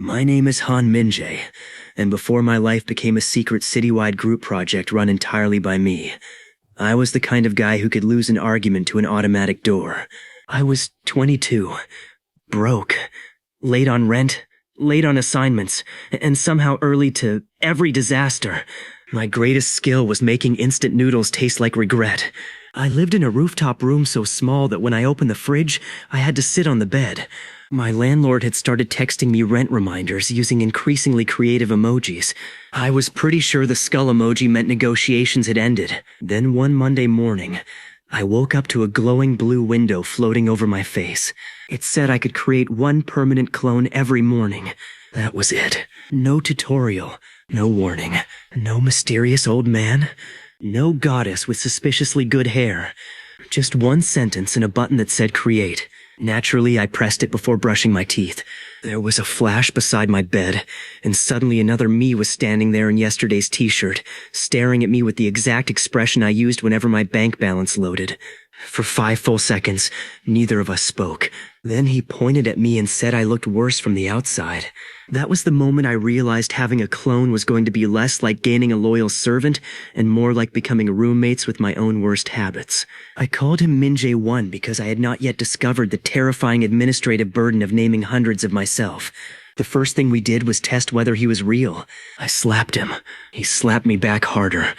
My name is Han Minjae, and before my life became a secret citywide group project run entirely by me, I was the kind of guy who could lose an argument to an automatic door. I was 22, broke, late on rent, late on assignments, and somehow early to every disaster. My greatest skill was making instant noodles taste like regret. I lived in a rooftop room so small that when I opened the fridge, I had to sit on the bed. My landlord had started texting me rent reminders using increasingly creative emojis. I was pretty sure the skull emoji meant negotiations had ended. Then one Monday morning, I woke up to a glowing blue window floating over my face. It said I could create one permanent clone every morning. That was it. No tutorial, no warning, no mysterious old man, no goddess with suspiciously good hair. Just one sentence and a button that said create. Naturally, I pressed it before brushing my teeth. There was a flash beside my bed, and suddenly another me was standing there in yesterday's t-shirt, staring at me with the exact expression I used whenever my bank balance loaded. For 5 full seconds, neither of us spoke. Then he pointed at me and said I looked worse from the outside. That was the moment I realized having a clone was going to be less like gaining a loyal servant and more like becoming roommates with my own worst habits. I called him Minjae 1 because I had not yet discovered the terrifying administrative burden of naming hundreds of myself. The first thing we did was test whether he was real. I slapped him. He slapped me back harder.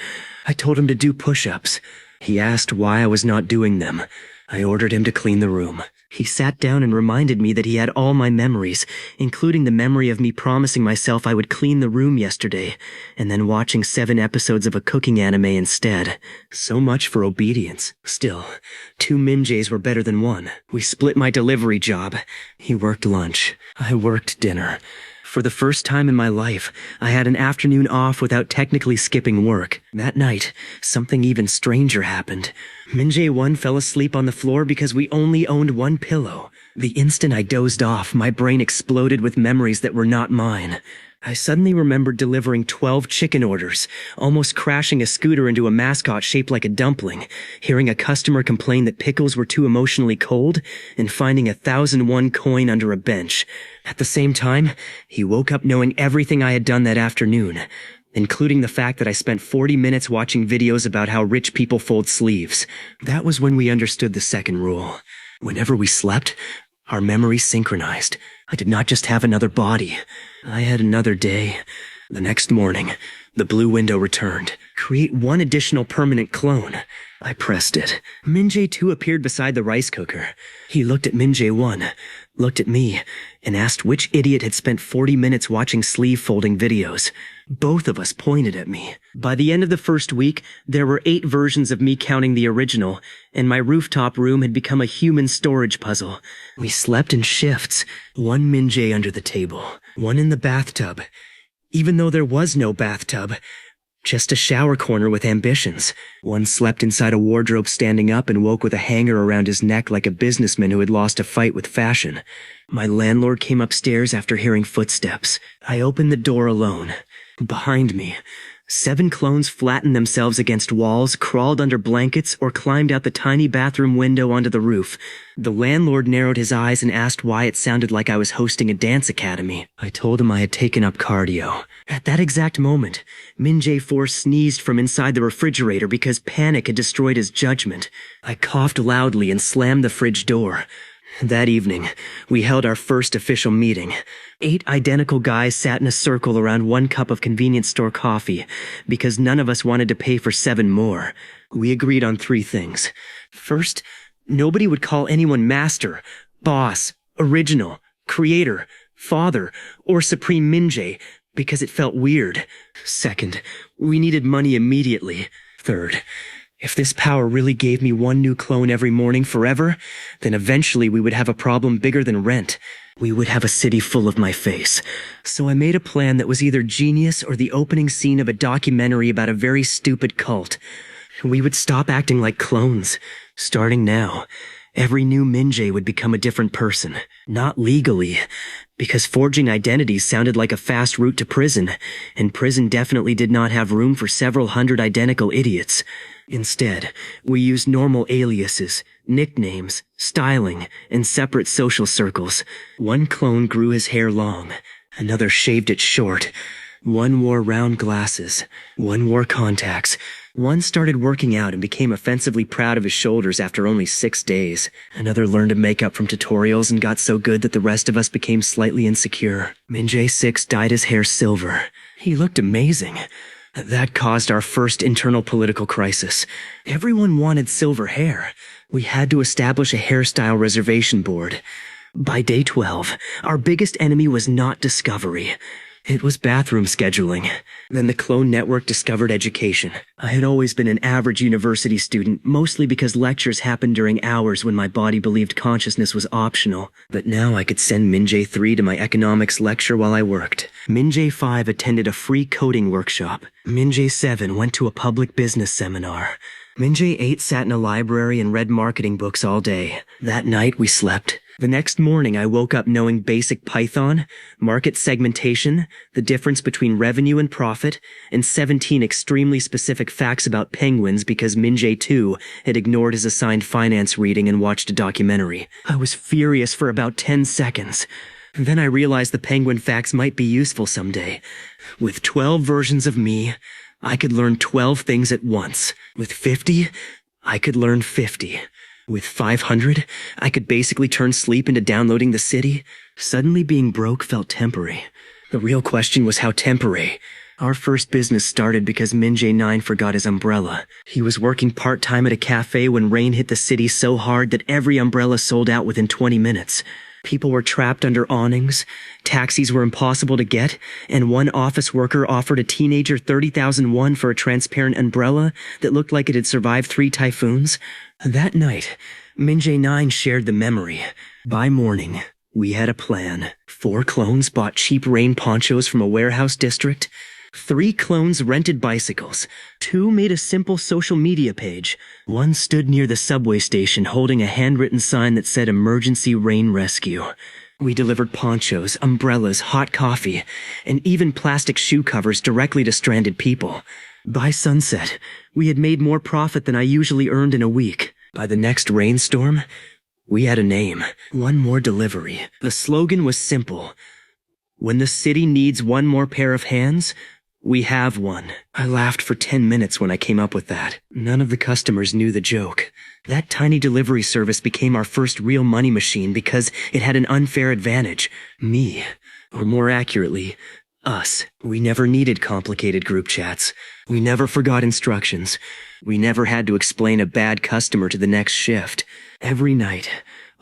I told him to do push-ups. He asked why I was not doing them. I ordered him to clean the room. He sat down and reminded me that he had all my memories, including the memory of me promising myself I would clean the room yesterday, and then watching 7 episodes of a cooking anime instead. So much for obedience. Still, 2 Minjaes were better than 1. We split my delivery job. He worked lunch. I worked dinner. For the first time in my life, I had an afternoon off without technically skipping work. That night, something even stranger happened. Minjae 1 fell asleep on the floor because we only owned 1 pillow. The instant I dozed off, my brain exploded with memories that were not mine. I suddenly remembered delivering 12 chicken orders, almost crashing a scooter into a mascot shaped like a dumpling, hearing a customer complain that pickles were too emotionally cold, and finding a 1,001 coin under a bench. At the same time, he woke up knowing everything I had done that afternoon, including the fact that I spent 40 minutes watching videos about how rich people fold sleeves. That was when we understood the second rule. Whenever we slept, our memories synchronized. I did not just have another body. I had another day. The next morning, the blue window returned. Create 1 additional permanent clone. I pressed it. Minjae 2 appeared beside the rice cooker. He looked at Minjae 1, looked at me, and asked which idiot had spent 40 minutes watching sleeve folding videos. Both of us pointed at me. By the end of the first week, there were 8 versions of me counting the original, and my rooftop room had become a human storage puzzle. We slept in shifts. 1 Minjae under the table, 1 in the bathtub. Even though there was no bathtub, just a shower corner with ambitions. 1 slept inside a wardrobe standing up and woke with a hanger around his neck like a businessman who had lost a fight with fashion. My landlord came upstairs after hearing footsteps. I opened the door alone. Behind me, 7 clones flattened themselves against walls, crawled under blankets, or climbed out the tiny bathroom window onto the roof. The landlord narrowed his eyes and asked why it sounded like I was hosting a dance academy. I told him I had taken up cardio. At that exact moment, Minjae 4 sneezed from inside the refrigerator because panic had destroyed his judgment. I coughed loudly and slammed the fridge door. That evening, we held our first official meeting. 8 identical guys sat in a circle around 1 cup of convenience store coffee because none of us wanted to pay for 7 more. We agreed on 3 things. First, nobody would call anyone master, boss, original, creator, father, or supreme Minjae because it felt weird. Second, we needed money immediately. Third, if this power really gave me 1 new clone every morning forever, then eventually we would have a problem bigger than rent. We would have a city full of my face. So I made a plan that was either genius or the opening scene of a documentary about a very stupid cult. We would stop acting like clones. Starting now, every new Minjae would become a different person. Not legally, because forging identities sounded like a fast route to prison, and prison definitely did not have room for several hundred identical idiots. Instead, we used normal aliases, nicknames, styling, and separate social circles. 1 clone grew his hair long. Another shaved it short. One wore round glasses. One wore contacts. One started working out and became offensively proud of his shoulders after only 6 days. Another learned to make up from tutorials and got so good that the rest of us became slightly insecure. Minjae 6 dyed his hair silver. He looked amazing. That caused our first internal political crisis. Everyone wanted silver hair. We had to establish a hairstyle reservation board. By day 12, our biggest enemy was not discovery. It was bathroom scheduling. Then the clone network discovered education. I had always been an average university student, mostly because lectures happened during hours when my body believed consciousness was optional. But now I could send Minjae 3 to my economics lecture while I worked. Minjae 5 attended a free coding workshop. Minjae 7 went to a public business seminar. Minjae 8 sat in a library and read marketing books all day. That night we slept. The next morning, I woke up knowing basic Python, market segmentation, the difference between revenue and profit, and 17 extremely specific facts about penguins because Minjae 2 had ignored his assigned finance reading and watched a documentary. I was furious for about 10 seconds. Then I realized the penguin facts might be useful someday. With 12 versions of me, I could learn 12 things at once. With 50, I could learn 50. With 500, I could basically turn sleep into downloading the city. Suddenly being broke felt temporary. The real question was how temporary. Our first business started because Minjae 9 forgot his umbrella. He was working part-time at a cafe when rain hit the city so hard that every umbrella sold out within 20 minutes. People were trapped under awnings, taxis were impossible to get, and one office worker offered a teenager 30,000 won for a transparent umbrella that looked like it had survived 3 typhoons. That night, Minjae 9 shared the memory. By morning, we had a plan. 4 clones bought cheap rain ponchos from a warehouse district. 3 clones rented bicycles. 2 made a simple social media page. 1 stood near the subway station holding a handwritten sign that said Emergency Rain Rescue. We delivered ponchos, umbrellas, hot coffee, and even plastic shoe covers directly to stranded people. By sunset, we had made more profit than I usually earned in a week. By the next rainstorm, we had a name. One more delivery. The slogan was simple. When the city needs one more pair of hands, we have one. I laughed for 10 minutes when I came up with that. None of the customers knew the joke. That tiny delivery service became our first real money machine because it had an unfair advantage. Me. Or more accurately, us. We never needed complicated group chats. We never forgot instructions. We never had to explain a bad customer to the next shift. Every night,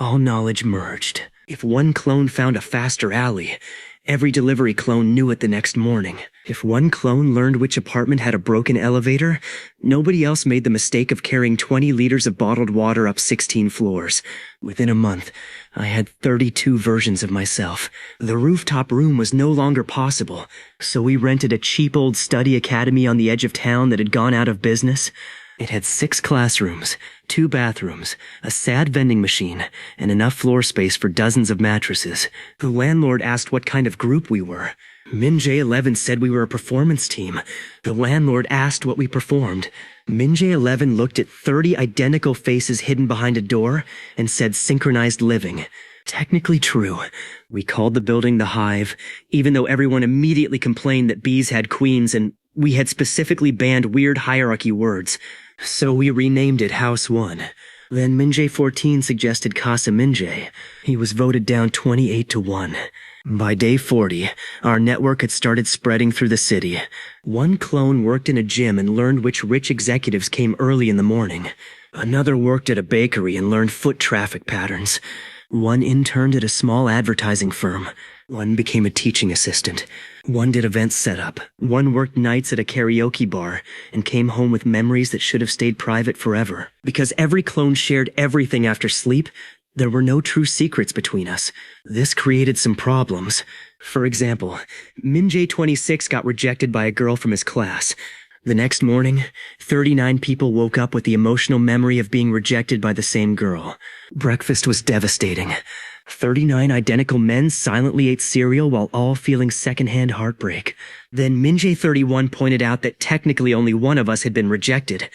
all knowledge merged. If one clone found a faster alley, every delivery clone knew it the next morning. If one clone learned which apartment had a broken elevator, nobody else made the mistake of carrying 20 liters of bottled water up 16 floors. Within a month, I had 32 versions of myself. The rooftop room was no longer possible, so we rented a cheap old study academy on the edge of town that had gone out of business. It had 6 classrooms, 2 bathrooms, a sad vending machine, and enough floor space for dozens of mattresses. The landlord asked what kind of group we were. Minjae 11 said we were a performance team. The landlord asked what we performed. Minjae 11 looked at 30 identical faces hidden behind a door and said synchronized living. Technically true. We called the building the Hive, even though everyone immediately complained that bees had queens and we had specifically banned weird hierarchy words. So we renamed it House 1. Then Minjae 14 suggested Casa Minjae. He was voted down 28-1. By day 40, our network had started spreading through the city. One clone worked in a gym and learned which rich executives came early in the morning. Another worked at a bakery and learned foot traffic patterns. One interned at a small advertising firm. One became a teaching assistant. One did event setup. One worked nights at a karaoke bar and came home with memories that should have stayed private forever. Because every clone shared everything after sleep, there were no true secrets between us. This created some problems. For example, Minjae 26 got rejected by a girl from his class. The next morning, 39 people woke up with the emotional memory of being rejected by the same girl. Breakfast was devastating. 39 identical men silently ate cereal while all feeling secondhand heartbreak. Then Minjae 31 pointed out that technically only one of us had been rejected,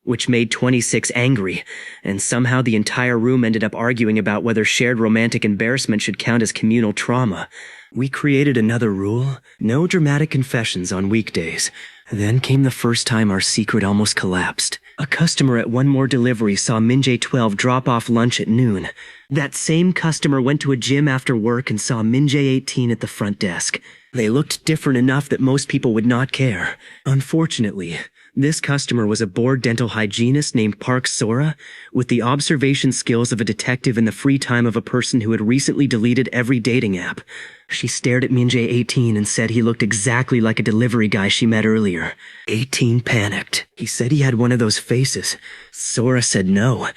which made 26 angry, and somehow the entire room ended up arguing about whether shared romantic embarrassment should count as communal trauma. We created another rule: no dramatic confessions on weekdays. Then came the first time our secret almost collapsed. A customer at One More Delivery saw Minjae 12 drop off lunch at noon. That same customer went to a gym after work and saw Minjae 18 at the front desk. They looked different enough that most people would not care. Unfortunately, this customer was a bored dental hygienist named Park Sora, with the observation skills of a detective in the free time of a person who had recently deleted every dating app. She stared at Minjae 18 and said he looked exactly like a delivery guy she met earlier. 18 panicked. He said he had one of those faces. Sora said no.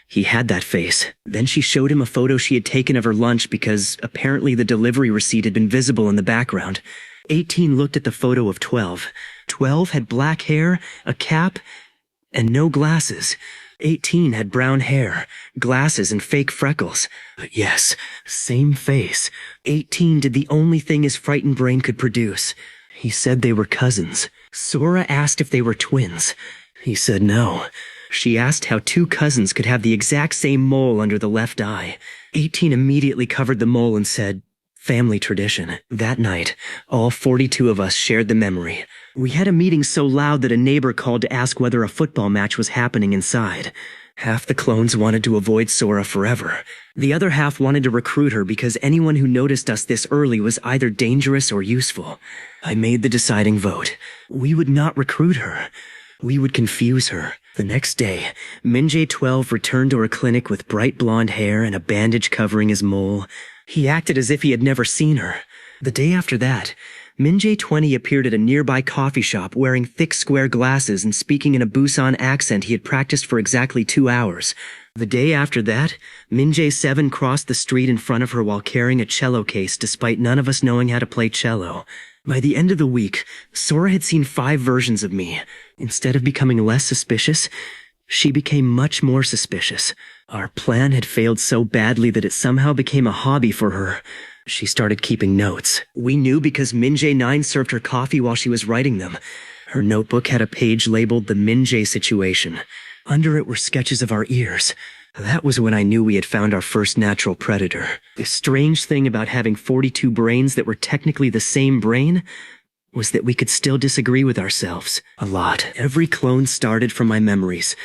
He had that face. Then she showed him a photo she had taken of her lunch because apparently the delivery receipt had been visible in the background. 18 looked at the photo of 12. 12 had black hair, a cap, and no glasses. 18 had brown hair, glasses, and fake freckles. But yes, same face. 18 did the only thing his frightened brain could produce. He said they were cousins. Sora asked if they were twins. He said no. She asked how two cousins could have the exact same mole under the left eye. 18 immediately covered the mole and said, "Family tradition." That night, all 42 of us shared the memory. We had a meeting so loud that a neighbor called to ask whether a football match was happening inside. Half the clones wanted to avoid Sora forever. The other half wanted to recruit her because anyone who noticed us this early was either dangerous or useful. I made the deciding vote. We would not recruit her. We would confuse her. The next day, Minjae 12 returned to her clinic with bright blonde hair and a bandage covering his mole. He acted as if he had never seen her. The day after that, Minjae 20 appeared at a nearby coffee shop wearing thick square glasses and speaking in a Busan accent he had practiced for exactly 2 hours. The day after that, Minjae 7 crossed the street in front of her while carrying a cello case despite none of us knowing how to play cello. By the end of the week, Sora had seen 5 versions of me. Instead of becoming less suspicious, she became much more suspicious. Our plan had failed so badly that it somehow became a hobby for her. She started keeping notes. We knew because Minjae 9 served her coffee while she was writing them. Her notebook had a page labeled The Minjae Situation. Under it were sketches of our ears. That was when I knew we had found our first natural predator. The strange thing about having 42 brains that were technically the same brain was that we could still disagree with ourselves. A lot. Every clone started from my memories.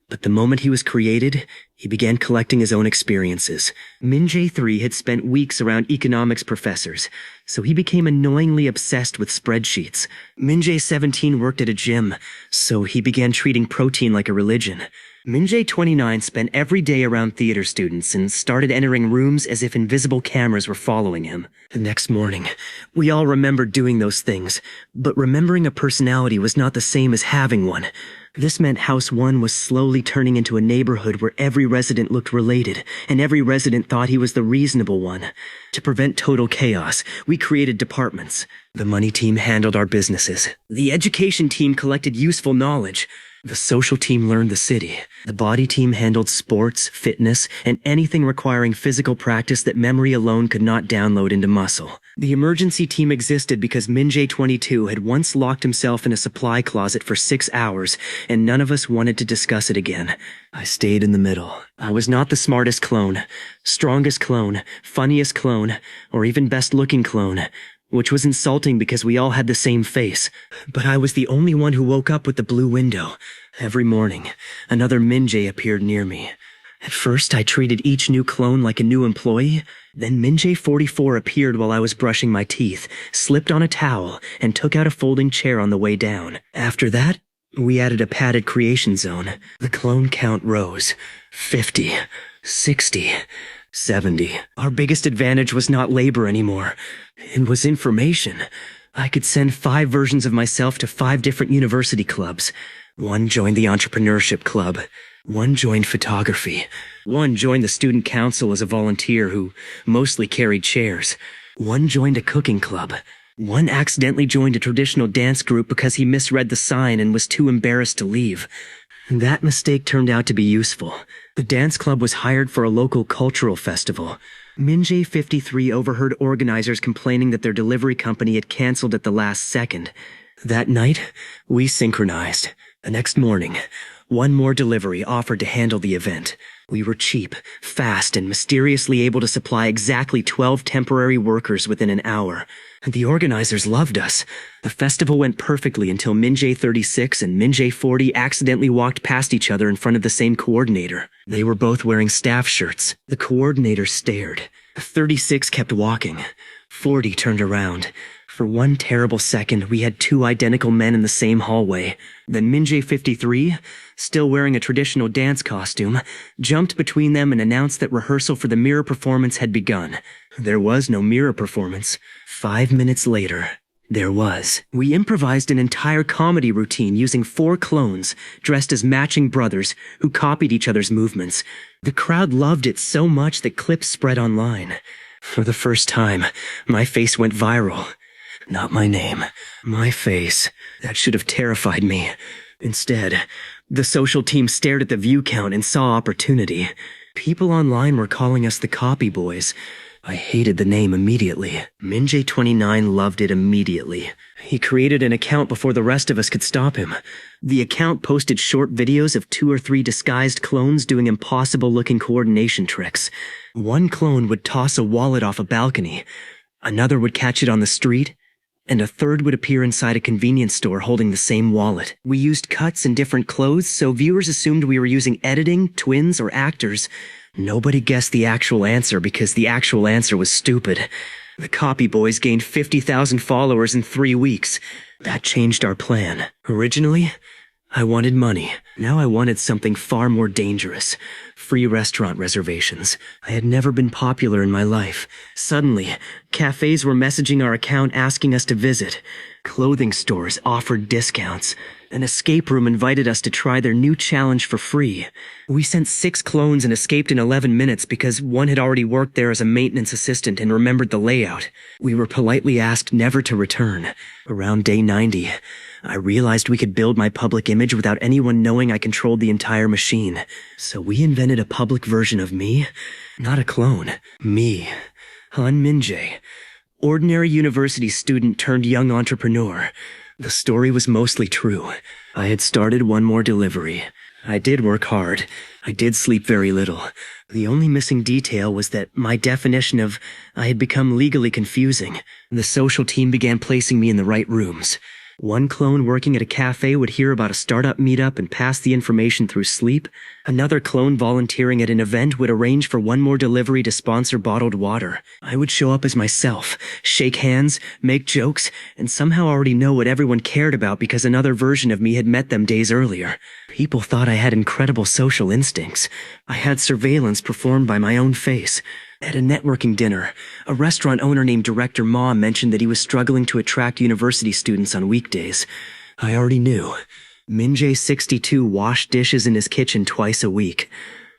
But the moment he was created, he began collecting his own experiences. Minjae 3 had spent weeks around economics professors, so he became annoyingly obsessed with spreadsheets. Minjae 17 worked at a gym, so he began treating protein like a religion. Minjae 29 spent every day around theater students and started entering rooms as if invisible cameras were following him. The next morning, we all remembered doing those things, but remembering a personality was not the same as having one. This meant House 1 was slowly turning into a neighborhood where every resident looked related, and every resident thought he was the reasonable one. To prevent total chaos, we created departments. The money team handled our businesses. The education team collected useful knowledge. The social team learned the city. The body team handled sports, fitness, and anything requiring physical practice that memory alone could not download into muscle. The emergency team existed because Minjae 22 had once locked himself in a supply closet for 6 hours, and none of us wanted to discuss it again. I stayed in the middle. I was not the smartest clone, strongest clone, funniest clone, or even best-looking clone, which was insulting because we all had the same face. But I was the only one who woke up with the blue window. Every morning, another Minjae appeared near me. At first, I treated each new clone like a new employee. Then Minjae 44 appeared while I was brushing my teeth, slipped on a towel, and took out a folding chair on the way down. After that, we added a padded creation zone. The clone count rose. 50, 60, 70. Our biggest advantage was not labor anymore. It was information. I could send 5 versions of myself to 5 different university clubs. 1 joined the entrepreneurship club. 1 joined photography. 1 joined the student council as a volunteer who mostly carried chairs. 1 joined a cooking club. 1 accidentally joined a traditional dance group because he misread the sign and was too embarrassed to leave. That mistake turned out to be useful. The dance club was hired for a local cultural festival. Minjae 53 overheard organizers complaining that their delivery company had canceled at the last second. That night, we synchronized. The next morning, One More Delivery offered to handle the event. We were cheap, fast, and mysteriously able to supply exactly 12 temporary workers within an hour. The organizers loved us. The festival went perfectly until Minjay 36 and Minjay 40 accidentally walked past each other in front of the same coordinator. They were both wearing staff shirts. The coordinator stared. 36 kept walking. 40 turned around. For one terrible second, we had two identical men in the same hallway. Then Minjay 53, still wearing a traditional dance costume, jumped between them and announced that rehearsal for the mirror performance had begun. There was no mirror performance. 5 minutes later, there was. We improvised an entire comedy routine using 4 clones, dressed as matching brothers, who copied each other's movements. The crowd loved it so much that clips spread online. For the first time, my face went viral. Not my name. My face. That should have terrified me. Instead, the social team stared at the view count and saw opportunity. People online were calling us the Copy Boys. I hated the name immediately. Minjay29 loved it immediately. He created an account before the rest of us could stop him. The account posted short videos of 2 or 3 disguised clones doing impossible-looking coordination tricks. One clone would toss a wallet off a balcony. Another would catch it on the street. And a third would appear inside a convenience store holding the same wallet. We used cuts and different clothes, so viewers assumed we were using editing, twins, or actors. Nobody guessed the actual answer because the actual answer was stupid. The Copy Boys gained 50,000 followers in 3 weeks. That changed our plan. Originally, I wanted money. Now I wanted something far more dangerous. Free restaurant reservations. I had never been popular in my life. Suddenly, cafes were messaging our account asking us to visit. Clothing stores offered discounts. An escape room invited us to try their new challenge for free. We sent 6 clones and escaped in 11 minutes because one had already worked there as a maintenance assistant and remembered the layout. We were politely asked never to return. Around day 90, I realized we could build my public image without anyone knowing I controlled the entire machine. So we invented a public version of me, not a clone. Me, Han Minjay, ordinary university student turned young entrepreneur. The story was mostly true. I had started One More Delivery. I did work hard. I did sleep very little. The only missing detail was that my definition of I had become legally confusing. The social team began placing me in the right rooms. One clone working at a cafe would hear about a startup meetup and pass the information through sleep. Another clone volunteering at an event would arrange for One More Delivery to sponsor bottled water. I would show up as myself, shake hands, make jokes, and somehow already know what everyone cared about because another version of me had met them days earlier. People thought I had incredible social instincts. I had surveillance performed by my own face. At a networking dinner, a restaurant owner named Director Ma mentioned that he was struggling to attract university students on weekdays. I already knew. Minjay 62 washed dishes in his kitchen twice a week.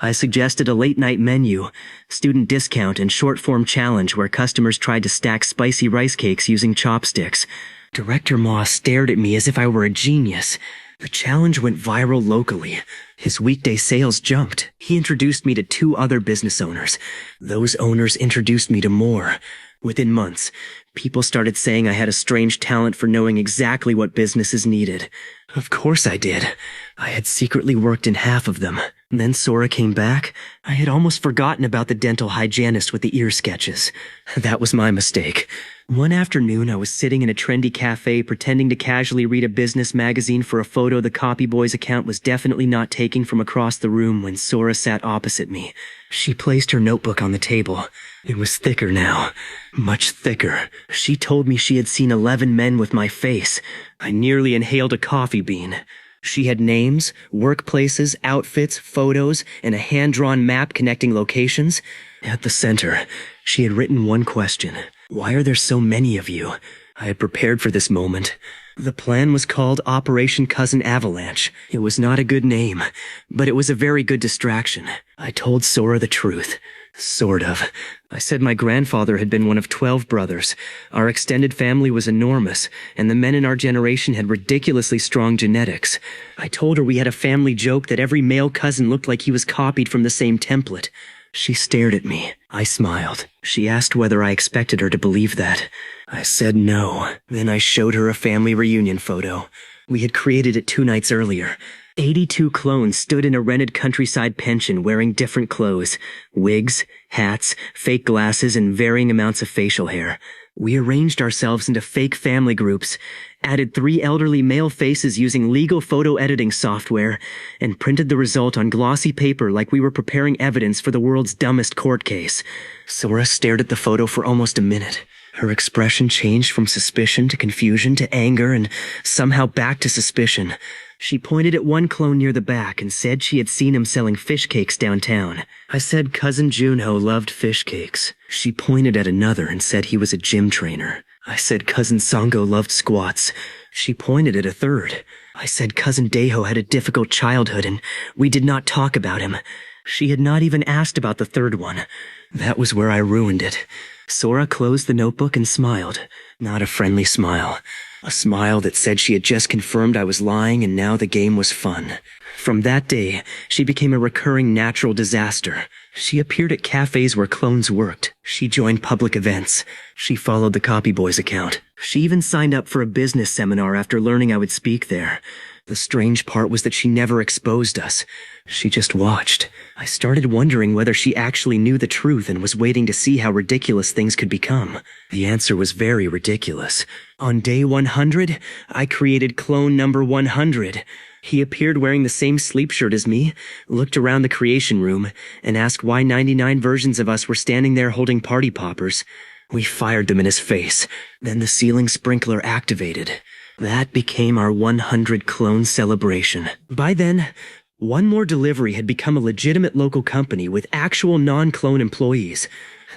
I suggested a late-night menu, student discount, and short-form challenge where customers tried to stack spicy rice cakes using chopsticks. Director Ma stared at me as if I were a genius. The challenge went viral locally. His weekday sales jumped. He introduced me to 2 other business owners. Those owners introduced me to more. Within months, people started saying I had a strange talent for knowing exactly what businesses needed. Of course I did. I had secretly worked in half of them. Then Sora came back. I had almost forgotten about the dental hygienist with the ear sketches. That was my mistake. One afternoon, I was sitting in a trendy cafe pretending to casually read a business magazine for a photo the Copy Boys account was definitely not taking from across the room when Sora sat opposite me. She placed her notebook on the table. It was thicker now. Much thicker. She told me she had seen 11 men with my face. I nearly inhaled a coffee bean. She had names, workplaces, outfits, photos, and a hand-drawn map connecting locations. At the center, she had written one question. Why are there so many of you? I had prepared for this moment. The plan was called Operation Cousin Avalanche. It was not a good name, but it was a very good distraction. I told Sora the truth. Sort of. I said my grandfather had been one of 12 brothers. Our extended family was enormous, and the men in our generation had ridiculously strong genetics. I told her we had a family joke that every male cousin looked like he was copied from the same template. She stared at me. I smiled. She asked whether I expected her to believe that. I said no. Then I showed her a family reunion photo. We had created it 2 nights earlier. 82 clones stood in a rented countryside pension wearing different clothes, wigs, hats, fake glasses, and varying amounts of facial hair. We arranged ourselves into fake family groups, added 3 elderly male faces using legal photo editing software, and printed the result on glossy paper like we were preparing evidence for the world's dumbest court case. Sora stared at the photo for almost a minute. Her expression changed from suspicion to confusion to anger and somehow back to suspicion. She pointed at one clone near the back and said she had seen him selling fish cakes downtown. I said Cousin Junho loved fish cakes. She pointed at another and said he was a gym trainer. I said Cousin Sango loved squats. She pointed at a third. I said Cousin Daiho had a difficult childhood and we did not talk about him. She had not even asked about the third one. That was where I ruined it. Sora closed the notebook and smiled. Not a friendly smile. A smile that said she had just confirmed I was lying and now the game was fun. From that day, she became a recurring natural disaster. She appeared at cafes where clones worked. She joined public events. She followed the Copy Boys account. She even signed up for a business seminar after learning I would speak there. The strange part was that she never exposed us. She just watched. I started wondering whether she actually knew the truth and was waiting to see how ridiculous things could become. The answer was very ridiculous. On day 100, I created clone number 100. He appeared wearing the same sleep shirt as me, looked around the creation room, and asked why 99 versions of us were standing there holding party poppers. We fired them in his face. Then the ceiling sprinkler activated. That became our 100 clone celebration. By then, One More Delivery had become a legitimate local company with actual non-clone employees.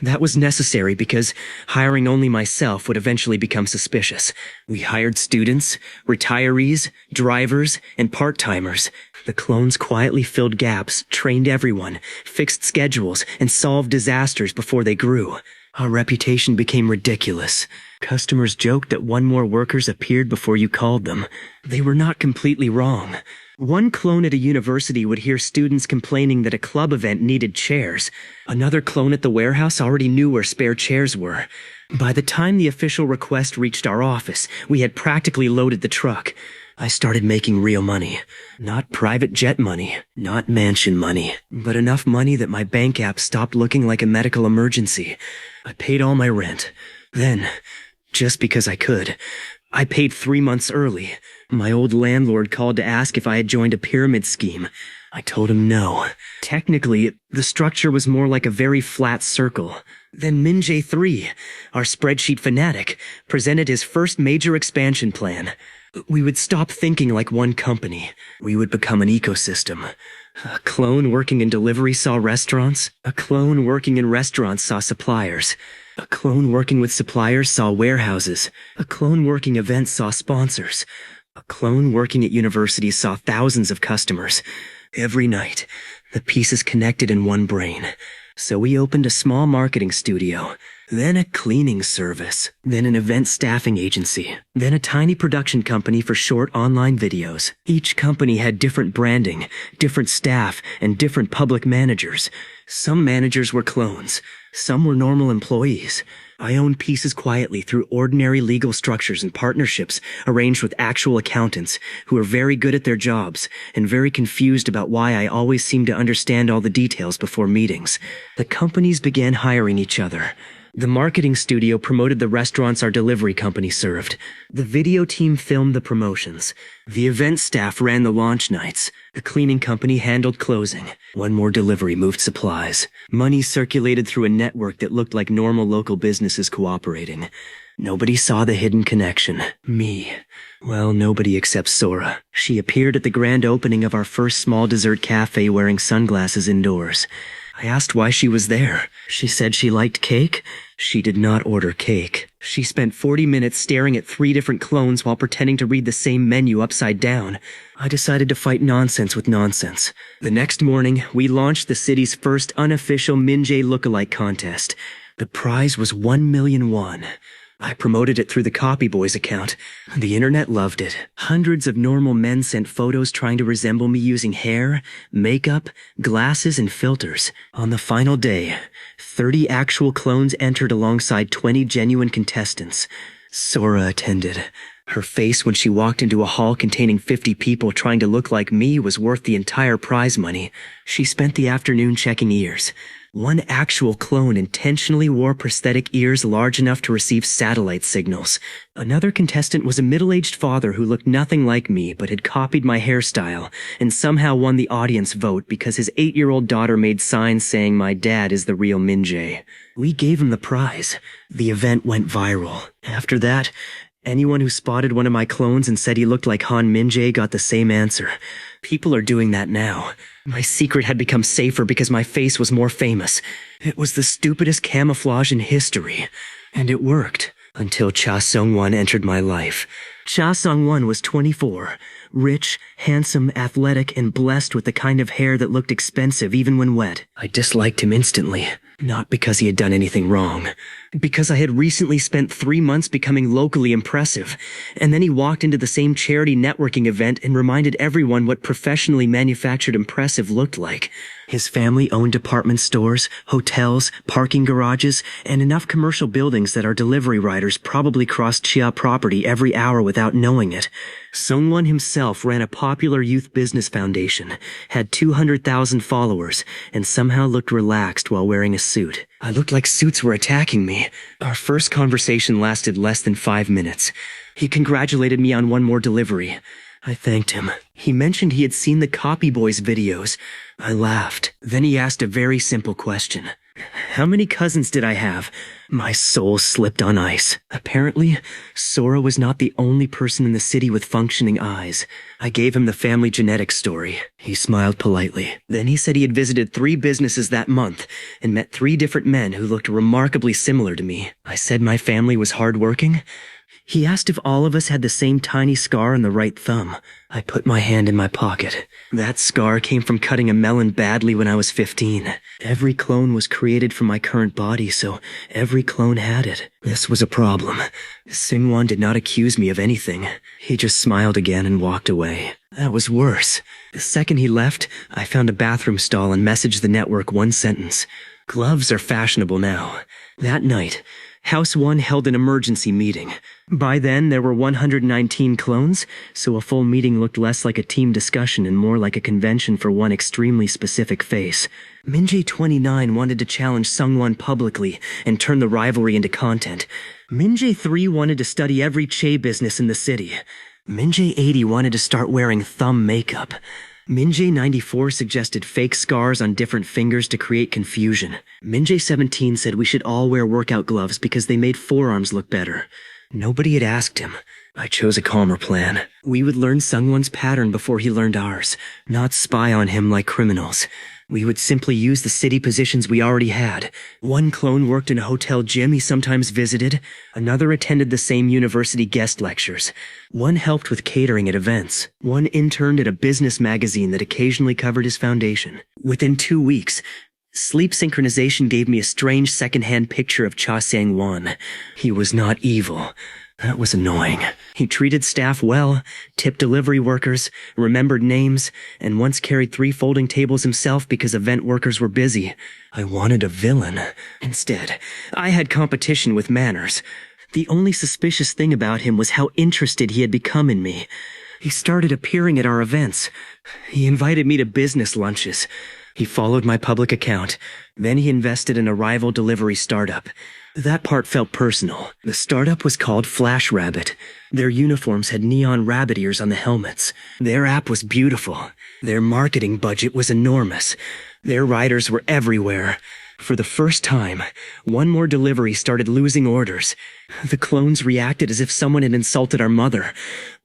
That was necessary because hiring only myself would eventually become suspicious. We hired students, retirees, drivers, and part-timers. The clones quietly filled gaps, trained everyone, fixed schedules, and solved disasters before they grew. Our reputation became ridiculous. Customers joked that One More workers appeared before you called them. They were not completely wrong. One clone at a university would hear students complaining that a club event needed chairs. Another clone at the warehouse already knew where spare chairs were. By the time the official request reached our office, we had practically loaded the truck. I started making real money. Not private jet money, not mansion money, but enough money that my bank app stopped looking like a medical emergency. I paid all my rent. Then, just because I could, I paid 3 months early. My old landlord called to ask if I had joined a pyramid scheme. I told him no. Technically, the structure was more like a very flat circle. Then Minjae 3, our spreadsheet fanatic, presented his first major expansion plan. We would stop thinking like one company. We would become an ecosystem. A clone working in delivery saw restaurants. A clone working in restaurants saw suppliers. A clone working with suppliers saw warehouses. A clone working events saw sponsors. A clone working at universities saw thousands of customers. Every night, the pieces connected in one brain. So we opened a small marketing studio, then a cleaning service, then an event staffing agency, then a tiny production company for short online videos. Each company had different branding, different staff, and different public managers. Some managers were clones. Some were normal employees. I owned pieces quietly through ordinary legal structures and partnerships arranged with actual accountants who were very good at their jobs and very confused about why I always seemed to understand all the details before meetings. The companies began hiring each other. The marketing studio promoted the restaurants our delivery company served. The video team filmed the promotions. The event staff ran the launch nights. The cleaning company handled closing. One More Delivery moved supplies. Money circulated through a network that looked like normal local businesses cooperating. Nobody saw the hidden connection. Me. Well, nobody except Sora. She appeared at the grand opening of our first small dessert cafe wearing sunglasses indoors. I asked why she was there. She said she liked cake. She did not order cake. She spent 40 minutes staring at 3 different clones while pretending to read the same menu upside down. I decided to fight nonsense with nonsense. The next morning, we launched the city's first unofficial Minjae lookalike contest. The prize was 1 million won. I promoted it through the Copy Boys account. The internet loved it. Hundreds of normal men sent photos trying to resemble me using hair, makeup, glasses, and filters. On the final day, 30 actual clones entered alongside 20 genuine contestants. Sora attended. Her face when she walked into a hall containing 50 people trying to look like me was worth the entire prize money. She spent the afternoon checking ears. One actual clone intentionally wore prosthetic ears large enough to receive satellite signals. Another contestant was a middle-aged father who looked nothing like me but had copied my hairstyle and somehow won the audience vote because his 8-year-old daughter made signs saying my dad is the real Minjae. We gave him the prize. The event went viral. After that, anyone who spotted one of my clones and said he looked like Han Minjae got the same answer. People are doing that now. My secret had become safer because my face was more famous. It was the stupidest camouflage in history. And it worked. Until Cha Sung-won entered my life. Cha Sung-won was 24. Rich, handsome, athletic, and blessed with the kind of hair that looked expensive even when wet. I disliked him instantly. Not because he had done anything wrong. Because I had recently spent 3 months becoming locally impressive. And then he walked into the same charity networking event and reminded everyone what professionally manufactured impressive looked like. His family owned department stores, hotels, parking garages, and enough commercial buildings that our delivery riders probably crossed Chia property every hour without knowing it. Sungwon himself ran a popular youth business foundation, had 200,000 followers, and somehow looked relaxed while wearing a suit. I looked like suits were attacking me. Our first conversation lasted less than 5 minutes. He congratulated me on one more delivery. I thanked him. He mentioned he had seen the Copy Boys videos. I laughed. Then he asked a very simple question. How many cousins did I have? My soul slipped on ice. Apparently, Sora was not the only person in the city with functioning eyes. I gave him the family genetics story. He smiled politely. Then he said he had visited 3 businesses that month and met 3 different men who looked remarkably similar to me. I said my family was hardworking. He asked if all of us had the same tiny scar on the right thumb. I put my hand in my pocket. That scar came from cutting a melon badly when I was 15. Every clone was created from my current body, so every clone had it. This was a problem. Sungwon did not accuse me of anything. He just smiled again and walked away. That was worse. The second he left, I found a bathroom stall and messaged the network one sentence. Gloves are fashionable now. That night, House 1 held an emergency meeting. By then, there were 119 clones, so a full meeting looked less like a team discussion and more like a convention for one extremely specific face. Minjae 29 wanted to challenge Sungwon publicly and turn the rivalry into content. Minjae 3 wanted to study every Che business in the city. Minjae 80 wanted to start wearing thumb makeup. Minjae 94 suggested fake scars on different fingers to create confusion. Minjae 17 said we should all wear workout gloves because they made forearms look better. Nobody had asked him. I chose a calmer plan. We would learn Sungwon's pattern before he learned ours, not spy on him like criminals. We would simply use the city positions we already had. One clone worked in a hotel gym he sometimes visited. Another attended the same university guest lectures. One helped with catering at events. One interned at a business magazine that occasionally covered his foundation. Within 2 weeks, sleep synchronization gave me a strange second-hand picture of Cha Sang-won. He was not evil. That was annoying. He treated staff well, tipped delivery workers, remembered names, and once carried 3 folding tables himself because event workers were busy. I wanted a villain. Instead, I had competition with manners. The only suspicious thing about him was how interested he had become in me. He started appearing at our events. He invited me to business lunches. He followed my public account. Then he invested in a rival delivery startup. That part felt personal. The startup was called Flash Rabbit. Their uniforms had neon rabbit ears on the helmets. Their app was beautiful. Their marketing budget was enormous. Their riders were everywhere. For the first time, one more delivery started losing orders. The clones reacted as if someone had insulted our mother,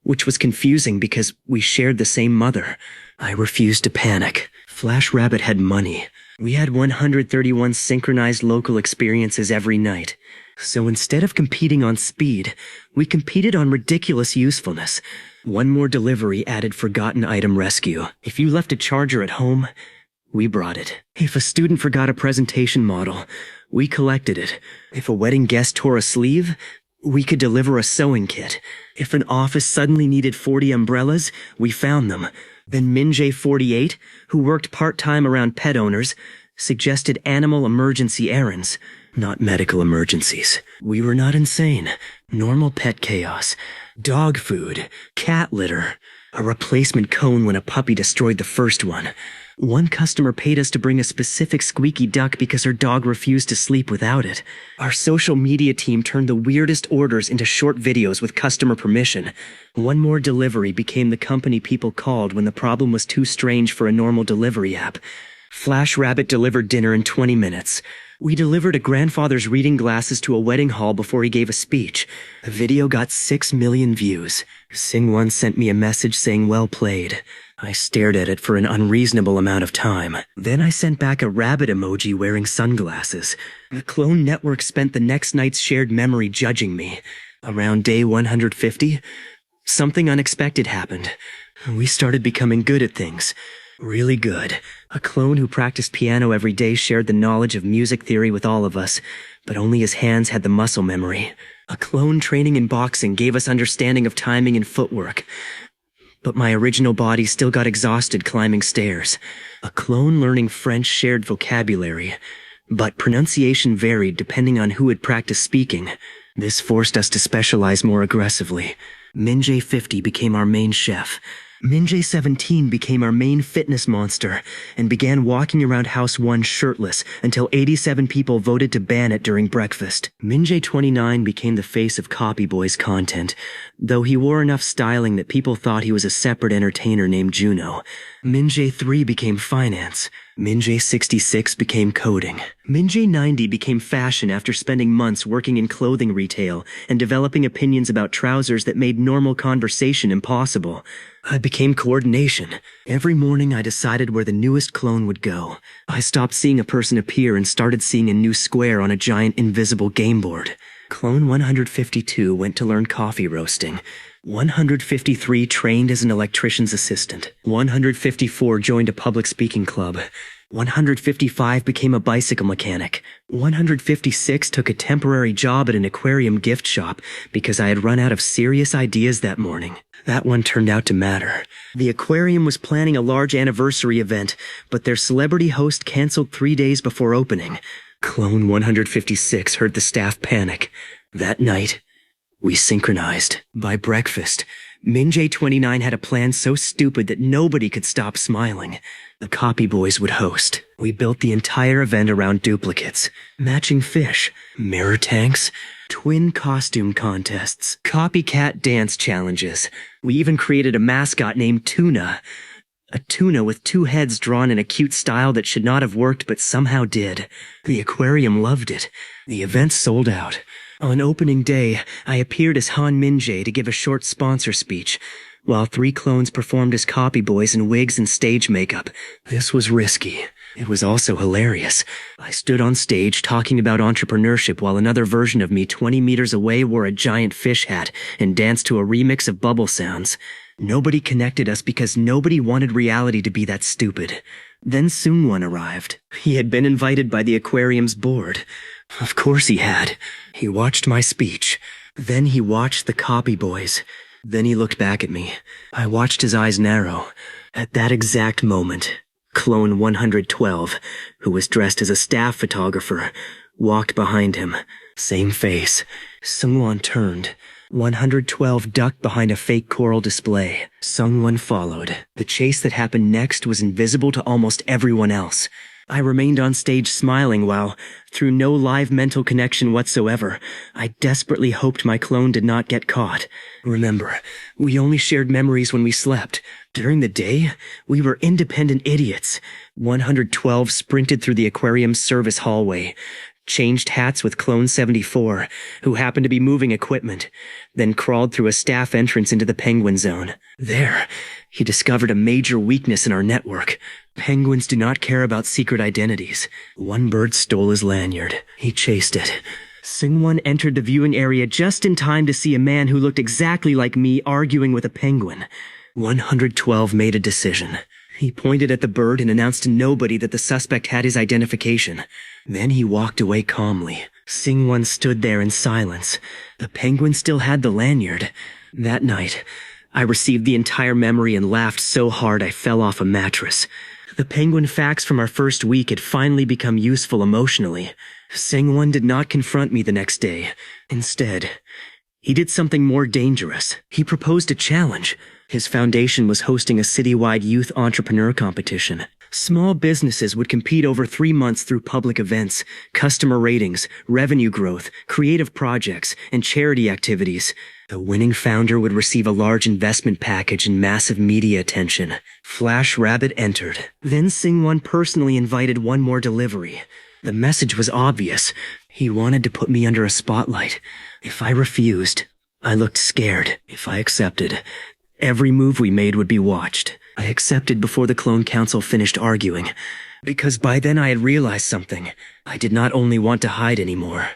which was confusing because we shared the same mother. I refused to panic. Flash Rabbit had money. We had 131 synchronized local experiences every night. So instead of competing on speed, we competed on ridiculous usefulness. One more delivery added forgotten item rescue. If you left a charger at home, we brought it. If a student forgot a presentation model, we collected it. If a wedding guest tore a sleeve, we could deliver a sewing kit. If an office suddenly needed 40 umbrellas, we found them. Then Minjae 48, who worked part-time around pet owners, suggested animal emergency errands, not medical emergencies. We were not insane. Normal pet chaos. Dog food, cat litter, a replacement cone when a puppy destroyed the first one. One customer paid us to bring a specific squeaky duck because her dog refused to sleep without it. Our social media team turned the weirdest orders into short videos with customer permission. One More Delivery became the company people called when the problem was too strange for a normal delivery app. Flash Rabbit delivered dinner in 20 minutes. We delivered a grandfather's reading glasses to a wedding hall before he gave a speech. The video got 6 million views. Singwon sent me a message saying well played. I stared at it for an unreasonable amount of time. Then I sent back a rabbit emoji wearing sunglasses. The clone network spent the next night's shared memory judging me. Around day 150, something unexpected happened. We started becoming good at things. Really good. A clone who practiced piano every day shared the knowledge of music theory with all of us, but only his hands had the muscle memory. A clone training in boxing gave us understanding of timing and footwork, but my original body still got exhausted climbing stairs. A clone learning French shared vocabulary, but pronunciation varied depending on who had practiced speaking. This forced us to specialize more aggressively. Minjae 50 became our main chef. Minjae 17 became our main fitness monster and began walking around House 1 shirtless until 87 people voted to ban it during breakfast. Minjae 29 became the face of Copy Boy's content, though he wore enough styling that people thought he was a separate entertainer named Juno. Minjae 3 became finance. Minjae 66 became coding. Minjae 90 became fashion after spending months working in clothing retail and developing opinions about trousers that made normal conversation impossible. I became coordination. Every morning I decided where the newest clone would go. I stopped seeing a person appear and started seeing a new square on a giant invisible game board. Clone 152 went to learn coffee roasting. 153 trained as an electrician's assistant. 154 joined a public speaking club. 155 became a bicycle mechanic. 156 took a temporary job at an aquarium gift shop because I had run out of serious ideas that morning. That one turned out to matter. The aquarium was planning a large anniversary event, but their celebrity host canceled 3 days before opening. Clone 156 heard the staff panic. That night, we synchronized. By breakfast, Minjae 29 had a plan so stupid that nobody could stop smiling. The Copy Boys would host. We built the entire event around duplicates, matching fish, mirror tanks, twin costume contests, copycat dance challenges. We even created a mascot named Tuna. A tuna with 2 heads drawn in a cute style that should not have worked but somehow did. The aquarium loved it. The event sold out. On opening day, I appeared as Han Minjae to give a short sponsor speech, while 3 clones performed as copy boys in wigs and stage makeup. This was risky. It was also hilarious. I stood on stage talking about entrepreneurship while another version of me 20 meters away wore a giant fish hat and danced to a remix of bubble sounds. Nobody connected us because nobody wanted reality to be that stupid. Then Sungwon arrived. He had been invited by the aquarium's board. Of course he had. He watched my speech. Then he watched the copy boys. Then he looked back at me. I watched his eyes narrow. At that exact moment, Clone 112, who was dressed as a staff photographer, walked behind him. Same face. Sungwon turned. 112 ducked behind a fake coral display. Sungwon followed. The chase that happened next was invisible to almost everyone else. I remained on stage smiling while, through no live mental connection whatsoever, I desperately hoped my clone did not get caught. Remember, we only shared memories when we slept. During the day, we were independent idiots. 112 sprinted through the aquarium's service hallway, changed hats with Clone 74, who happened to be moving equipment, then crawled through a staff entrance into the penguin zone. There, he discovered a major weakness in our network. Penguins do not care about secret identities. One bird stole his lanyard. He chased it. Sungwon entered the viewing area just in time to see a man who looked exactly like me arguing with a penguin. 112 made a decision. He pointed at the bird and announced to nobody that the suspect had his identification. Then he walked away calmly. Sungwon stood there in silence. The penguin still had the lanyard. That night, I received the entire memory and laughed so hard I fell off a mattress. The penguin facts from our first week had finally become useful emotionally. Sangwon did not confront me the next day. Instead, he did something more dangerous. He proposed a challenge. His foundation was hosting a citywide youth entrepreneur competition. Small businesses would compete over 3 months through public events, customer ratings, revenue growth, creative projects, and charity activities. The winning founder would receive a large investment package and massive media attention. Flash Rabbit entered. Then Singwon personally invited one more delivery. The message was obvious. He wanted to put me under a spotlight. If I refused, I looked scared. If I accepted, every move we made would be watched. I accepted before the Clone Council finished arguing, because by then I had realized something. I did not only want to hide anymore.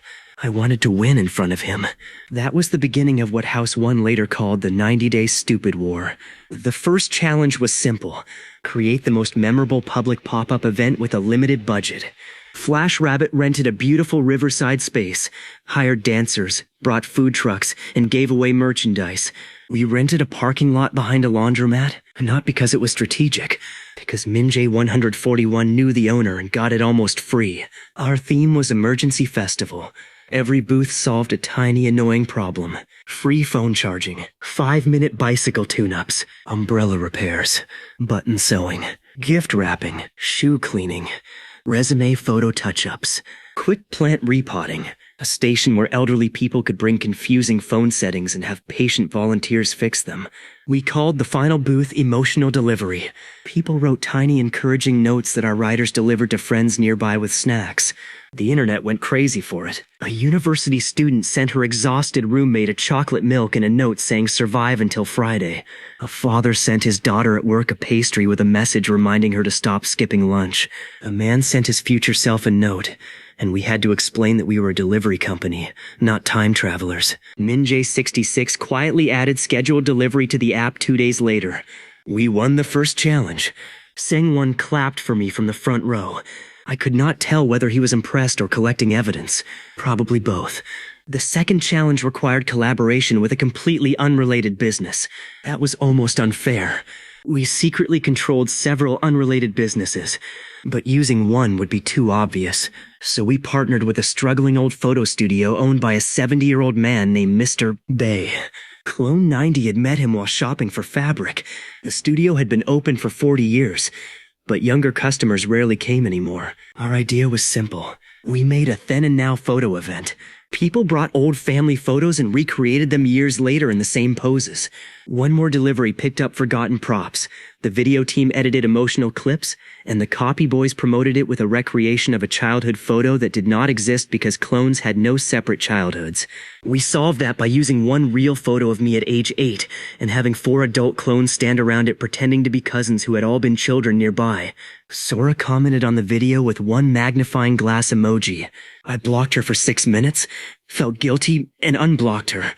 I wanted to win in front of him. That was the beginning of what House 1 later called the 90-Day Stupid War. The first challenge was simple. Create the most memorable public pop-up event with a limited budget. Flash Rabbit rented a beautiful riverside space, hired dancers, brought food trucks, and gave away merchandise. We rented a parking lot behind a laundromat, not because it was strategic, because Minjae 141 knew the owner and got it almost free. Our theme was Emergency Festival. Every booth solved a tiny, annoying problem. Free phone charging, 5-minute bicycle tune-ups, umbrella repairs, button sewing, gift wrapping, shoe cleaning, resume photo touch-ups, quick plant repotting, a station where elderly people could bring confusing phone settings and have patient volunteers fix them. We called the final booth Emotional Delivery. People wrote tiny encouraging notes that our riders delivered to friends nearby with snacks. The internet went crazy for it. A university student sent her exhausted roommate a chocolate milk and a note saying survive until Friday. A father sent his daughter at work a pastry with a message reminding her to stop skipping lunch. A man sent his future self a note, and we had to explain that we were a delivery company, not time travelers. Minjae66 quietly added scheduled delivery to the app 2 days later. We won the first challenge. Sangwon clapped for me from the front row. I could not tell whether he was impressed or collecting evidence. Probably both. The second challenge required collaboration with a completely unrelated business. That was almost unfair. We secretly controlled several unrelated businesses, but using one would be too obvious. So we partnered with a struggling old photo studio owned by a 70-year-old man named Mr. Bay. Clone 90 had met him while shopping for fabric. The studio had been open for 40 years. But younger customers rarely came anymore. Our idea was simple. We made a then and now photo event. People brought old family photos and recreated them years later in the same poses. One more delivery picked up forgotten props. The video team edited emotional clips, and the copy boys promoted it with a recreation of a childhood photo that did not exist because clones had no separate childhoods. We solved that by using one real photo of me at age 8 and having 4 adult clones stand around it pretending to be cousins who had all been children nearby. Sora commented on the video with one magnifying glass emoji. I blocked her for 6 minutes, felt guilty, and unblocked her.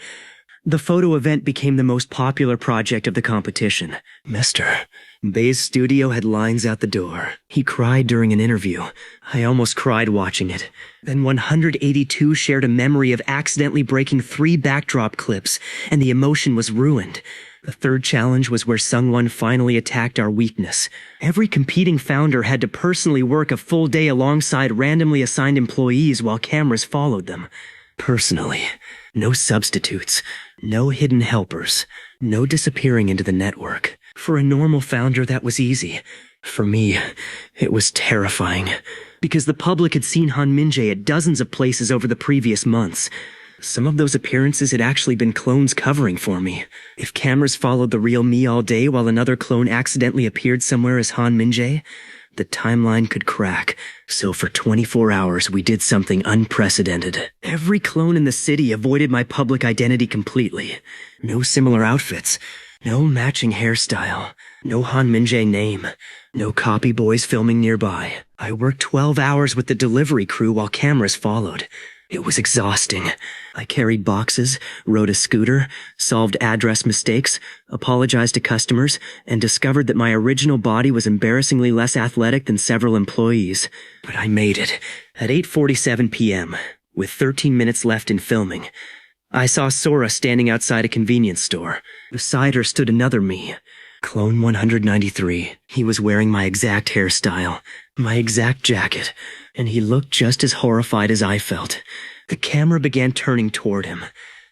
The photo event became the most popular project of the competition. Mr. Bay's studio had lines out the door. He cried during an interview. I almost cried watching it. Then 182 shared a memory of accidentally breaking 3 backdrop clips, and the emotion was ruined. The third challenge was where Sungwon finally attacked our weakness. Every competing founder had to personally work a full day alongside randomly assigned employees while cameras followed them. Personally. No substitutes. No hidden helpers. No disappearing into the network. For a normal founder, that was easy. For me, it was terrifying. Because the public had seen Han Minjae at dozens of places over the previous months. Some of those appearances had actually been clones covering for me. If cameras followed the real me all day while another clone accidentally appeared somewhere as Han Minjae, the timeline could crack. So for 24 hours, we did something unprecedented. Every clone in the city avoided my public identity completely. No similar outfits. No matching hairstyle. No Han Minjae name. No copy boys filming nearby. I worked 12 hours with the delivery crew while cameras followed. It was exhausting. I carried boxes, rode a scooter, solved address mistakes, apologized to customers, and discovered that my original body was embarrassingly less athletic than several employees. But I made it. At 8:47 p.m., with 13 minutes left in filming, I saw Sora standing outside a convenience store. Beside her stood another me. Clone 193. He was wearing my exact hairstyle, my exact jacket, and he looked just as horrified as I felt. The camera began turning toward him.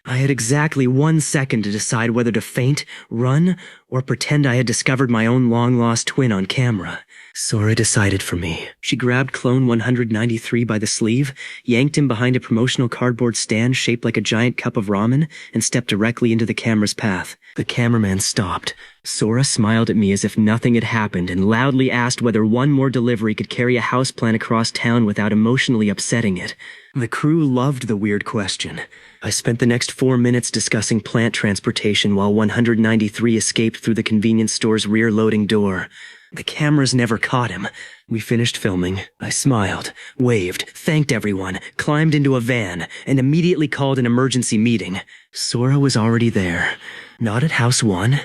I had exactly 1 second to decide whether to faint, run, or pretend I had discovered my own long-lost twin on camera. Sora decided for me. She grabbed Clone 193 by the sleeve, yanked him behind a promotional cardboard stand shaped like a giant cup of ramen, and stepped directly into the camera's path. The cameraman stopped. Sora smiled at me as if nothing had happened and loudly asked whether one more delivery could carry a houseplant across town without emotionally upsetting it. The crew loved the weird question. I spent the next 4 minutes discussing plant transportation while 193 escaped through the convenience store's rear-loading door. The cameras never caught him. We finished filming. I smiled, waved, thanked everyone, climbed into a van, and immediately called an emergency meeting. Sora was already there. Not at House 1,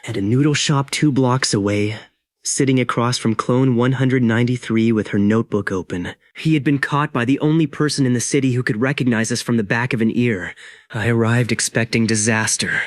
at a noodle shop 2 blocks away, sitting across from Clone 193 with her notebook open. He had been caught by the only person in the city who could recognize us from the back of an ear. I arrived expecting disaster.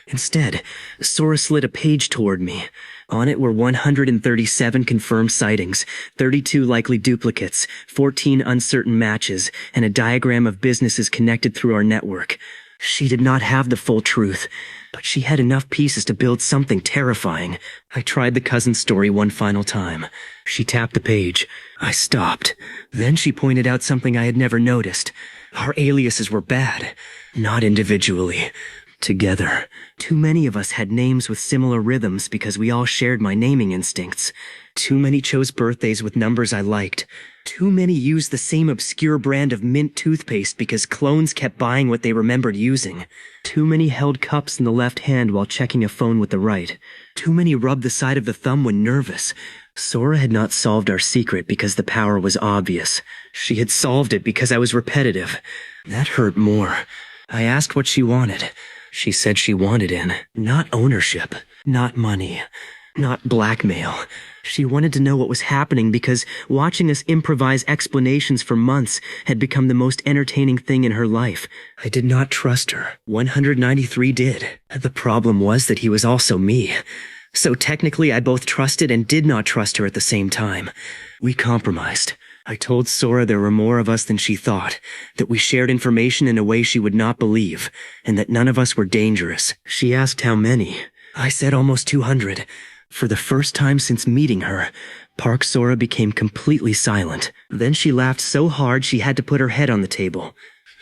Instead, Sora slid a page toward me. On it were 137 confirmed sightings, 32 likely duplicates, 14 uncertain matches, and a diagram of businesses connected through our network. She did not have the full truth, but she had enough pieces to build something terrifying. I tried the cousin story one final time. She tapped the page. I stopped. Then she pointed out something I had never noticed. Our aliases were bad. Not individually. Together. Too many of us had names with similar rhythms because we all shared my naming instincts. Too many chose birthdays with numbers I liked. Too many used the same obscure brand of mint toothpaste because clones kept buying what they remembered using. Too many held cups in the left hand while checking a phone with the right. Too many rubbed the side of the thumb when nervous. Sora had not solved our secret because the power was obvious. She had solved it because I was repetitive. That hurt more. I asked what she wanted. She said she wanted in, not ownership, not money, not blackmail. She wanted to know what was happening because watching us improvise explanations for months had become the most entertaining thing in her life. I did not trust her. 193 did. The problem was that he was also me. So technically I both trusted and did not trust her at the same time. We compromised. I told Sora there were more of us than she thought, that we shared information in a way she would not believe, and that none of us were dangerous. She asked how many. I said almost 200. For the first time since meeting her, Park Sora became completely silent. Then she laughed so hard she had to put her head on the table.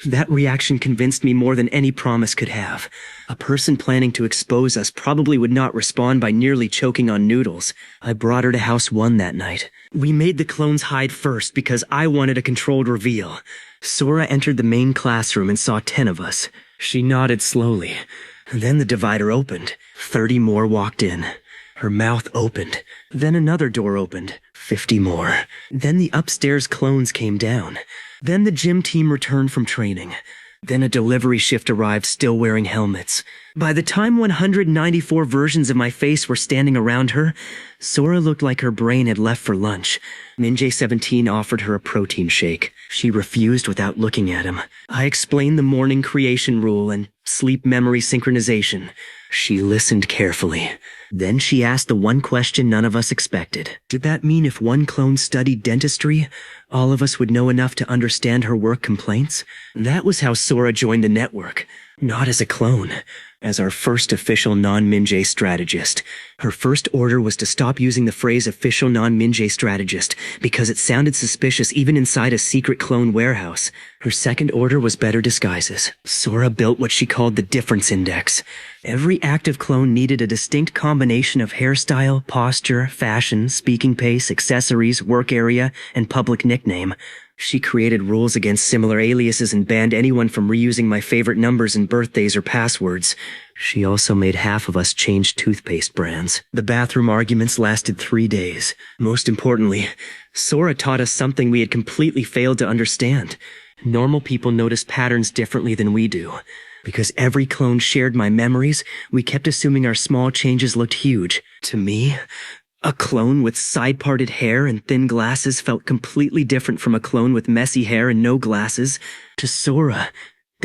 That reaction convinced me more than any promise could have. A person planning to expose us probably would not respond by nearly choking on noodles. I brought her to House 1 that night. We made the clones hide first because I wanted a controlled reveal. Sora entered the main classroom and saw 10 of us. She nodded slowly. Then the divider opened. 30 more walked in. Her mouth opened. Then another door opened. 50 more. Then the upstairs clones came down. Then the gym team returned from training. Then a delivery shift arrived still wearing helmets. By the time 194 versions of my face were standing around her, Sora looked like her brain had left for lunch. Ninja17 offered her a protein shake. She refused without looking at him. I explained the morning creation rule and sleep memory synchronization. She listened carefully. Then she asked the one question none of us expected. Did that mean if one clone studied dentistry, all of us would know enough to understand her work complaints? That was how Sora joined the network. Not as a clone, as our first official non-Minjay strategist. Her first order was to stop using the phrase official non-Minjay strategist because it sounded suspicious even inside a secret clone warehouse. Her second order was better disguises. Sora built what she called the difference index. Every active clone needed a distinct combination of hairstyle, posture, fashion, speaking pace, accessories, work area, and public nickname. She created rules against similar aliases and banned anyone from reusing my favorite numbers and birthdays or passwords. She also made half of us change toothpaste brands. The bathroom arguments lasted 3 days. Most importantly, Sora taught us something we had completely failed to understand. Normal people notice patterns differently than we do. Because every clone shared my memories, we kept assuming our small changes looked huge. To me, a clone with side-parted hair and thin glasses felt completely different from a clone with messy hair and no glasses. To Sora,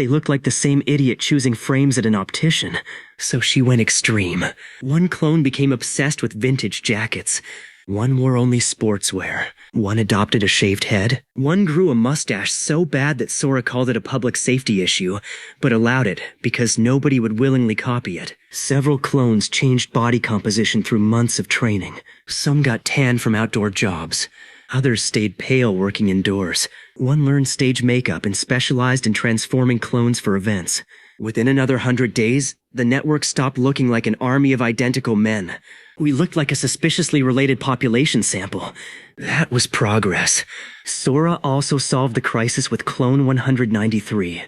They looked like the same idiot choosing frames at an optician. So she went extreme. One clone became obsessed with vintage jackets. One wore only sportswear. One adopted a shaved head. One grew a mustache so bad that Sora called it a public safety issue, but allowed it because nobody would willingly copy it. Several clones changed body composition through months of training. Some got tan from outdoor jobs. Others stayed pale working indoors. One learned stage makeup and specialized in transforming clones for events. Within another 100 days, the network stopped looking like an army of identical men. We looked like a suspiciously related population sample. That was progress. Sora also solved the crisis with Clone 193.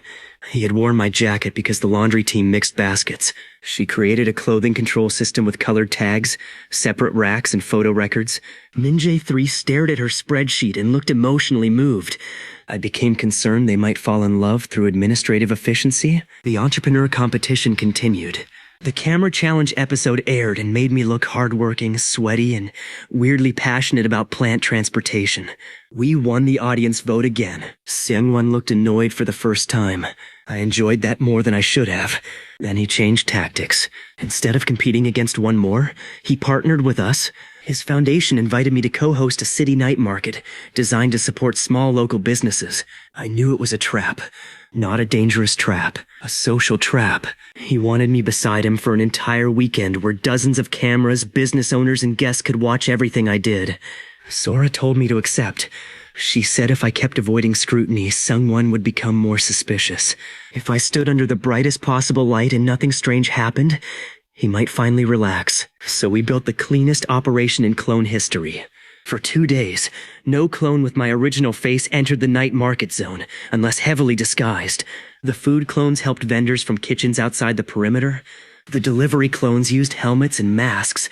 He had worn my jacket because the laundry team mixed baskets. She created a clothing control system with colored tags, separate racks, and photo records. Minjae 3 stared at her spreadsheet and looked emotionally moved. I became concerned they might fall in love through administrative efficiency. The entrepreneur competition continued. The camera challenge episode aired and made me look hardworking, sweaty, and weirdly passionate about plant transportation. We won the audience vote again. Seungwon looked annoyed for the first time. I enjoyed that more than I should have. Then he changed tactics. Instead of competing against one more, he partnered with us. His foundation invited me to co-host a city night market designed to support small local businesses. I knew it was a trap. Not a dangerous trap. A social trap. He wanted me beside him for an entire weekend where dozens of cameras, business owners, and guests could watch everything I did. Sora told me to accept. She said if I kept avoiding scrutiny, Seungwon would become more suspicious. If I stood under the brightest possible light and nothing strange happened, he might finally relax. So we built the cleanest operation in clone history. For 2 days, no clone with my original face entered the night market zone, unless heavily disguised. The food clones helped vendors from kitchens outside the perimeter. The delivery clones used helmets and masks.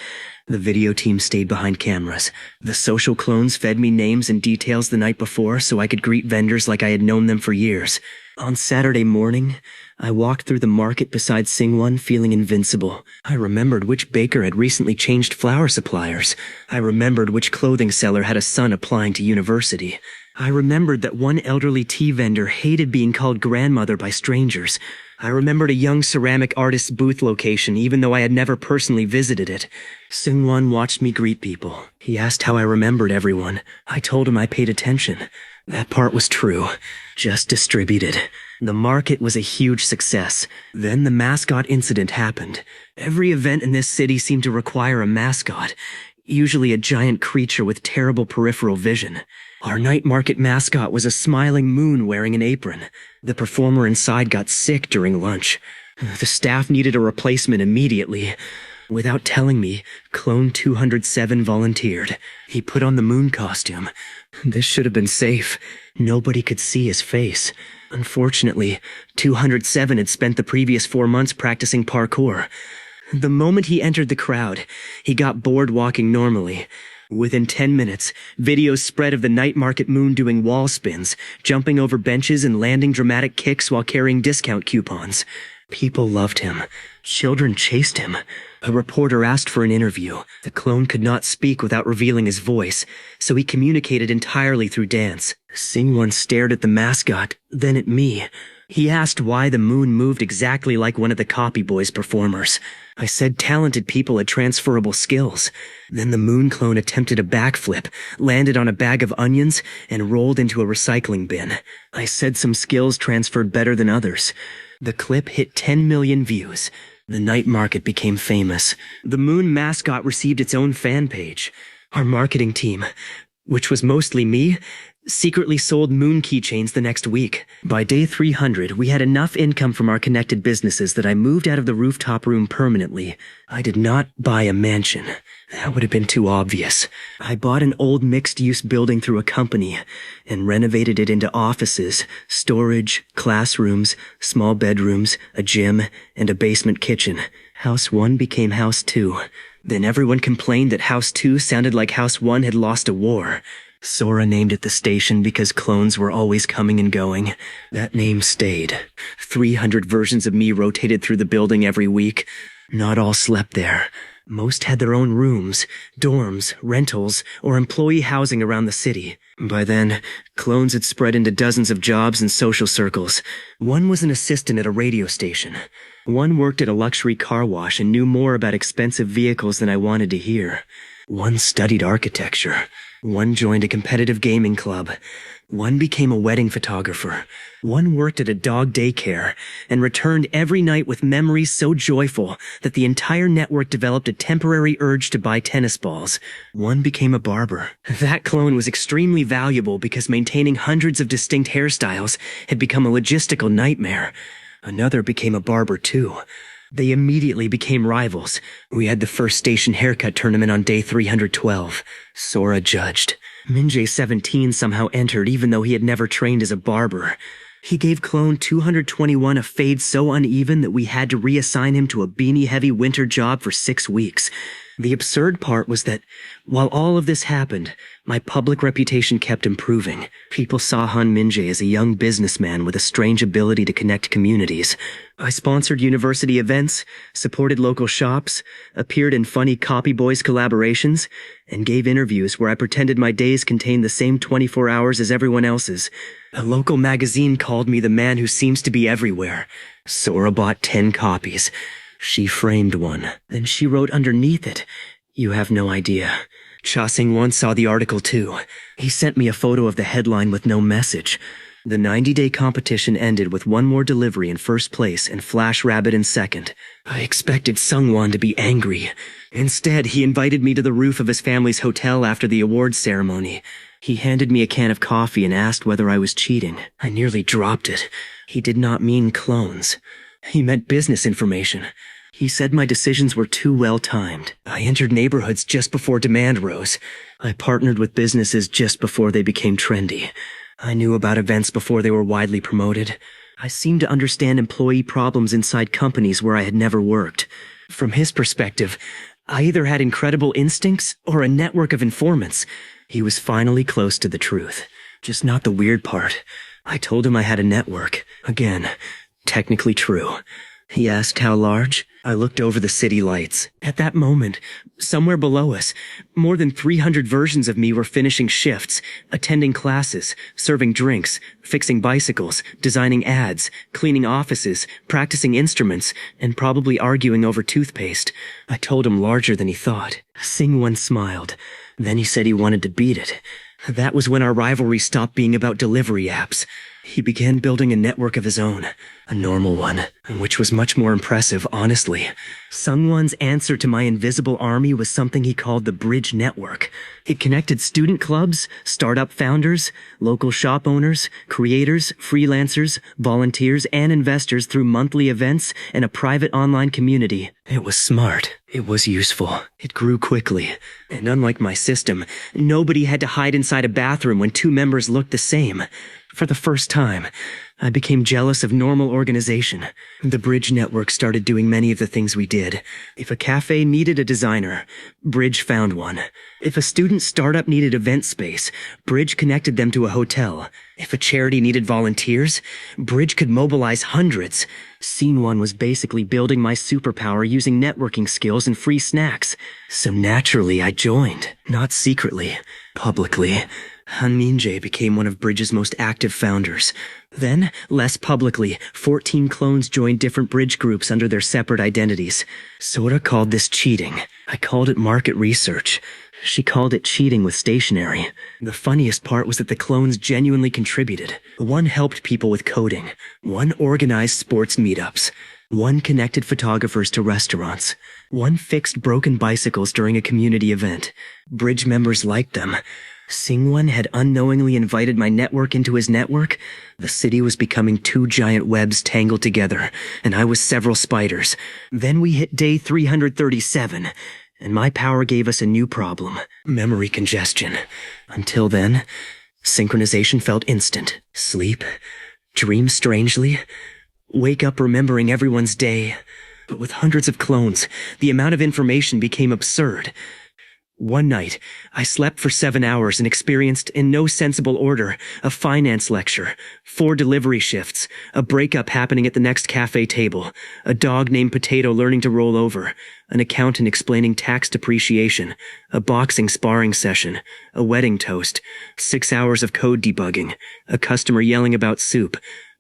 The video team stayed behind cameras. The social clones fed me names and details the night before so I could greet vendors like I had known them for years. On Saturday morning, I walked through the market beside Seungwon feeling invincible. I remembered which baker had recently changed flour suppliers. I remembered which clothing seller had a son applying to university. I remembered that one elderly tea vendor hated being called grandmother by strangers. I remembered a young ceramic artist's booth location even though I had never personally visited it. Seungwon watched me greet people. He asked how I remembered everyone. I told him I paid attention. That part was true. Just distributed. The market was a huge success. Then the mascot incident happened. Every event in this city seemed to require a mascot, usually a giant creature with terrible peripheral vision. Our night market mascot was a smiling moon wearing an apron. The performer inside got sick during lunch. The staff needed a replacement immediately. Without telling me, Clone 207 volunteered. He put on the moon costume. This should have been safe. Nobody could see his face. Unfortunately, 207 had spent the previous 4 months practicing parkour. The moment he entered the crowd, he got bored walking normally. Within 10 minutes, videos spread of the night market moon doing wall spins, jumping over benches and landing dramatic kicks while carrying discount coupons. People loved him. Children chased him. A reporter asked for an interview. The clone could not speak without revealing his voice, so he communicated entirely through dance. Seungwon stared at the mascot, then at me. He asked why the moon moved exactly like one of the Copy Boys performers. I said talented people had transferable skills. Then the moon clone attempted a backflip, landed on a bag of onions, and rolled into a recycling bin. I said some skills transferred better than others. The clip hit 10 million views. The night market became famous. The moon mascot received its own fan page. Our marketing team, which was mostly me, secretly sold moon keychains the next week. By day 300, we had enough income from our connected businesses that I moved out of the rooftop room permanently. I did not buy a mansion. That would have been too obvious. I bought an old mixed-use building through a company and renovated it into offices, storage, classrooms, small bedrooms, a gym, and a basement kitchen. House 1 became House 2. Then everyone complained that House 2 sounded like House 1 had lost a war. Sora named it the station because clones were always coming and going. That name stayed. 300 versions of me rotated through the building every week. Not all slept there. Most had their own rooms, dorms, rentals, or employee housing around the city. By then, clones had spread into dozens of jobs and social circles. One was an assistant at a radio station. One worked at a luxury car wash and knew more about expensive vehicles than I wanted to hear. One studied architecture. One joined a competitive gaming club. One became a wedding photographer. One worked at a dog daycare and returned every night with memories so joyful that the entire network developed a temporary urge to buy tennis balls. One became a barber. That clone was extremely valuable because maintaining hundreds of distinct hairstyles had become a logistical nightmare. Another became a barber too. They immediately became rivals. We had the first station haircut tournament on day 312. Sora judged. Minjae 17 somehow entered even though he had never trained as a barber. He gave clone 221 a fade so uneven that we had to reassign him to a beanie-heavy winter job for 6 weeks. The absurd part was that, while all of this happened, my public reputation kept improving. People saw Han Minjae as a young businessman with a strange ability to connect communities. I sponsored university events, supported local shops, appeared in funny Copy Boys collaborations, and gave interviews where I pretended my days contained the same 24 hours as everyone else's. A local magazine called me the man who seems to be everywhere. Sora bought 10 copies. She framed one. Then she wrote underneath it, "You have no idea." Cha-Sing once saw the article too. He sent me a photo of the headline with no message. The 90-day competition ended with one more delivery in first place and Flash Rabbit in second. I expected Sungwon to be angry. Instead, he invited me to the roof of his family's hotel after the awards ceremony. He handed me a can of coffee and asked whether I was cheating. I nearly dropped it. He did not mean clones. He meant business information. He said my decisions were too well-timed. I entered neighborhoods just before demand rose. I partnered with businesses just before they became trendy. I knew about events before they were widely promoted. I seemed to understand employee problems inside companies where I had never worked. From his perspective, I either had incredible instincts or a network of informants. He was finally close to the truth. Just not the weird part. I told him I had a network. Again, technically true. He asked how large. I looked over the city lights. At that moment, somewhere below us, more than 300 versions of me were finishing shifts, attending classes, serving drinks, fixing bicycles, designing ads, cleaning offices, practicing instruments, and probably arguing over toothpaste. I told him larger than he thought. Singwon smiled. Then he said he wanted to beat it. That was when our rivalry stopped being about delivery apps. He began building a network of his own, a normal one, which was much more impressive, honestly. Sungwon's answer to my invisible army was something he called the Bridge Network. It connected student clubs, startup founders, local shop owners, creators, freelancers, volunteers, and investors through monthly events and a private online community. It was smart. It was useful. It grew quickly. And unlike my system, nobody had to hide inside a bathroom when two members looked the same. For the first time, I became jealous of normal organization. The Bridge Network started doing many of the things we did. If a cafe needed a designer, Bridge found one. If a student startup needed event space, Bridge connected them to a hotel. If a charity needed volunteers, Bridge could mobilize hundreds. Scene 1 was basically building my superpower using networking skills and free snacks. So naturally, I joined. Not secretly, publicly. Han Minjae became one of Bridge's most active founders. Then, less publicly, 14 clones joined different Bridge groups under their separate identities. Sora called this cheating. I called it market research. She called it cheating with stationery. The funniest part was that the clones genuinely contributed. One helped people with coding. One organized sports meetups. One connected photographers to restaurants. One fixed broken bicycles during a community event. Bridge members liked them. Singwon had unknowingly invited my network into his network. The city was becoming two giant webs tangled together, and I was several spiders. Then we hit day 337, and my power gave us a new problem: memory congestion. Until then, synchronization felt instant. Sleep, dream strangely, wake up remembering everyone's day. But with hundreds of clones, the amount of information became absurd. One night, I slept for 7 hours and experienced, in no sensible order, a finance lecture, 4 delivery shifts, a breakup happening at the next cafe table, a dog named Potato learning to roll over, an accountant explaining tax depreciation, a boxing sparring session, a wedding toast, 6 hours of code debugging, a customer yelling about soup,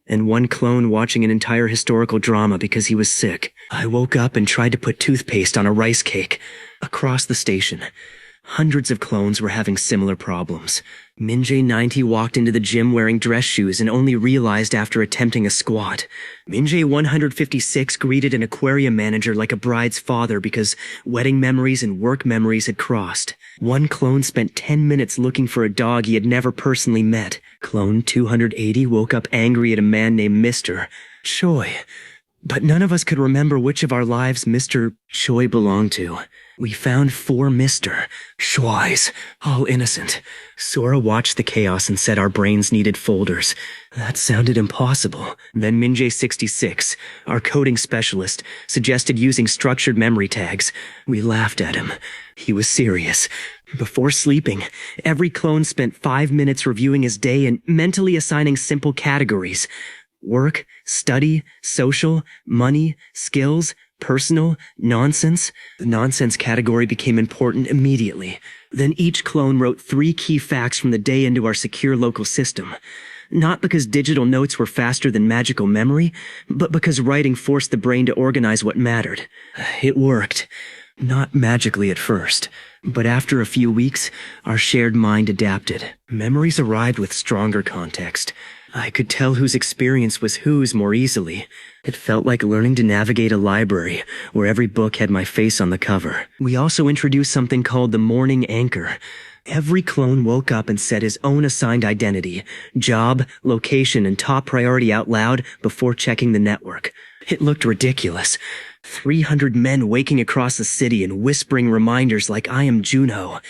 and one clone watching an entire historical drama because he was sick. I woke up and tried to put toothpaste on a rice cake. Across the station, hundreds of clones were having similar problems. Minjay 90 walked into the gym wearing dress shoes and only realized after attempting a squat. Minjay 156 greeted an aquarium manager like a bride's father because wedding memories and work memories had crossed. One clone spent 10 minutes looking for a dog he had never personally met. Clone 280 woke up angry at a man named Mr. Choi. But none of us could remember which of our lives Mr. Choi belonged to. We found 4 Mr. Chois, all innocent. Sora watched the chaos and said our brains needed folders. That sounded impossible. Then Minjay 66, our coding specialist, suggested using structured memory tags. We laughed at him. He was serious. Before sleeping, every clone spent 5 minutes reviewing his day and mentally assigning simple categories. Work, study, social, money, skills, personal, nonsense. The nonsense category became important immediately. Then each clone wrote 3 key facts from the day into our secure local system. Not because digital notes were faster than magical memory, but because writing forced the brain to organize what mattered. It worked. Not magically at first, but after a few weeks, our shared mind adapted. Memories arrived with stronger context. I could tell whose experience was whose more easily. It felt like learning to navigate a library, where every book had my face on the cover. We also introduced something called the morning anchor. Every clone woke up and said his own assigned identity, job, location, and top priority out loud before checking the network. It looked ridiculous. 300 men waking across the city and whispering reminders like I am Junho.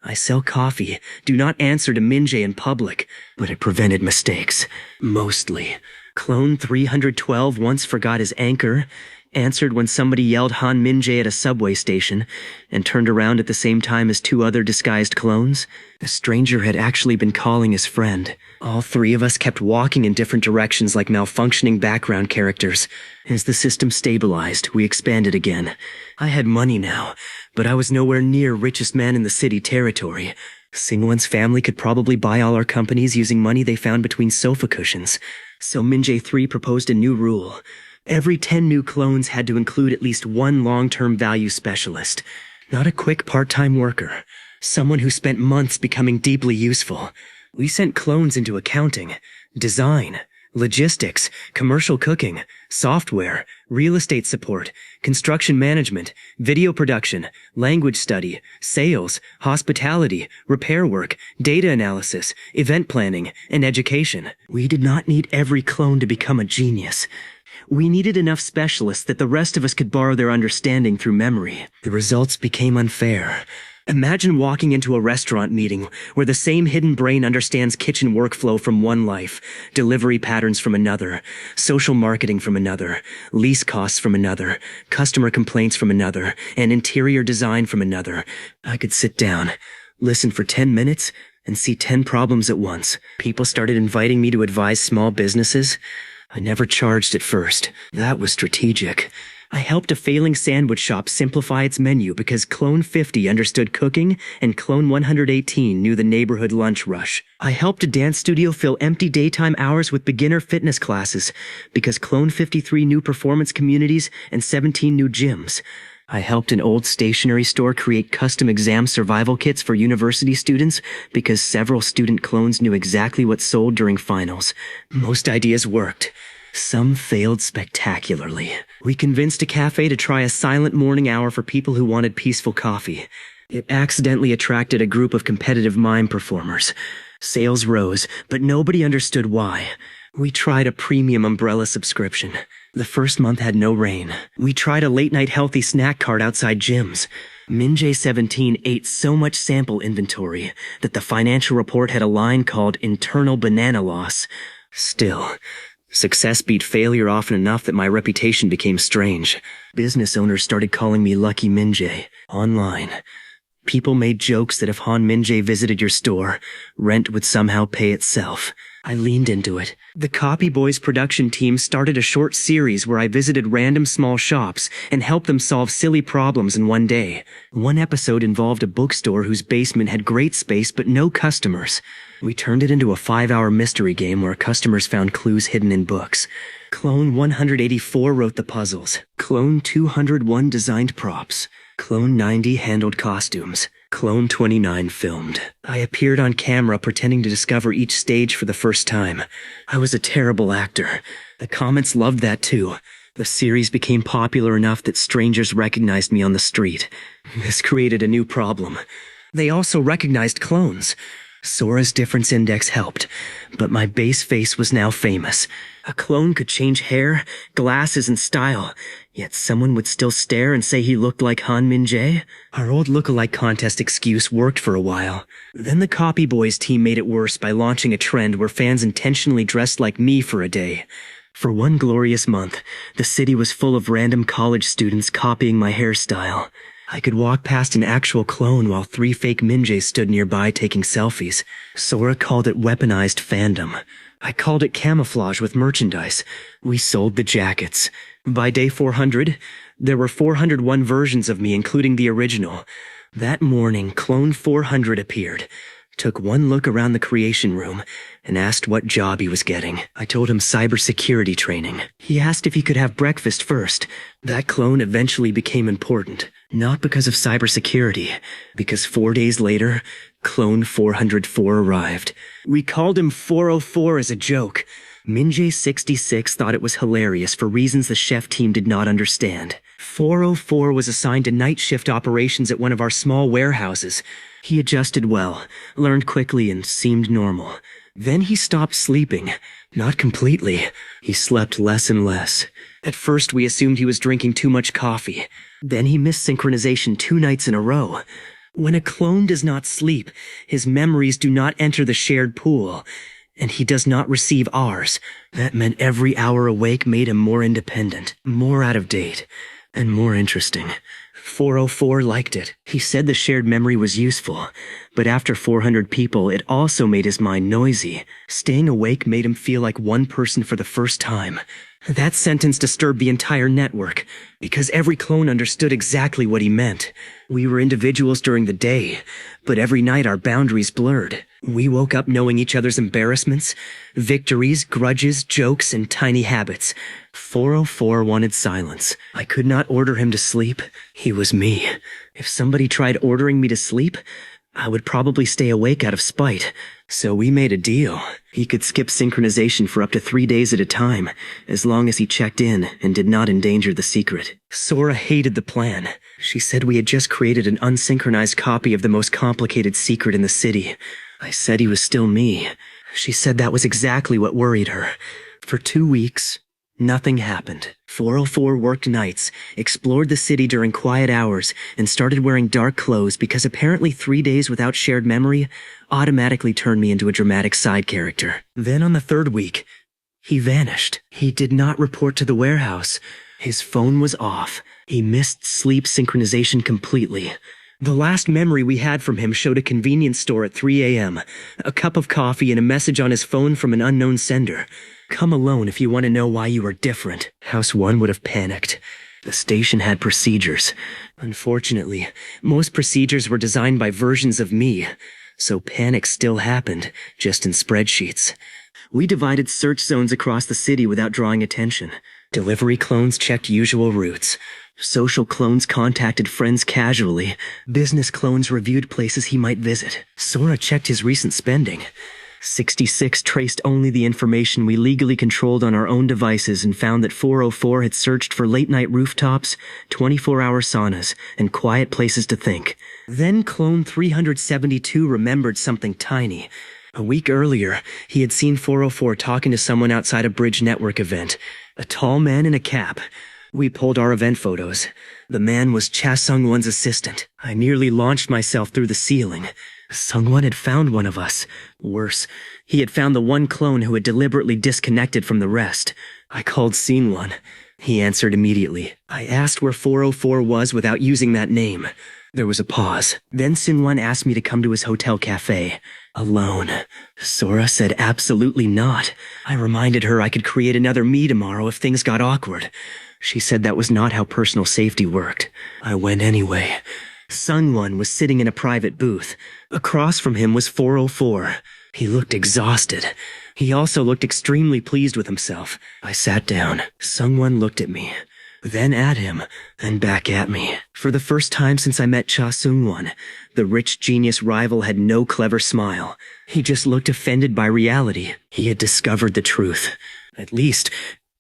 I sell coffee, do not answer to Minjay in public, but it prevented mistakes. Mostly. Clone 312 once forgot his anchor, answered when somebody yelled Han Minjay at a subway station, and turned around at the same time as 2 other disguised clones. The stranger had actually been calling his friend. All 3 of us kept walking in different directions like malfunctioning background characters. As the system stabilized, we expanded again. I had money now, but I was nowhere near richest man in the city territory. Singwon's family could probably buy all our companies using money they found between sofa cushions. So Minjay 3 proposed a new rule. Every 10 new clones had to include at least 1 long-term value specialist. Not a quick part-time worker. Someone who spent months becoming deeply useful. We sent clones into accounting, design, logistics, commercial cooking, software, real estate support, construction management, video production, language study, sales, hospitality, repair work, data analysis, event planning, and education. We did not need every clone to become a genius. We needed enough specialists that the rest of us could borrow their understanding through memory. The results became unfair. Imagine walking into a restaurant meeting where the same hidden brain understands kitchen workflow from one life, delivery patterns from another, social marketing from another, lease costs from another, customer complaints from another, and interior design from another. I could sit down, listen for 10 minutes, and see 10 problems at once. People started inviting me to advise small businesses. I never charged at first. That was strategic. I helped a failing sandwich shop simplify its menu because Clone 50 understood cooking and Clone 118 knew the neighborhood lunch rush. I helped a dance studio fill empty daytime hours with beginner fitness classes because Clone 53 knew performance communities and 17 new gyms. I helped an old stationery store create custom exam survival kits for university students because several student clones knew exactly what sold during finals. Most ideas worked. Some failed spectacularly. We convinced a cafe to try a silent morning hour for people who wanted peaceful coffee. It accidentally attracted a group of competitive mime performers. Sales rose, but nobody understood why. We tried a premium umbrella subscription. The first month had no rain. We tried a late-night healthy snack cart outside gyms. Minjay 17 ate so much sample inventory that the financial report had a line called internal banana loss. Still, success beat failure often enough that my reputation became strange. Business owners started calling me Lucky Minjay online. People made jokes that if Han Min-jae visited your store, rent would somehow pay itself. I leaned into it. The Copy Boys production team started a short series where I visited random small shops and helped them solve silly problems in one day. One episode involved a bookstore whose basement had great space but no customers. We turned it into a 5-hour mystery game where customers found clues hidden in books. Clone 184 wrote the puzzles. Clone 201 designed props. Clone 90 handled costumes. Clone 29 filmed. I appeared on camera pretending to discover each stage for the first time. I was a terrible actor. The comments loved that too. The series became popular enough that strangers recognized me on the street. This created a new problem. They also recognized clones. Sora's difference index helped, but my base face was now famous. A clone could change hair, glasses, and style, yet someone would still stare and say he looked like Han Min-jae. Our old lookalike contest excuse worked for a while. Then the Copy Boys team made it worse by launching a trend where fans intentionally dressed like me for a day. For one glorious month, the city was full of random college students copying my hairstyle. I could walk past an actual clone while 3 fake Min-jaes stood nearby taking selfies. Sora called it weaponized fandom. I called it camouflage with merchandise. We sold the jackets. By day 400, there were 401 versions of me, including the original. That morning, Clone 400 appeared, took one look around the creation room, and asked what job he was getting. I told him cybersecurity training. He asked if he could have breakfast first. That clone eventually became important. Not because of cybersecurity, because 4 days later, Clone 404 arrived. We called him 404 as a joke. Minjae66 thought it was hilarious for reasons the chef team did not understand. 404 was assigned to night shift operations at one of our small warehouses. He adjusted well, learned quickly, and seemed normal. Then he stopped sleeping. Not completely. He slept less and less. At first, we assumed he was drinking too much coffee. Then he missed synchronization 2 nights in a row. When a clone does not sleep, his memories do not enter the shared pool, and he does not receive ours. That meant every hour awake made him more independent, more out of date, and more interesting. 404 liked it. He said the shared memory was useful, but after 400 people, it also made his mind noisy. Staying awake made him feel like one person for the first time. That sentence disturbed the entire network, because every clone understood exactly what he meant. We were individuals during the day, but every night our boundaries blurred. We woke up knowing each other's embarrassments, victories, grudges, jokes, and tiny habits. 404 wanted silence. I could not order him to sleep. He was me. If somebody tried ordering me to sleep, I would probably stay awake out of spite. So we made a deal. He could skip synchronization for up to 3 days at a time, as long as he checked in and did not endanger the secret. Sora hated the plan. She said we had just created an unsynchronized copy of the most complicated secret in the city. I said he was still me. She said that was exactly what worried her. For 2 weeks, nothing happened. 404 worked nights, explored the city during quiet hours, and started wearing dark clothes because apparently 3 days without shared memory automatically turned me into a dramatic side character. Then on the 3rd week, he vanished. He did not report to the warehouse. His phone was off. He missed sleep synchronization completely. The last memory we had from him showed a convenience store at 3 a.m., a cup of coffee, and a message on his phone from an unknown sender. Come alone if you want to know why you are different. House 1 would have panicked. The station had procedures. Unfortunately, most procedures were designed by versions of me, so panic still happened, just in spreadsheets. We divided search zones across the city without drawing attention. Delivery clones checked usual routes. Social clones contacted friends casually. Business clones reviewed places he might visit. Sora checked his recent spending. 66 traced only the information we legally controlled on our own devices and found that 404 had searched for late-night rooftops, 24-hour saunas, and quiet places to think. Then Clone 372 remembered something tiny. A week earlier, he had seen 404 talking to someone outside a Bridge Network event. A tall man in a cap. We pulled our event photos. The man was Cha Sung-won's assistant. I nearly launched myself through the ceiling. Sung-won had found one of us. Worse, he had found the one clone who had deliberately disconnected from the rest. I called Scene 1. He answered immediately. I asked where 404 was without using that name. There was a pause. Then Sinwon asked me to come to his hotel cafe. Alone. Sora said absolutely not. I reminded her I could create another me tomorrow if things got awkward. She said that was not how personal safety worked. I went anyway. Sungwon was sitting in a private booth. Across from him was 404. He looked exhausted. He also looked extremely pleased with himself. I sat down. Sungwon looked at me, then at him, then back at me. For the first time since I met Cha Sungwon, the rich genius rival had no clever smile. He just looked offended by reality. He had discovered the truth. At least,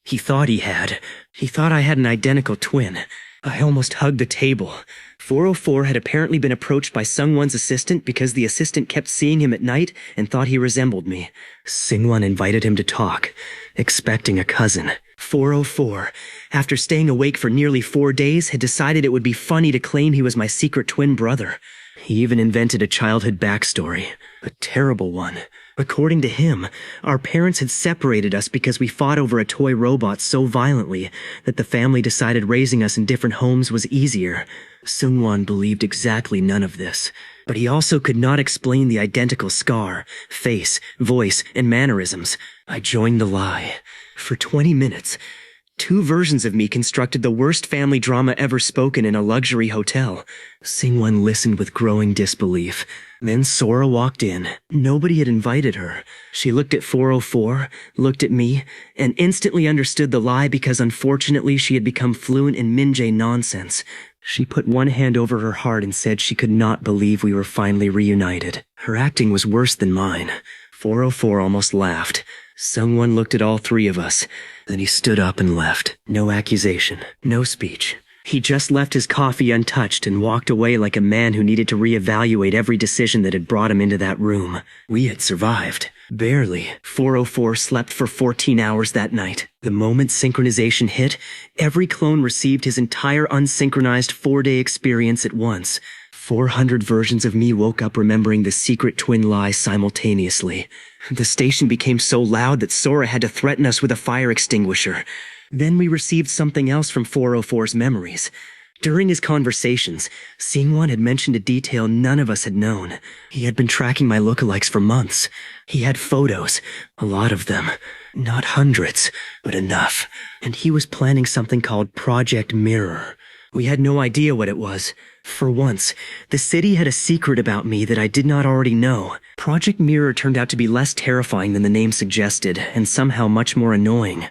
he thought he had. He thought I had an identical twin. I almost hugged the table. 404 had apparently been approached by Sungwon's assistant because the assistant kept seeing him at night and thought he resembled me. Sungwon invited him to talk, expecting a cousin. 404, after staying awake for nearly 4 days, had decided it would be funny to claim he was my secret twin brother. He even invented a childhood backstory, a terrible one. According to him, our parents had separated us because we fought over a toy robot so violently that the family decided raising us in different homes was easier. Sungwon believed exactly none of this, but he also could not explain the identical scar, face, voice, and mannerisms. I joined the lie. For 20 minutes, 2 versions of me constructed the worst family drama ever spoken in a luxury hotel. Sungwon listened with growing disbelief. Then Sora walked in. Nobody had invited her. She looked at 404, looked at me, and instantly understood the lie because unfortunately she had become fluent in Minjae nonsense. She put one hand over her heart and said she could not believe we were finally reunited. Her acting was worse than mine. 404 almost laughed. Sungwon looked at all 3 of us. Then he stood up and left. No accusation, no speech. He just left his coffee untouched and walked away like a man who needed to reevaluate every decision that had brought him into that room. We had survived. Barely. 404 slept for 14 hours that night. The moment synchronization hit, every clone received his entire unsynchronized 4-day experience at once. 400 versions of me woke up remembering the secret twin lie simultaneously. The station became so loud that Sora had to threaten us with a fire extinguisher. Then we received something else from 404's memories. During his conversations, Sungwon had mentioned a detail none of us had known. He had been tracking my lookalikes for months. He had photos, a lot of them. Not hundreds, but enough. And he was planning something called Project Mirror. We had no idea what it was. For once, the city had a secret about me that I did not already know. Project Mirror turned out to be less terrifying than the name suggested, and somehow much more annoying.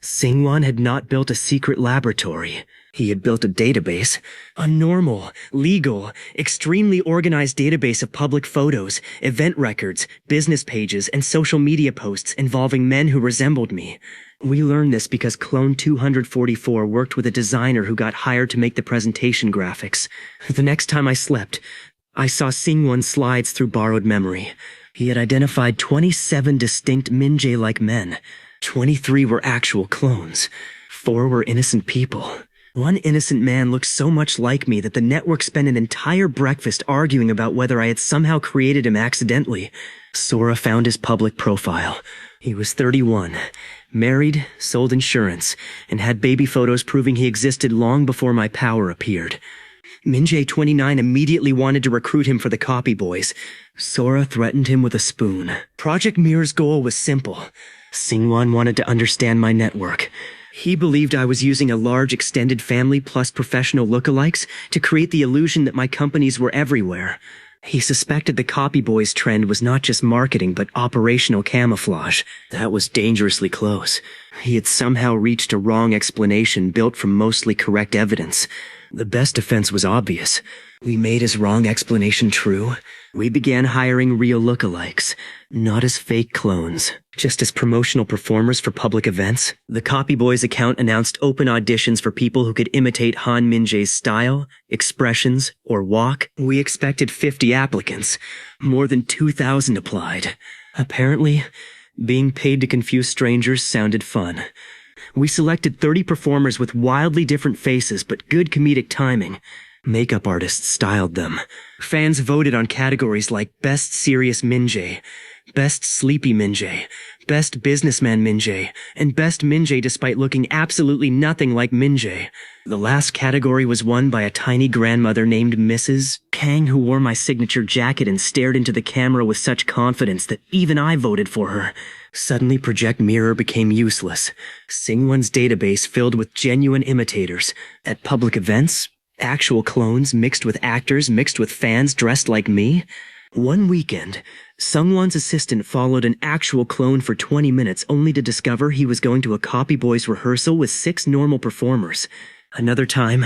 Sungwon had not built a secret laboratory. He had built a database. A normal, legal, extremely organized database of public photos, event records, business pages, and social media posts involving men who resembled me. We learned this because Clone 244 worked with a designer who got hired to make the presentation graphics. The next time I slept, I saw Sungwon's slides through borrowed memory. He had identified 27 distinct Minjae-like men. 23 were actual clones. 4 were innocent people. One innocent man looked so much like me that the network spent an entire breakfast arguing about whether I had somehow created him accidentally. Sora found his public profile. He was 31, married, sold insurance, and had baby photos proving he existed long before my power appeared. Minjae 29 immediately wanted to recruit him for the Copy Boys. Sora threatened him with a spoon. Project Mirror's goal was simple. Sungwon wanted to understand my network. He believed I was using a large extended family plus professional lookalikes to create the illusion that my companies were everywhere. He suspected the Copy Boys trend was not just marketing but operational camouflage. That was dangerously close. He had somehow reached a wrong explanation built from mostly correct evidence. The best defense was obvious. We made his wrong explanation true. We began hiring real lookalikes, not as fake clones, just as promotional performers for public events. The Copy Boys account announced open auditions for people who could imitate Han Minjae's style, expressions, or walk. We expected 50 applicants. More than 2,000 applied. Apparently, being paid to confuse strangers sounded fun. We selected 30 performers with wildly different faces but good comedic timing. Makeup artists styled them. Fans voted on categories like Best Serious Minjae, Best Sleepy Minjay, Best Businessman Minjay, and Best Minjay despite looking absolutely nothing like Minjay. The last category was won by a tiny grandmother named Mrs. Kang, who wore my signature jacket and stared into the camera with such confidence that even I voted for her. Suddenly, Project Mirror became useless. Singwon's database filled with genuine imitators. At public events, actual clones mixed with actors mixed with fans dressed like me. One weekend, Sungwon's assistant followed an actual clone for 20 minutes only to discover he was going to a Copy Boys rehearsal with 6 normal performers. Another time,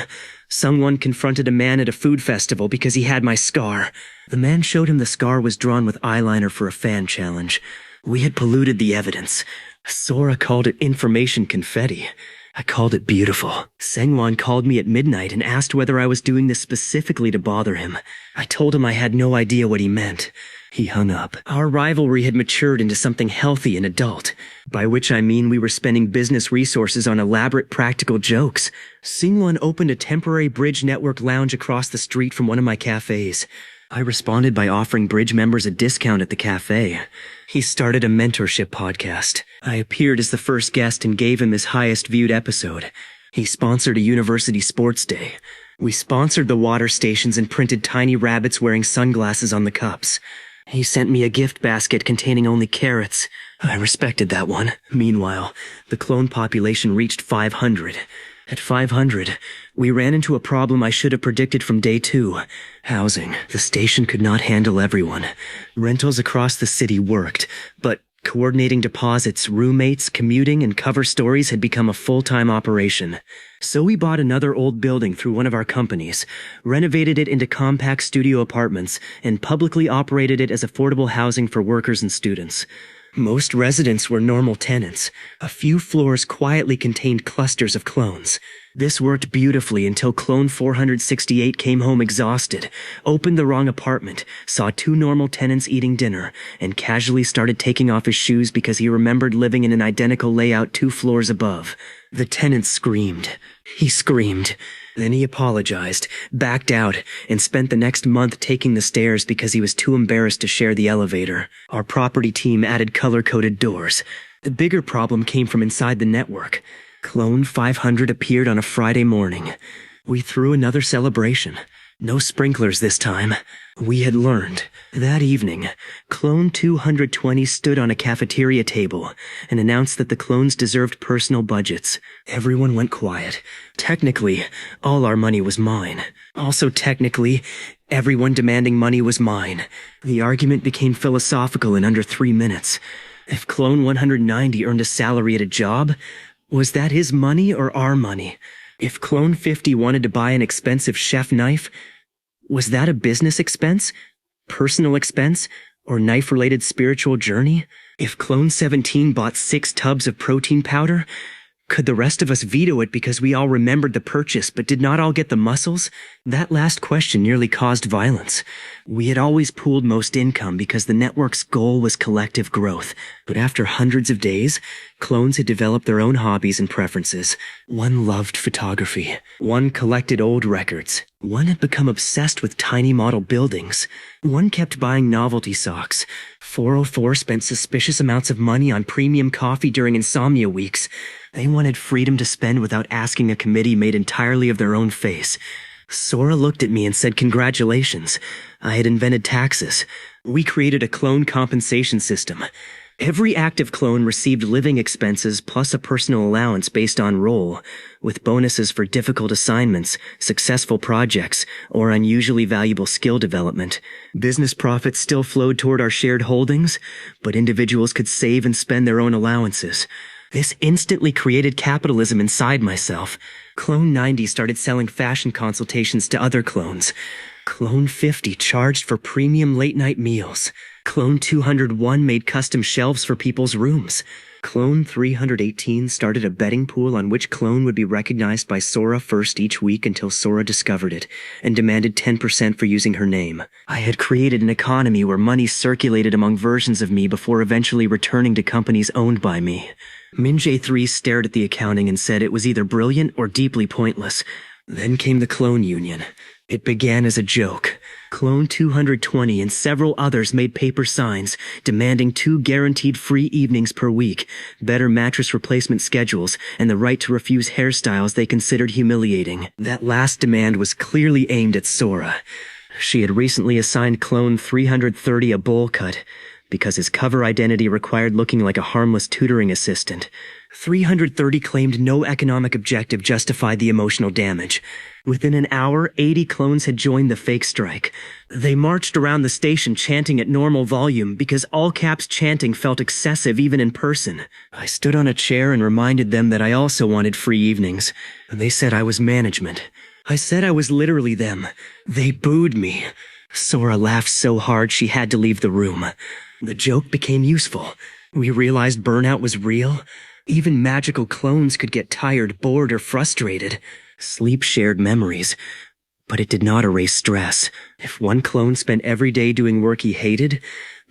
Sungwon confronted a man at a food festival because he had my scar. The man showed him the scar was drawn with eyeliner for a fan challenge. We had polluted the evidence. Sora called it information confetti. I called it beautiful. Sungwon called me at midnight and asked whether I was doing this specifically to bother him. I told him I had no idea what he meant. He hung up. Our rivalry had matured into something healthy and adult, by which I mean we were spending business resources on elaborate practical jokes. Sungwon opened a temporary bridge network lounge across the street from one of my cafes. I responded by offering Bridge members a discount at the cafe. He started a mentorship podcast. I appeared as the first guest and gave him his highest viewed episode. He sponsored a university sports day. We sponsored the water stations and printed tiny rabbits wearing sunglasses on the cups. He sent me a gift basket containing only carrots. I respected that one. Meanwhile, the clone population reached 500. At 500, we ran into a problem I should have predicted from day 2. Housing. The station could not handle everyone. Rentals across the city worked, but coordinating deposits, roommates, commuting, and cover stories had become a full-time operation. So we bought another old building through one of our companies, renovated it into compact studio apartments, and publicly operated it as affordable housing for workers and students. Most residents were normal tenants. A few floors quietly contained clusters of clones. This worked beautifully until Clone 468 came home exhausted, opened the wrong apartment, saw 2 normal tenants eating dinner, and casually started taking off his shoes because he remembered living in an identical layout 2 floors above. The tenant screamed. He screamed. Then he apologized, backed out, and spent the next month taking the stairs because he was too embarrassed to share the elevator. Our property team added color-coded doors. The bigger problem came from inside the network. Clone 500 appeared on a Friday morning. We threw another celebration. No sprinklers this time. We had learned. That evening, Clone 220 stood on a cafeteria table and announced that the clones deserved personal budgets. Everyone went quiet. Technically, all our money was mine. Also technically, everyone demanding money was mine. The argument became philosophical in under 3 minutes. If Clone 190 earned a salary at a job, was that his money or our money? If Clone 50 wanted to buy an expensive chef knife, was that a business expense, personal expense, or knife-related spiritual journey? If Clone 17 bought 6 tubs of protein powder, could the rest of us veto it because we all remembered the purchase but did not all get the muscles? That last question nearly caused violence. We had always pooled most income because the network's goal was collective growth. But after hundreds of days, clones had developed their own hobbies and preferences. One loved photography. One collected old records. One had become obsessed with tiny model buildings. One kept buying novelty socks. 404 spent suspicious amounts of money on premium coffee during insomnia weeks. They wanted freedom to spend without asking a committee made entirely of their own face. Sora looked at me and said congratulations. I had invented taxes. We created a clone compensation system. Every active clone received living expenses plus a personal allowance based on role, with bonuses for difficult assignments, successful projects, or unusually valuable skill development. Business profits still flowed toward our shared holdings, but individuals could save and spend their own allowances. This instantly created capitalism inside myself. Clone 90 started selling fashion consultations to other clones. Clone 50 charged for premium late-night meals. Clone 201 made custom shelves for people's rooms. Clone 318 started a betting pool on which clone would be recognized by Sora first each week until Sora discovered it, and demanded 10% for using her name. I had created an economy where money circulated among versions of me before eventually returning to companies owned by me. Minjay 3 stared at the accounting and said it was either brilliant or deeply pointless. Then came the Clone Union. It began as a joke. Clone 220 and several others made paper signs demanding 2 guaranteed free evenings per week, better mattress replacement schedules, and the right to refuse hairstyles they considered humiliating. That last demand was clearly aimed at Sora. She had recently assigned Clone 330 a bowl cut because his cover identity required looking like a harmless tutoring assistant. 330 claimed no economic objective justified the emotional damage. Within an hour, 80 clones had joined the fake strike. They marched around the station chanting at normal volume because all caps chanting felt excessive even in person. I stood on a chair and reminded them that I also wanted free evenings. They said I was management. I said I was literally them. They booed me. Sora laughed so hard she had to leave the room. The joke became useful. We realized burnout was real. Even magical clones could get tired, bored, or frustrated. Sleep shared memories, but it did not erase stress. If one clone spent every day doing work he hated,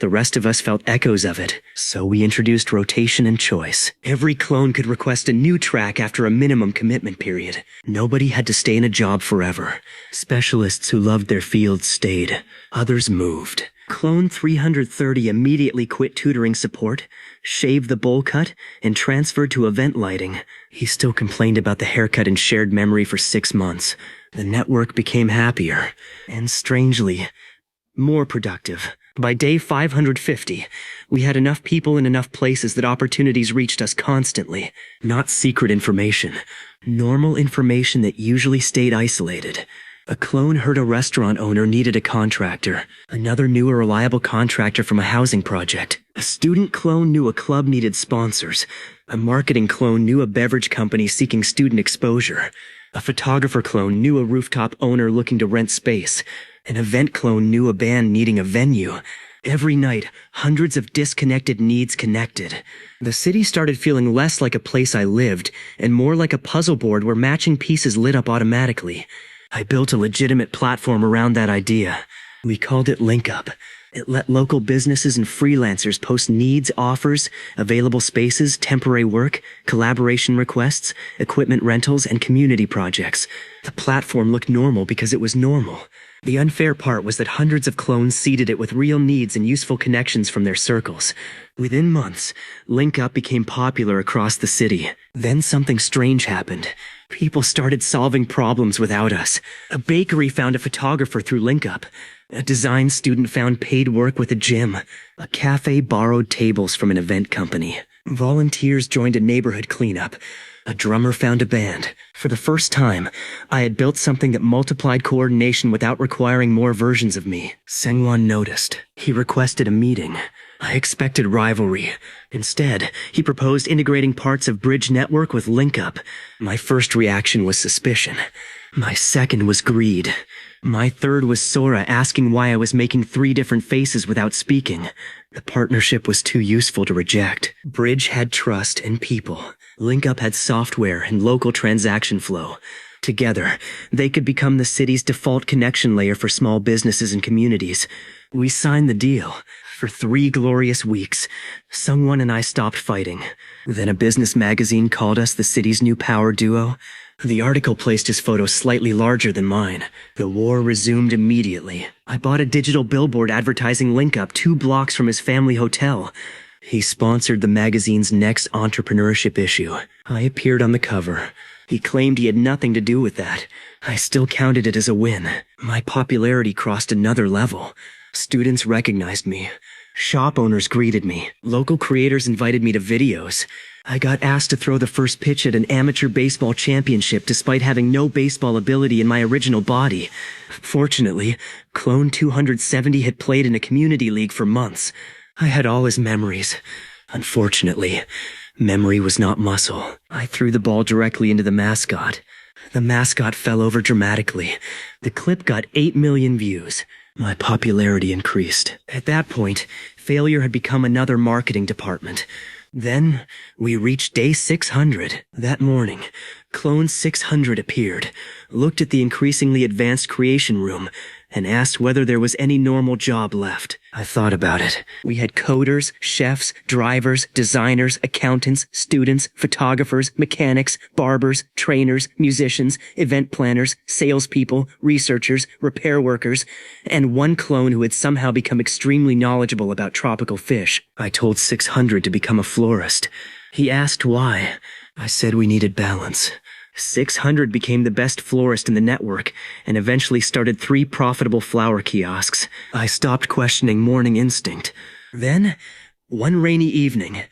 the rest of us felt echoes of it. So we introduced rotation and choice. Every clone could request a new track after a minimum commitment period. Nobody had to stay in a job forever. Specialists who loved their fields stayed. Others moved. Clone 330 immediately quit tutoring support, shaved the bowl cut, and transferred to event lighting. He still complained about the haircut and shared memory for 6 months. The network became happier, and strangely, more productive. By day 550, we had enough people in enough places that opportunities reached us constantly. Not secret information. Normal information that usually stayed isolated. A clone heard a restaurant owner needed a contractor. Another knew a reliable contractor from a housing project. A student clone knew a club needed sponsors. A marketing clone knew a beverage company seeking student exposure. A photographer clone knew a rooftop owner looking to rent space. An event clone knew a band needing a venue. Every night, hundreds of disconnected needs connected. The city started feeling less like a place I lived, and more like a puzzle board where matching pieces lit up automatically. I built a legitimate platform around that idea. We called it LinkUp. It let local businesses and freelancers post needs, offers, available spaces, temporary work, collaboration requests, equipment rentals, and community projects. The platform looked normal because it was normal. The unfair part was that hundreds of clones seeded it with real needs and useful connections from their circles. Within months, LinkUp became popular across the city. Then something strange happened. People started solving problems without us. A bakery found a photographer through LinkUp. A design student found paid work with a gym. A cafe borrowed tables from an event company. Volunteers joined a neighborhood cleanup. A drummer found a band. For the first time, I had built something that multiplied coordination without requiring more versions of me. Sengwon noticed. He requested a meeting. I expected rivalry. Instead, he proposed integrating parts of Bridge Network with LinkUp. My first reaction was suspicion. My second was greed. My third was Sora asking why I was making 3 different faces without speaking. The partnership was too useful to reject. Bridge had trust and people. LinkUp had software and local transaction flow. Together, they could become the city's default connection layer for small businesses and communities. We signed the deal. For 3 glorious weeks, Sungwon and I stopped fighting. Then a business magazine called us the city's new power duo. The article placed his photo slightly larger than mine. The war resumed immediately. I bought a digital billboard advertising LinkUp 2 blocks from his family hotel. He sponsored the magazine's next entrepreneurship issue. I appeared on the cover. He claimed he had nothing to do with that. I still counted it as a win. My popularity crossed another level. Students recognized me. Shop owners greeted me. Local creators invited me to videos. I got asked to throw the first pitch at an amateur baseball championship despite having no baseball ability in my original body. Fortunately, Clone 270 had played in a community league for months. I had all his memories. Unfortunately, memory was not muscle. I threw the ball directly into the mascot. The mascot fell over dramatically. The clip got 8 million views. My popularity increased. At that point, failure had become another marketing department. Then, we reached day 600. That morning, Clone 600 appeared, looked at the increasingly advanced creation room, and asked whether there was any normal job left. I thought about it. We had coders, chefs, drivers, designers, accountants, students, photographers, mechanics, barbers, trainers, musicians, event planners, salespeople, researchers, repair workers, and one clone who had somehow become extremely knowledgeable about tropical fish. I told 600 to become a florist. He asked why. I said we needed balance. 600 became the best florist in the network and eventually started 3 profitable flower kiosks. I stopped questioning morning instinct. Then, one rainy evening,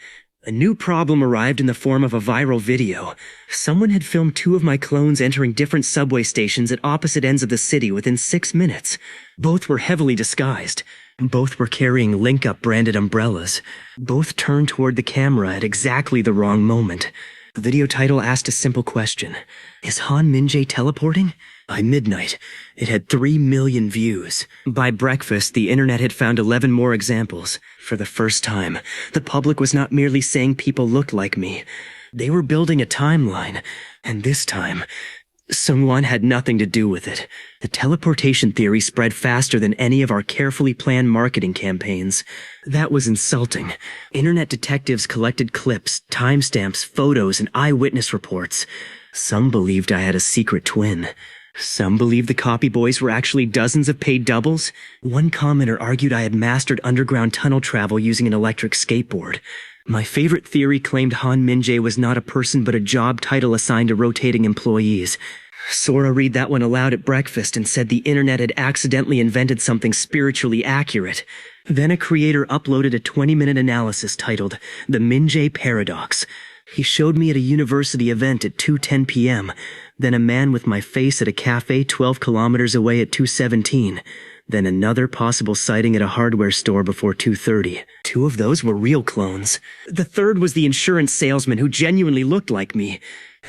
a new problem arrived in the form of a viral video. Someone had filmed 2 of my clones entering different subway stations at opposite ends of the city within 6 minutes. Both were heavily disguised. Both were carrying link-up branded umbrellas. Both turned toward the camera at exactly the wrong moment. The video title asked a simple question. Is Han Minjae teleporting? By midnight, it had 3 million views. By breakfast, the internet had found 11 more examples. For the first time, the public was not merely saying people looked like me. They were building a timeline. And this time, Sungwon had nothing to do with it. The teleportation theory spread faster than any of our carefully planned marketing campaigns. That was insulting. Internet detectives collected clips, timestamps, photos, and eyewitness reports. Some believed I had a secret twin. Some believed the copy boys were actually dozens of paid doubles. One commenter argued I had mastered underground tunnel travel using an electric skateboard. My favorite theory claimed Han Minjae was not a person but a job title assigned to rotating employees. Sora read that one aloud at breakfast and said the internet had accidentally invented something spiritually accurate. Then a creator uploaded a 20-minute analysis titled The Minjae Paradox. He showed me at a university event at 2:10 p.m., then a man with my face at a cafe 12 kilometers away at 2:17. Then another possible sighting at a hardware store before 2:30. 2 of those were real clones. The third was the insurance salesman who genuinely looked like me.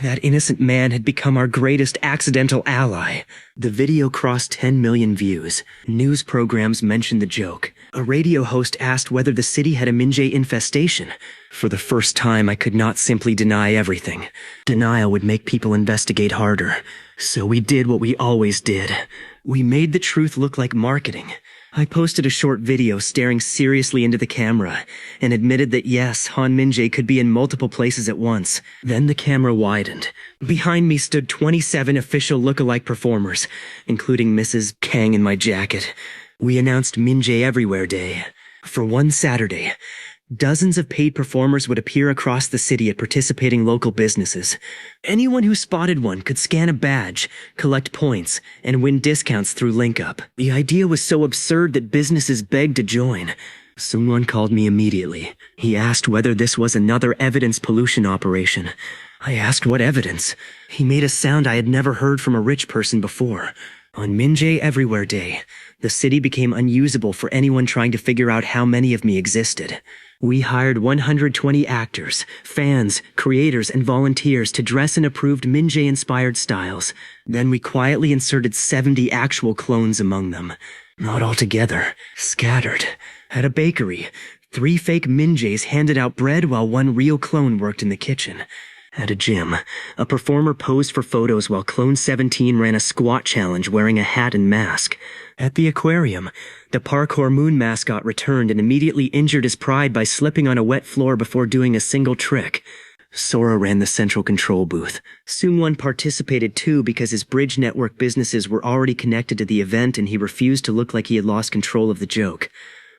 That innocent man had become our greatest accidental ally. The video crossed 10 million views. News programs mentioned the joke. A radio host asked whether the city had a Minjae infestation. For the first time, I could not simply deny everything. Denial would make people investigate harder. So we did what we always did. We made the truth look like marketing. I posted a short video staring seriously into the camera and admitted that yes, Han Minjae could be in multiple places at once. Then the camera widened. Behind me stood 27 official lookalike performers, including Mrs. Kang in my jacket. We announced Minjae Everywhere Day. For one Saturday, dozens of paid performers would appear across the city at participating local businesses. Anyone who spotted one could scan a badge, collect points, and win discounts through link-up. The idea was so absurd that businesses begged to join. Someone called me immediately. He asked whether this was another evidence pollution operation. I asked what evidence. He made a sound I had never heard from a rich person before. On Minjae Everywhere Day, the city became unusable for anyone trying to figure out how many of me existed. We hired 120 actors, fans, creators, and volunteers to dress in approved Minjae-inspired styles. Then we quietly inserted 70 actual clones among them. Not all together, scattered. At a bakery, 3 fake Minjaes handed out bread while 1 real clone worked in the kitchen. At a gym, a performer posed for photos while Clone 17 ran a squat challenge wearing a hat and mask. At the aquarium, the Parkour Moon mascot returned and immediately injured his pride by slipping on a wet floor before doing a single trick. Sora ran the central control booth. Sungwon participated too because his bridge network businesses were already connected to the event and he refused to look like he had lost control of the joke.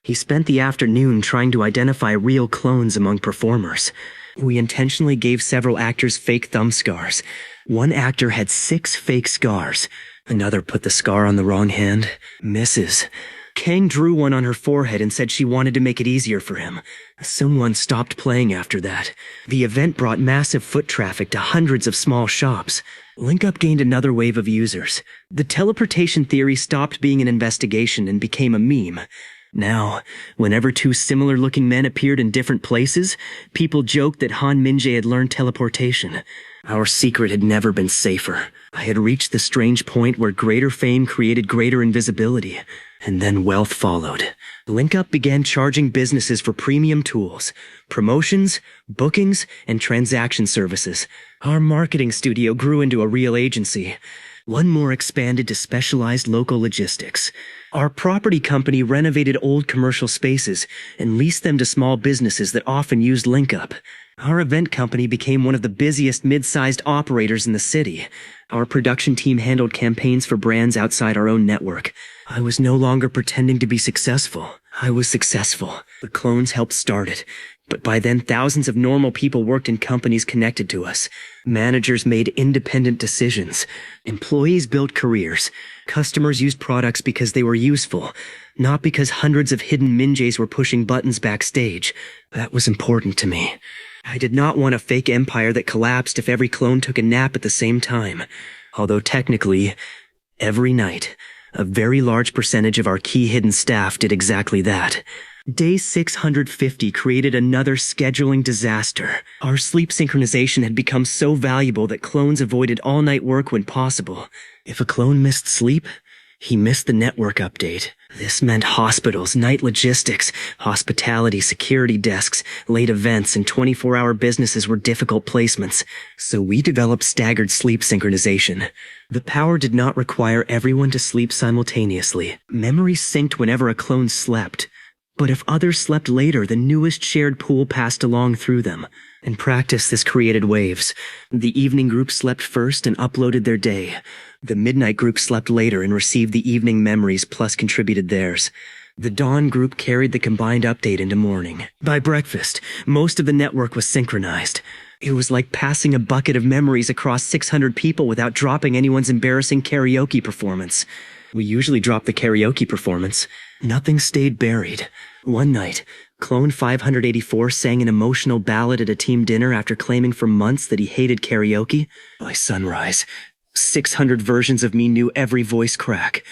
He spent the afternoon trying to identify real clones among performers. We intentionally gave several actors fake thumb scars. One actor had 6 fake scars. Another put the scar on the wrong hand. Misses. Kang drew one on her forehead and said she wanted to make it easier for him. Someone stopped playing after that. The event brought massive foot traffic to hundreds of small shops. LinkUp gained another wave of users. The teleportation theory stopped being an investigation and became a meme. Now, whenever 2 similar-looking men appeared in different places, people joked that Han Minjae had learned teleportation. Our secret had never been safer. I had reached the strange point where greater fame created greater invisibility, and then wealth followed. LinkUp began charging businesses for premium tools, promotions, bookings, and transaction services. Our marketing studio grew into a real agency. One more expanded to specialized local logistics. Our property company renovated old commercial spaces and leased them to small businesses that often used LinkUp. Our event company became one of the busiest mid-sized operators in the city. Our production team handled campaigns for brands outside our own network. I was no longer pretending to be successful. I was successful. The clones helped start it. But by then, thousands of normal people worked in companies connected to us. Managers made independent decisions. Employees built careers. Customers used products because they were useful, not because hundreds of hidden ninjas were pushing buttons backstage. That was important to me. I did not want a fake empire that collapsed if every clone took a nap at the same time. Although technically, every night, a very large percentage of our key hidden staff did exactly that. Day 650 created another scheduling disaster. Our sleep synchronization had become so valuable that clones avoided all-night work when possible. If a clone missed sleep, he missed the network update. This meant hospitals, night logistics, hospitality, security desks, late events, and 24-hour businesses were difficult placements. So we developed staggered sleep synchronization. The power did not require everyone to sleep simultaneously. Memories synced whenever a clone slept. But if others slept later, the newest shared pool passed along through them. In practice, this created waves. The evening group slept first and uploaded their day. The midnight group slept later and received the evening memories plus contributed theirs. The dawn group carried the combined update into morning. By breakfast, most of the network was synchronized. It was like passing a bucket of memories across 600 people without dropping anyone's embarrassing karaoke performance. We usually drop the karaoke performance. Nothing stayed buried. One night, Clone 584 sang an emotional ballad at a team dinner after claiming for months that he hated karaoke. By sunrise, 600 versions of me knew every voice crack.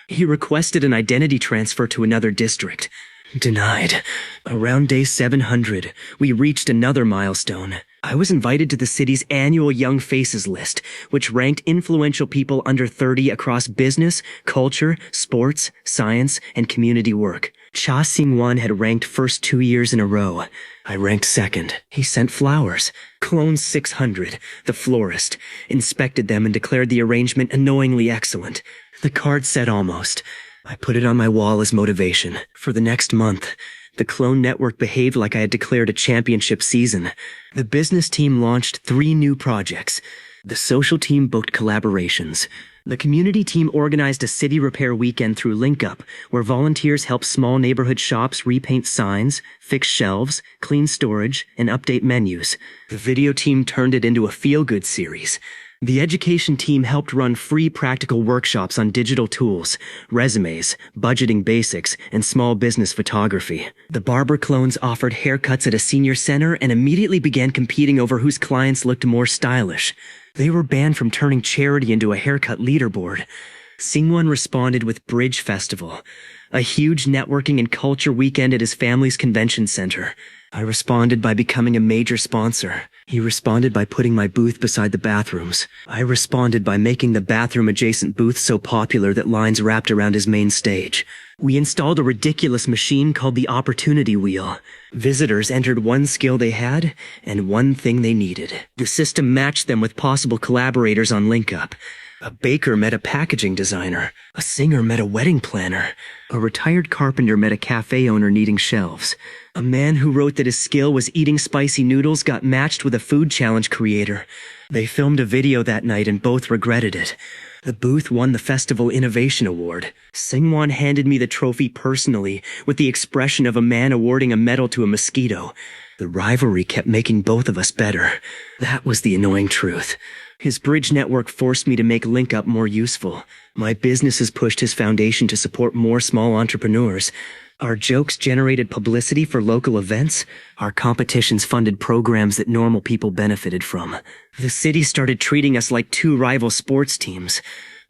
He requested an identity transfer to another district. Denied. Around day 700, we reached another milestone. I was invited to the city's annual Young Faces list, which ranked influential people under 30 across business, culture, sports, science, and community work. Cha Xing-wan had ranked first 2 years in a row. I ranked second. He sent flowers. Clone 600, the florist, inspected them and declared the arrangement annoyingly excellent. The card said almost. I put it on my wall as motivation. For the next month, the clone network behaved like I had declared a championship season. The business team launched 3 new projects. The social team booked collaborations. The community team organized a city repair weekend through LinkUp, where volunteers helped small neighborhood shops repaint signs, fix shelves, clean storage, and update menus. The video team turned it into a feel-good series. The education team helped run free practical workshops on digital tools, resumes, budgeting basics, and small business photography. The barber clones offered haircuts at a senior center and immediately began competing over whose clients looked more stylish. They were banned from turning charity into a haircut leaderboard. Singwon responded with Bridge Festival, a huge networking and culture weekend at his family's convention center. I responded by becoming a major sponsor. He responded by putting my booth beside the bathrooms. I responded by making the bathroom-adjacent booth so popular that lines wrapped around his main stage. We installed a ridiculous machine called the Opportunity Wheel. Visitors entered one skill they had and one thing they needed. The system matched them with possible collaborators on LinkUp. A baker met a packaging designer. A singer met a wedding planner. A retired carpenter met a cafe owner needing shelves. A man who wrote that his skill was eating spicy noodles got matched with a food challenge creator. They filmed a video that night and both regretted it. The booth won the Festival Innovation Award. Singwon handed me the trophy personally, with the expression of a man awarding a medal to a mosquito. The rivalry kept making both of us better. That was the annoying truth. His bridge network forced me to make LinkUp more useful. My businesses pushed his foundation to support more small entrepreneurs. Our jokes generated publicity for local events. Our competitions funded programs that normal people benefited from. The city started treating us like 2 rival sports teams.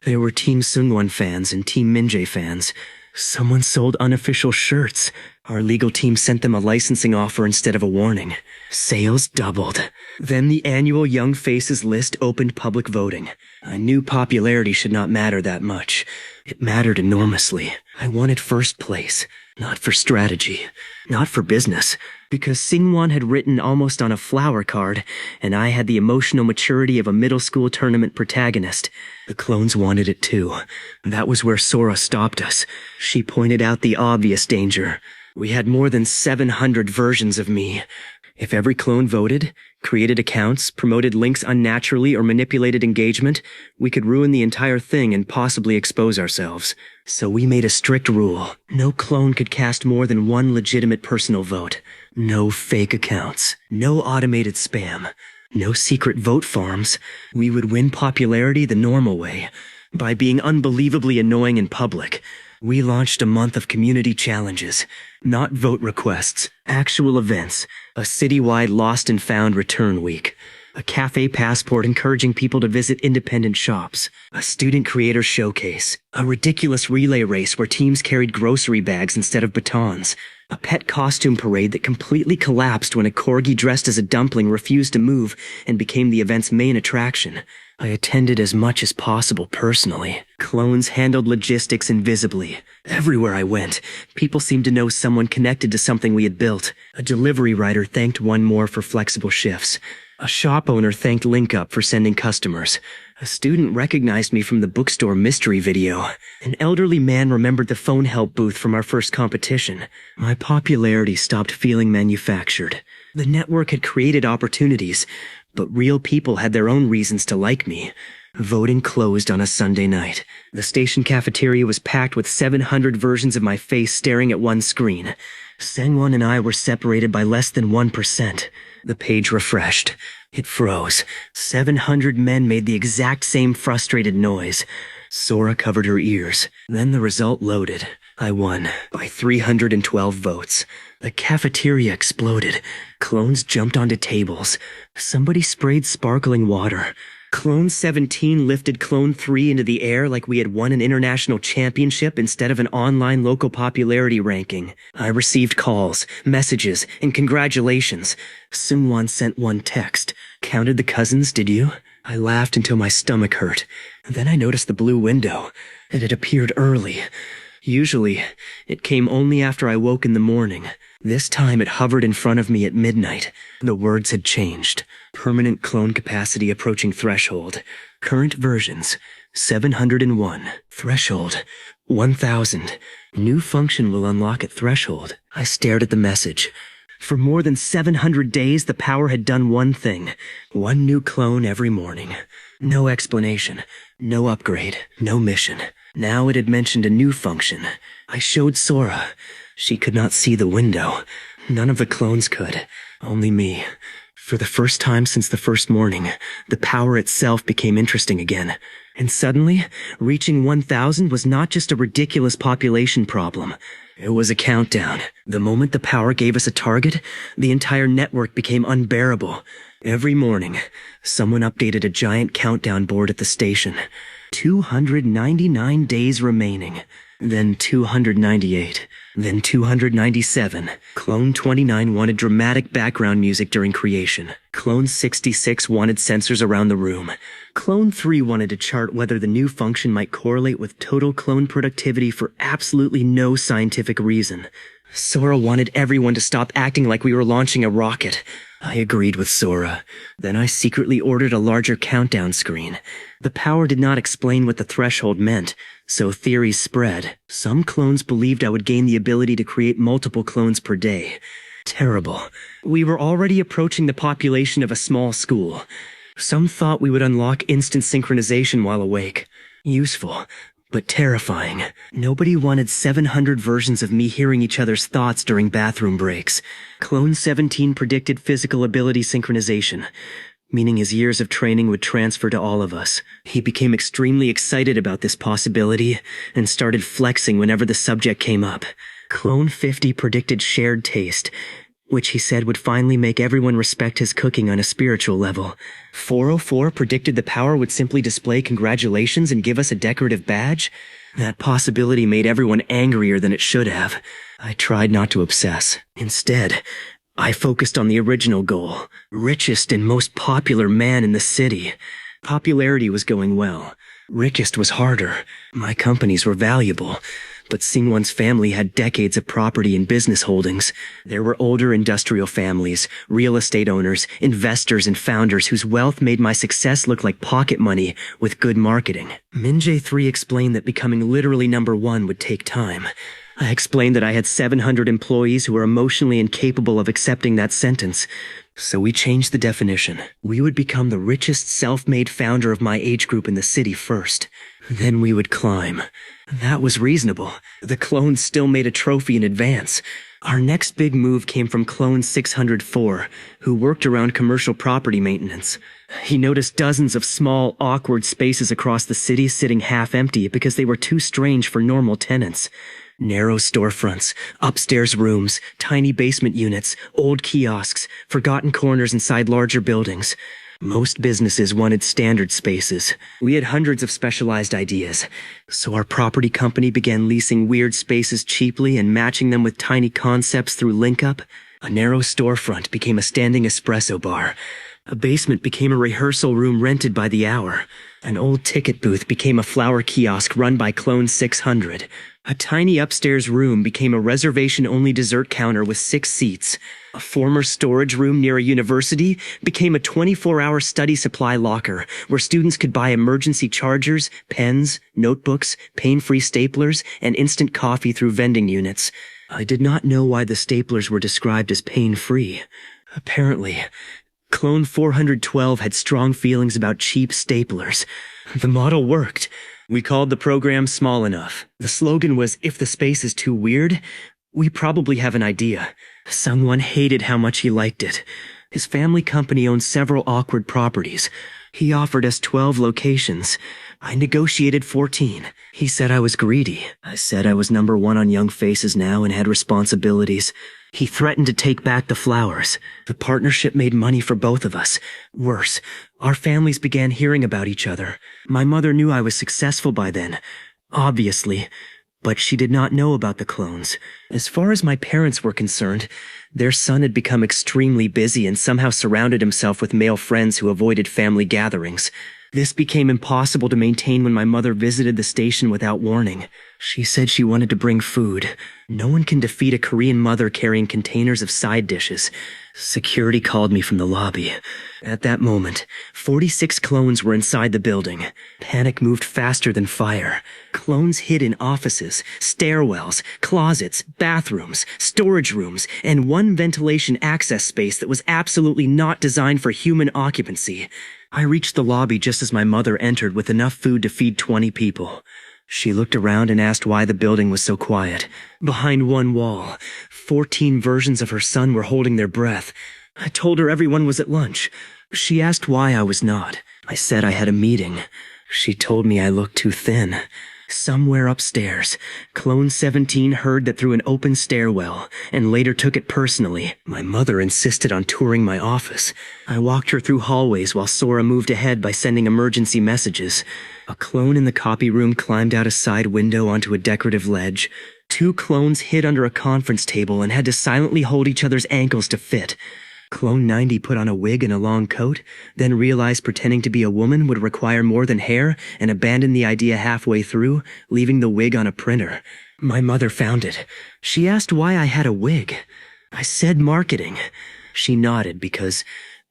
There were Team Sungwon fans and Team Minjae fans. Someone sold unofficial shirts. Our legal team sent them a licensing offer instead of a warning. Sales doubled. Then the annual Young Faces list opened public voting. I knew popularity should not matter that much. It mattered enormously. I wanted first place. Not for strategy. Not for business. Because Singwon had written almost on a flower card, and I had the emotional maturity of a middle school tournament protagonist. The clones wanted it too. That was where Sora stopped us. She pointed out the obvious danger. We had more than 700 versions of me. If every clone voted, created accounts, promoted links unnaturally, or manipulated engagement, we could ruin the entire thing and possibly expose ourselves. So we made a strict rule. No clone could cast more than one legitimate personal vote. No fake accounts. No automated spam. No secret vote farms. We would win popularity the normal way, by being unbelievably annoying in public. We launched a month of community challenges, not vote requests, actual events, a citywide lost and found return week, a cafe passport encouraging people to visit independent shops, a student creator showcase, a ridiculous relay race where teams carried grocery bags instead of batons, a pet costume parade that completely collapsed when a corgi dressed as a dumpling refused to move and became the event's main attraction. I attended as much as possible personally. Clones handled logistics invisibly. Everywhere I went, people seemed to know someone connected to something we had built. A delivery rider thanked one more for flexible shifts. A shop owner thanked LinkUp for sending customers. A student recognized me from the bookstore mystery video. An elderly man remembered the phone help booth from our first competition. My popularity stopped feeling manufactured. The network had created opportunities, but real people had their own reasons to like me. Voting closed on a Sunday night. The station cafeteria was packed with 700 versions of my face staring at one screen. Sengwon and I were separated by less than 1%. The page refreshed. It froze. 700 men made the exact same frustrated noise. Sora covered her ears. Then the result loaded. I won by 312 votes. The cafeteria exploded. Clones jumped onto tables. Somebody sprayed sparkling water. Clone 17 lifted Clone 3 into the air like we had won an international championship instead of an online local popularity ranking. I received calls, messages, and congratulations. Sungwon sent one text. Counted the cousins, did you? I laughed until my stomach hurt. Then I noticed the blue window. It had appeared early. Usually, it came only after I woke in the morning. This time it hovered in front of me at midnight. The words had changed. Permanent clone capacity approaching threshold. Current versions, 701. Threshold, 1000. New function will unlock at threshold. I stared at the message. For more than 700 days, the power had done one thing. One new clone every morning. No explanation. No upgrade. No mission. Now it had mentioned a new function. I showed Sora. She could not see the window. None of the clones could. Only me. For the first time since the first morning, the power itself became interesting again. And suddenly, reaching 1000 was not just a ridiculous population problem. It was a countdown. The moment the power gave us a target, the entire network became unbearable. Every morning, someone updated a giant countdown board at the station. 299 days remaining. Then 298. Then 297. Clone 29 wanted dramatic background music during creation. Clone 66 wanted sensors around the room. Clone 3 wanted to chart whether the new function might correlate with total clone productivity for absolutely no scientific reason. Sora wanted everyone to stop acting like we were launching a rocket. I agreed with Sora. Then I secretly ordered a larger countdown screen. The power did not explain what the threshold meant, so theories spread. Some clones believed I would gain the ability to create multiple clones per day. Terrible. We were already approaching the population of a small school. Some thought we would unlock instant synchronization while awake. Useful, but terrifying. Nobody wanted 700 versions of me hearing each other's thoughts during bathroom breaks. Clone 17 predicted physical ability synchronization, meaning his years of training would transfer to all of us. He became extremely excited about this possibility and started flexing whenever the subject came up. Clone 50 predicted shared taste, which he said would finally make everyone respect his cooking on a spiritual level. 404 predicted the power would simply display congratulations and give us a decorative badge. That possibility made everyone angrier than it should have. I tried not to obsess. Instead, I focused on the original goal, richest and most popular man in the city. Popularity was going well. Richest was harder. My companies were valuable. But Singwon's family had decades of property and business holdings. There were older industrial families, real estate owners, investors, and founders whose wealth made my success look like pocket money with good marketing. Minjae 3 explained that becoming literally number one would take time. I explained that I had 700 employees who were emotionally incapable of accepting that sentence. So we changed the definition. We would become the richest self-made founder of my age group in the city first. Then we would climb. That was reasonable. The clones still made a trophy in advance. Our next big move came from Clone 604, who worked around commercial property maintenance. He noticed dozens of small, awkward spaces across the city sitting half-empty because they were too strange for normal tenants. Narrow storefronts, upstairs rooms, tiny basement units, old kiosks, forgotten corners inside larger buildings. Most businesses wanted standard spaces. We had hundreds of specialized ideas. So our property company began leasing weird spaces cheaply and matching them with tiny concepts through LinkUp. A narrow storefront became a standing espresso bar. A basement became a rehearsal room rented by the hour. An old ticket booth became a flower kiosk run by Clone 600. A tiny upstairs room became a reservation-only dessert counter with 6 seats. A former storage room near a university became a 24-hour study supply locker where students could buy emergency chargers, pens, notebooks, pain-free staplers, and instant coffee through vending units. I did not know why the staplers were described as pain-free. Apparently, Clone 412 had strong feelings about cheap staplers. The model worked. We called the program Small Enough. The slogan was, if the space is too weird, we probably have an idea. Someone hated how much he liked it. His family company owned several awkward properties. He offered us 12 locations. I negotiated 14. He said I was greedy. I said I was number one on Young Faces now and had responsibilities. He threatened to take back the flowers. The partnership made money for both of us. Worse, our families began hearing about each other. My mother knew I was successful by then, obviously, but she did not know about the clones. As far as my parents were concerned, their son had become extremely busy and somehow surrounded himself with male friends who avoided family gatherings. This became impossible to maintain when my mother visited the station without warning. She said she wanted to bring food. No one can defeat a Korean mother carrying containers of side dishes. Security called me from the lobby. At that moment, 46 clones were inside the building. Panic moved faster than fire. Clones hid in offices, stairwells, closets, bathrooms, storage rooms, and one ventilation access space that was absolutely not designed for human occupancy. I reached the lobby just as my mother entered with enough food to feed 20 people. She looked around and asked why the building was so quiet. Behind one wall, 14 versions of her son were holding their breath. I told her everyone was at lunch. She asked why I was not. I said I had a meeting. She told me I looked too thin. Somewhere upstairs, Clone 17 heard that through an open stairwell, and later took it personally. My mother insisted on touring my office. I walked her through hallways while Sora moved ahead by sending emergency messages. A clone in the copy room climbed out a side window onto a decorative ledge. 2 clones hid under a conference table and had to silently hold each other's ankles to fit. Clone 90 put on a wig and a long coat, then realized pretending to be a woman would require more than hair and abandoned the idea halfway through, leaving the wig on a printer. My mother found it. She asked why I had a wig. I said marketing. She nodded because,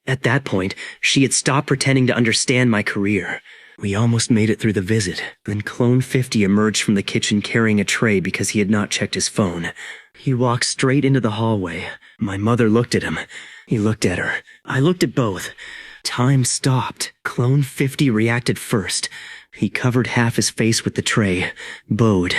at that point, she had stopped pretending to understand my career. We almost made it through the visit. Then Clone 50 emerged from the kitchen carrying a tray because he had not checked his phone. He walked straight into the hallway. My mother looked at him. He looked at her. I looked at both. Time stopped. Clone 50 reacted first. He covered half his face with the tray, bowed,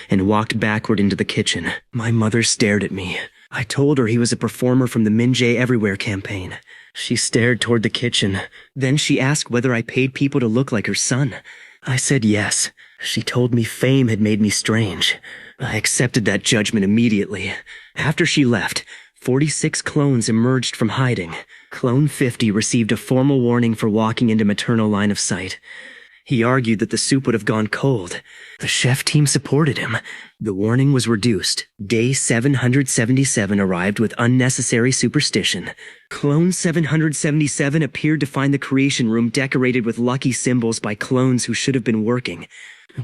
and walked backward into the kitchen. My mother stared at me. I told her he was a performer from the Minjae Everywhere campaign. She stared toward the kitchen. Then she asked whether I paid people to look like her son. I said yes. She told me fame had made me strange. I accepted that judgment immediately. After she left, 46 clones emerged from hiding. Clone 50 received a formal warning for walking into maternal line of sight. He argued that the soup would have gone cold. The chef team supported him. The warning was reduced. Day 777 arrived with unnecessary superstition. Clone 777 appeared to find the creation room decorated with lucky symbols by clones who should have been working.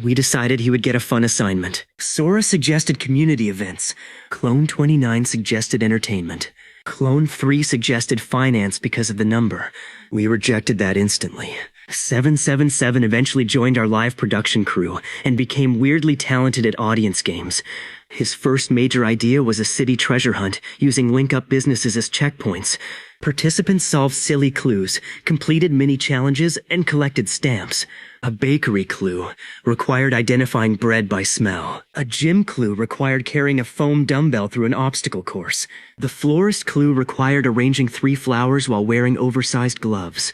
We decided he would get a fun assignment. Sora suggested community events. Clone 29 suggested entertainment. Clone 3 suggested finance because of the number. We rejected that instantly. 777 eventually joined our live production crew and became weirdly talented at audience games. His first major idea was a city treasure hunt using link-up businesses as checkpoints. Participants solved silly clues, completed mini-challenges, and collected stamps. A bakery clue required identifying bread by smell. A gym clue required carrying a foam dumbbell through an obstacle course. The florist clue required arranging 3 flowers while wearing oversized gloves.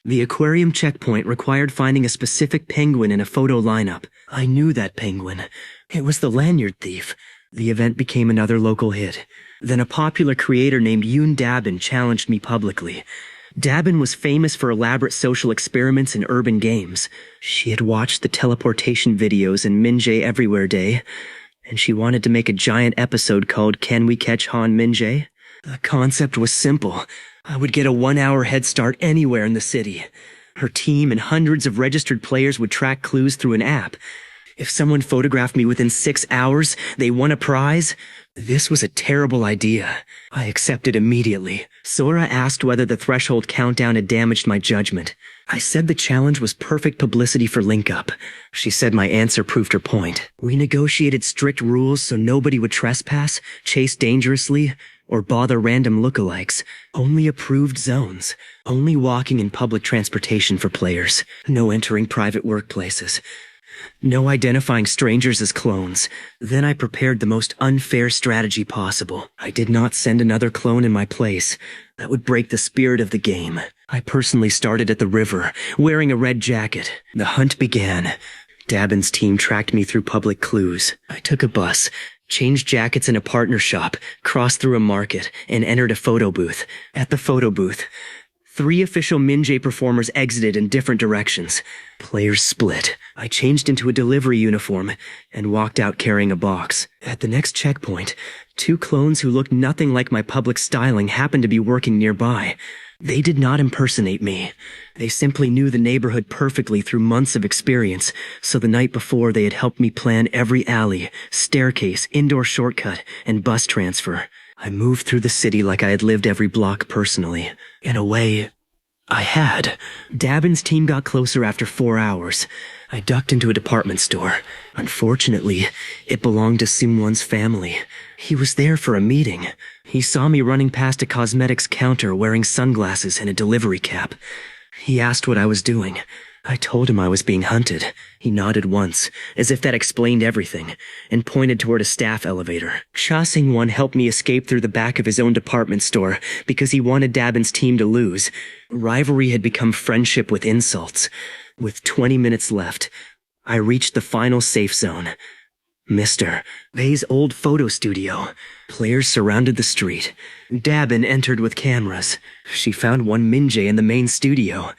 The aquarium checkpoint required finding a specific penguin in a photo lineup. I knew that penguin. It was the lanyard thief. The event became another local hit. Then a popular creator named Yoon Dabin challenged me publicly. Dabin was famous for elaborate social experiments in urban games. She had watched the teleportation videos in Minjae Everywhere Day, and she wanted to make a giant episode called Can We Catch Han Minjae? The concept was simple. I would get a 1-hour head start anywhere in the city. Her team and hundreds of registered players would track clues through an app. If someone photographed me within 6 hours, they won a prize. This was a terrible idea. I accepted immediately. Sora asked whether the threshold countdown had damaged my judgment. I said the challenge was perfect publicity for Link Up. She said my answer proved her point. We negotiated strict rules so nobody would trespass, chase dangerously, or bother random lookalikes. Only approved zones. Only walking in public transportation for players. No entering private workplaces. No identifying strangers as clones. Then I prepared the most unfair strategy possible. I did not send another clone in my place. That would break the spirit of the game. I personally started at the river, wearing a red jacket. The hunt began. Dabin's team tracked me through public clues. I took a bus, changed jackets in a partner shop, crossed through a market, and entered a photo booth. At the photo booth, 3 official Minjae performers exited in different directions. Players split. I changed into a delivery uniform and walked out carrying a box. At the next checkpoint, 2 clones who looked nothing like my public styling happened to be working nearby. They did not impersonate me. They simply knew the neighborhood perfectly through months of experience, so the night before they had helped me plan every alley, staircase, indoor shortcut, and bus transfer. I moved through the city like I had lived every block personally. In a way, I had. Dabin's team got closer after 4 hours. I ducked into a department store. Unfortunately, it belonged to Simwon's family. He was there for a meeting. He saw me running past a cosmetics counter wearing sunglasses and a delivery cap. He asked what I was doing. I told him I was being hunted. He nodded once, as if that explained everything, and pointed toward a staff elevator. Cha Sing-won helped me escape through the back of his own department store because he wanted Dabin's team to lose. Rivalry had become friendship with insults. With 20 minutes left, I reached the final safe zone. Mr. Bay's old photo studio. Players surrounded the street. Dabin entered with cameras. She found one Minjae in the main studio.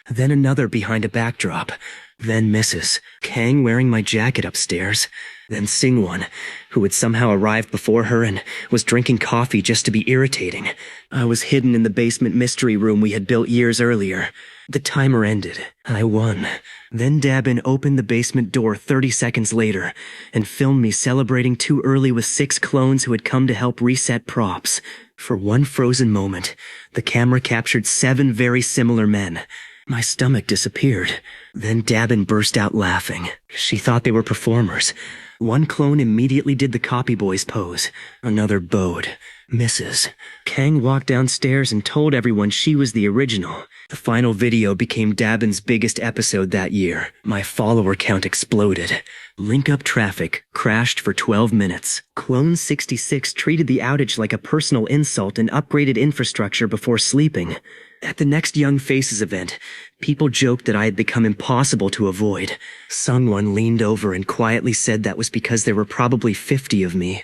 Then another behind a backdrop. Then Mrs. Kang wearing my jacket upstairs. Then Singwon, who had somehow arrived before her and was drinking coffee just to be irritating. I was hidden in the basement mystery room we had built years earlier. The timer ended. I won. Then Dabin opened the basement door 30 seconds later and filmed me celebrating too early with 6 clones who had come to help reset props. For one frozen moment, the camera captured 7 very similar men. My stomach disappeared. Then Dabin burst out laughing. She thought they were performers. One clone immediately did the copy boy's pose. Another bowed. Mrs. Kang walked downstairs and told everyone she was the original. The final video became Dabin's biggest episode that year. My follower count exploded. Link-up traffic crashed for 12 minutes. Clone 66 treated the outage like a personal insult and upgraded infrastructure before sleeping. At the next Young Faces event, people joked that I had become impossible to avoid. Sungwon leaned over and quietly said that was because there were probably 50 of me.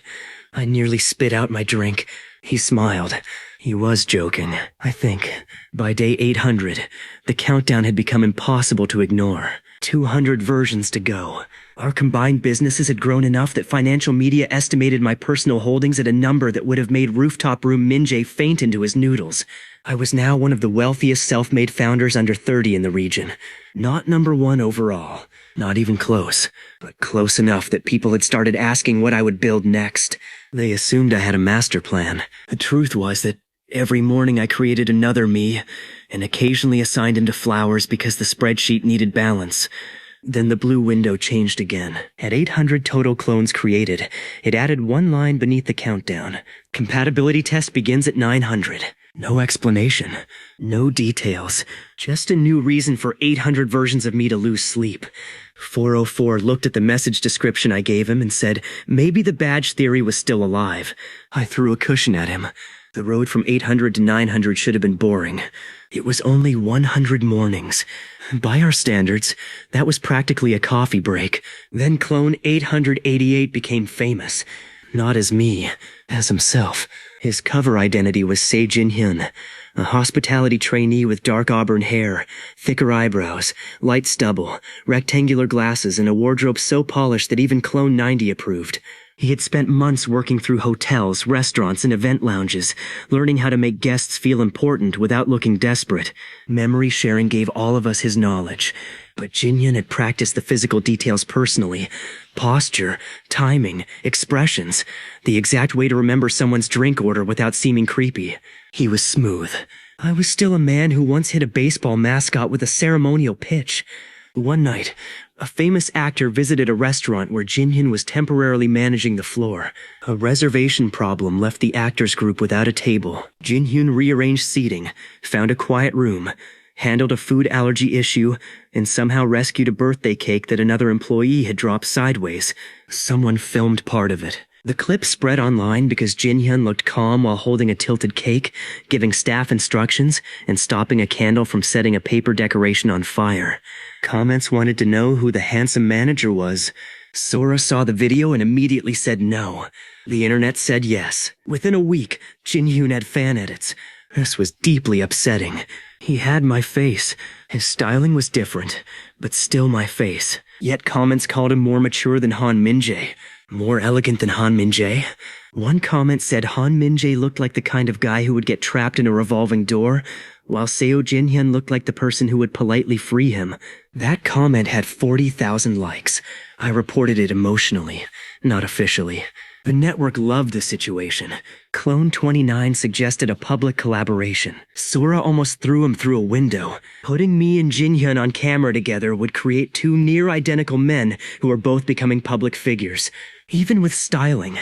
I nearly spit out my drink. He smiled. He was joking, I think. By day 800, the countdown had become impossible to ignore. 200 versions to go. Our combined businesses had grown enough that financial media estimated my personal holdings at a number that would have made rooftop room Minjae faint into his noodles. I was now one of the wealthiest self-made founders under 30 in the region. Not number one overall. Not even close. But close enough that people had started asking what I would build next. They assumed I had a master plan. The truth was that every morning I created another me, and occasionally assigned him to flowers because the spreadsheet needed balance. Then the blue window changed again. At 800 total clones created, it added one line beneath the countdown. Compatibility test begins at 900. No explanation. No details. Just a new reason for 800 versions of me to lose sleep. 404 looked at the message description I gave him and said maybe the badge theory was still alive. I threw a cushion at him. The road from 800 to 900 should have been boring. It was only 100 mornings. By our standards, that was practically a coffee break. Then clone 888 became famous. Not as me, as himself. His cover identity was Se Jin-hyun, a hospitality trainee with dark auburn hair, thicker eyebrows, light stubble, rectangular glasses, and a wardrobe so polished that even Clone 90 approved. He had spent months working through hotels, restaurants, and event lounges, learning how to make guests feel important without looking desperate. Memory sharing gave all of us his knowledge. But Jin-hyun had practiced the physical details personally. Posture, timing, expressions, the exact way to remember someone's drink order without seeming creepy. He was smooth. I was still a man who once hit a baseball mascot with a ceremonial pitch. One night, a famous actor visited a restaurant where Jin-hyun was temporarily managing the floor. A reservation problem left the actors group without a table. Jin-hyun rearranged seating, found a quiet room, handled a food allergy issue, and somehow rescued a birthday cake that another employee had dropped sideways. Someone filmed part of it. The clip spread online because Jin-hyun looked calm while holding a tilted cake, giving staff instructions, and stopping a candle from setting a paper decoration on fire. Comments wanted to know who the handsome manager was. Sora saw the video and immediately said no. The internet said yes. Within a week, Jin-hyun had fan edits. This was deeply upsetting. He had my face. His styling was different, but still my face. Yet comments called him more mature than Han Minjae. More elegant than Han Minjae? One comment said Han Minjae looked like the kind of guy who would get trapped in a revolving door, while Seo Jin-hyun looked like the person who would politely free him. That comment had 40,000 likes. I reported it emotionally, not officially. The network loved the situation. Clone 29 suggested a public collaboration. Sora almost threw him through a window. Putting me and Jin-hyun on camera together would create two near-identical men who were both becoming public figures. Even with styling,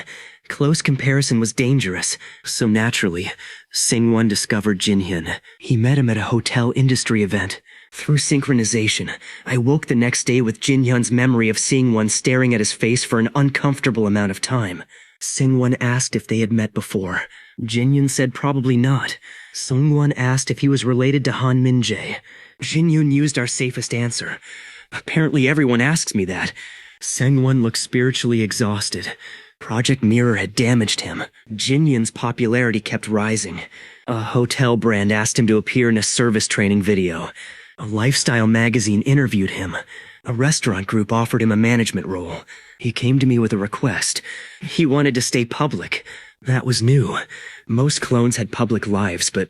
close comparison was dangerous. So naturally, Sing-won discovered Jin-hyun. He met him at a hotel industry event. Through synchronization, I woke the next day with Jin-hyun's memory of Sing-won staring at his face for an uncomfortable amount of time. Sing-won asked if they had met before. Jin-hyun said probably not. Sung-won asked if he was related to Han Minjae. Jin-hyun used our safest answer. Apparently everyone asks me that. Sung-won looked spiritually exhausted. Project Mirror had damaged him. Jin-hyun's popularity kept rising. A hotel brand asked him to appear in a service training video. A lifestyle magazine interviewed him. A restaurant group offered him a management role. He came to me with a request. He wanted to stay public. That was new. Most clones had public lives, but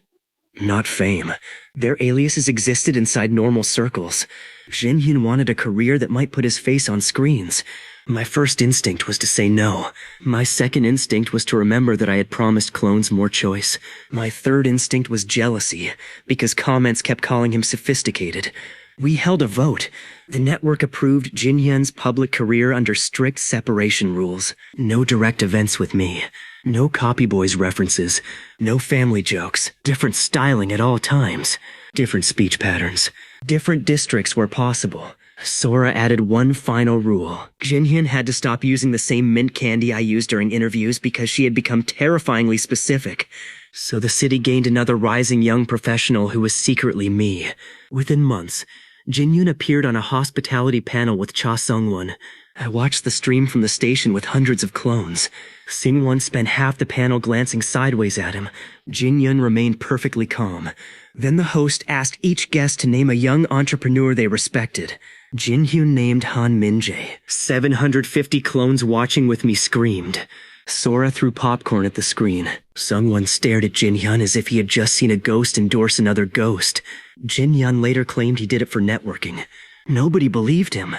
not fame. Their aliases existed inside normal circles. Jin-hyun wanted a career that might put his face on screens. My first instinct was to say no. My second instinct was to remember that I had promised clones more choice. My third instinct was jealousy, because comments kept calling him sophisticated. We held a vote. The network approved Jin-hyun's public career under strict separation rules. No direct events with me. No Copy Boys references. No family jokes. Different styling at all times. Different speech patterns. Different districts where possible. Sora added one final rule. Jin-hyun had to stop using the same mint candy I used during interviews because she had become terrifyingly specific. So the city gained another rising young professional who was secretly me. Within months, Jin-hyun appeared on a hospitality panel with Cha Sung-won. I watched the stream from the station with hundreds of clones. Singwon spent half the panel glancing sideways at him. Jin-yun remained perfectly calm. Then the host asked each guest to name a young entrepreneur they respected. Jin-hyun named Han Min-jae. 750 clones watching with me screamed. Sora threw popcorn at the screen. Sungwon stared at Jin-hyun as if he had just seen a ghost endorse another ghost. Jin-hyun later claimed he did it for networking. Nobody believed him.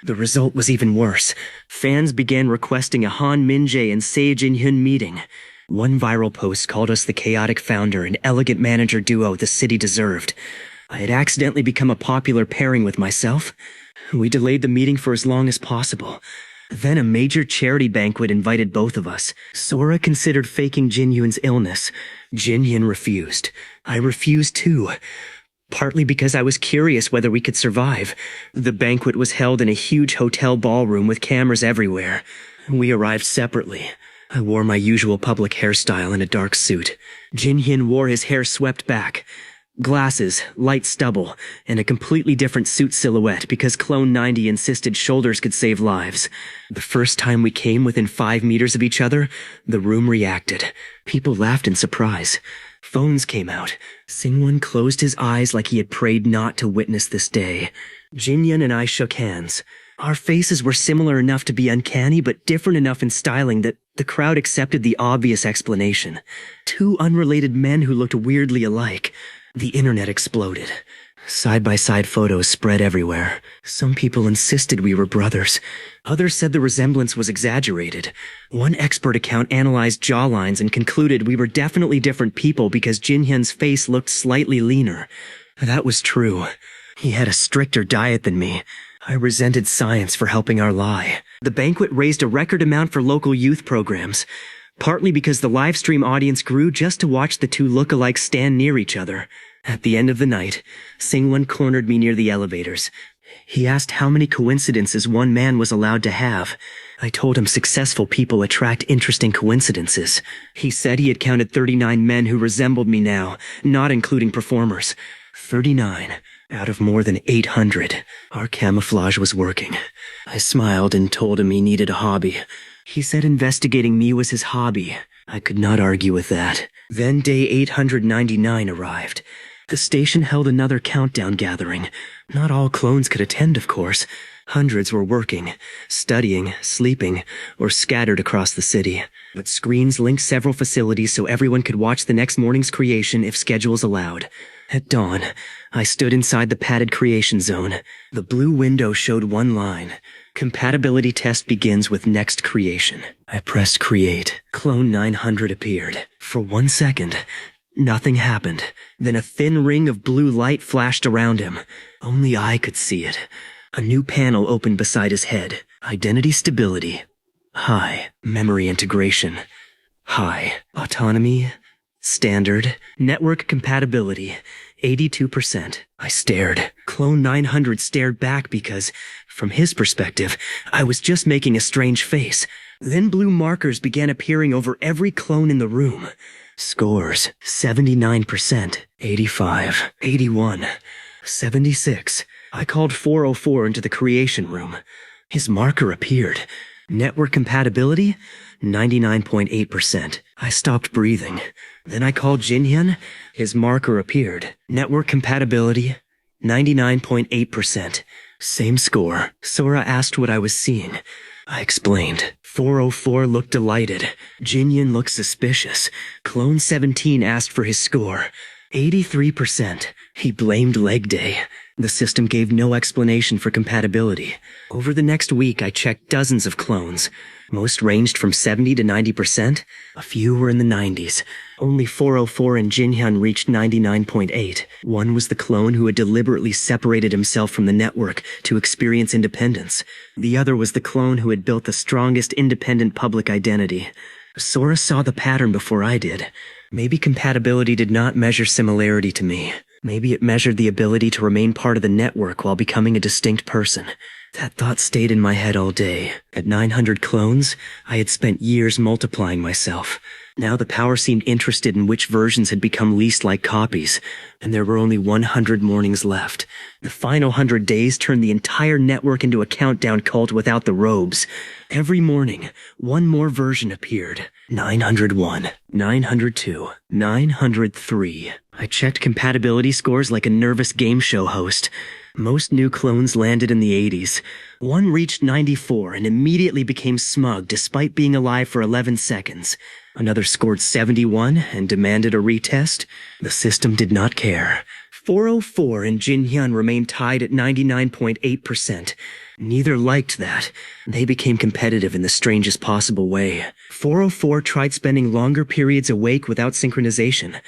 The result was even worse. Fans began requesting a Han Min-jae and Seo Jin-hyun meeting. One viral post called us the chaotic founder and elegant manager duo the city deserved. I had accidentally become a popular pairing with myself. We delayed the meeting for as long as possible. Then a major charity banquet invited both of us. Sora considered faking Jin-hyun's illness. Jin-hyun refused. I refused too. Partly because I was curious whether we could survive. The banquet was held in a huge hotel ballroom with cameras everywhere. We arrived separately. I wore my usual public hairstyle in a dark suit. Jin-hyun wore his hair swept back. Glasses, light stubble, and a completely different suit silhouette because Clone 90 insisted shoulders could save lives. The first time we came within 5 meters of each other, the room reacted. People laughed in surprise. Phones came out. Singwon closed his eyes like he had prayed not to witness this day. Jin-hyun and I shook hands. Our faces were similar enough to be uncanny, but different enough in styling that the crowd accepted the obvious explanation. Two unrelated men who looked weirdly alike. The internet exploded. Side-by-side photos spread everywhere. Some people insisted we were brothers. Others said the resemblance was exaggerated. One expert account analyzed jawlines and concluded we were definitely different people because Jin-hyun's face looked slightly leaner. That was true. He had a stricter diet than me. I resented science for helping our lie. The banquet raised a record amount for local youth programs, partly because the live stream audience grew just to watch the two lookalikes stand near each other. At the end of the night, Singwon cornered me near the elevators. He asked how many coincidences one man was allowed to have. I told him successful people attract interesting coincidences. He said he had counted 39 men who resembled me now, not including performers. 39 out of more than 800. Our camouflage was working. I smiled and told him he needed a hobby. He said investigating me was his hobby. I could not argue with that. Then day 899 arrived. The station held another countdown gathering. Not all clones could attend, of course. Hundreds were working, studying, sleeping, or scattered across the city. But screens linked several facilities so everyone could watch the next morning's creation if schedules allowed. At dawn, I stood inside the padded creation zone. The blue window showed one line. Compatibility test begins with next creation. I pressed create. Clone 900 appeared. For 1 second, nothing happened. Then a thin ring of blue light flashed around him. Only I could see it. A new panel opened beside his head. Identity stability. High. Memory integration. High. Autonomy. Standard. Network compatibility. 82%. I stared. Clone 900 stared back because, from his perspective, I was just making a strange face. Then blue markers began appearing over every clone in the room. Scores. 79%. 85. 81. 76. I called 404 into the creation room. His marker appeared. Network compatibility? 99.8%. I stopped breathing. Then I called Jin-hyun. His marker appeared. Network compatibility? 99.8%. Same score. Sora asked what I was seeing. I explained. 404 looked delighted. Jin-hyun looked suspicious. Clone 17 asked for his score. 83%. He blamed leg day. The system gave no explanation for compatibility. Over the next week, I checked dozens of clones. Most ranged from 70 to 90%. A few were in the 90s. Only 404 and Jin-hyun reached 99.8. One was the clone who had deliberately separated himself from the network to experience independence. The other was the clone who had built the strongest independent public identity. Sora saw the pattern before I did. Maybe compatibility did not measure similarity to me. Maybe it measured the ability to remain part of the network while becoming a distinct person. That thought stayed in my head all day. At 900 clones, I had spent years multiplying myself. Now the power seemed interested in which versions had become least like copies, and there were only 100 mornings left. The final 100 days turned the entire network into a countdown cult without the robes. Every morning, one more version appeared. 901, 902, 903. I checked compatibility scores like a nervous game show host. Most new clones landed in the 80s. One reached 94 and immediately became smug despite being alive for 11 seconds. Another scored 71 and demanded a retest. The system did not care. 404 and Jinhyun remained tied at 99.8%. Neither liked that. They became competitive in the strangest possible way. 404 tried spending longer periods awake without synchronization,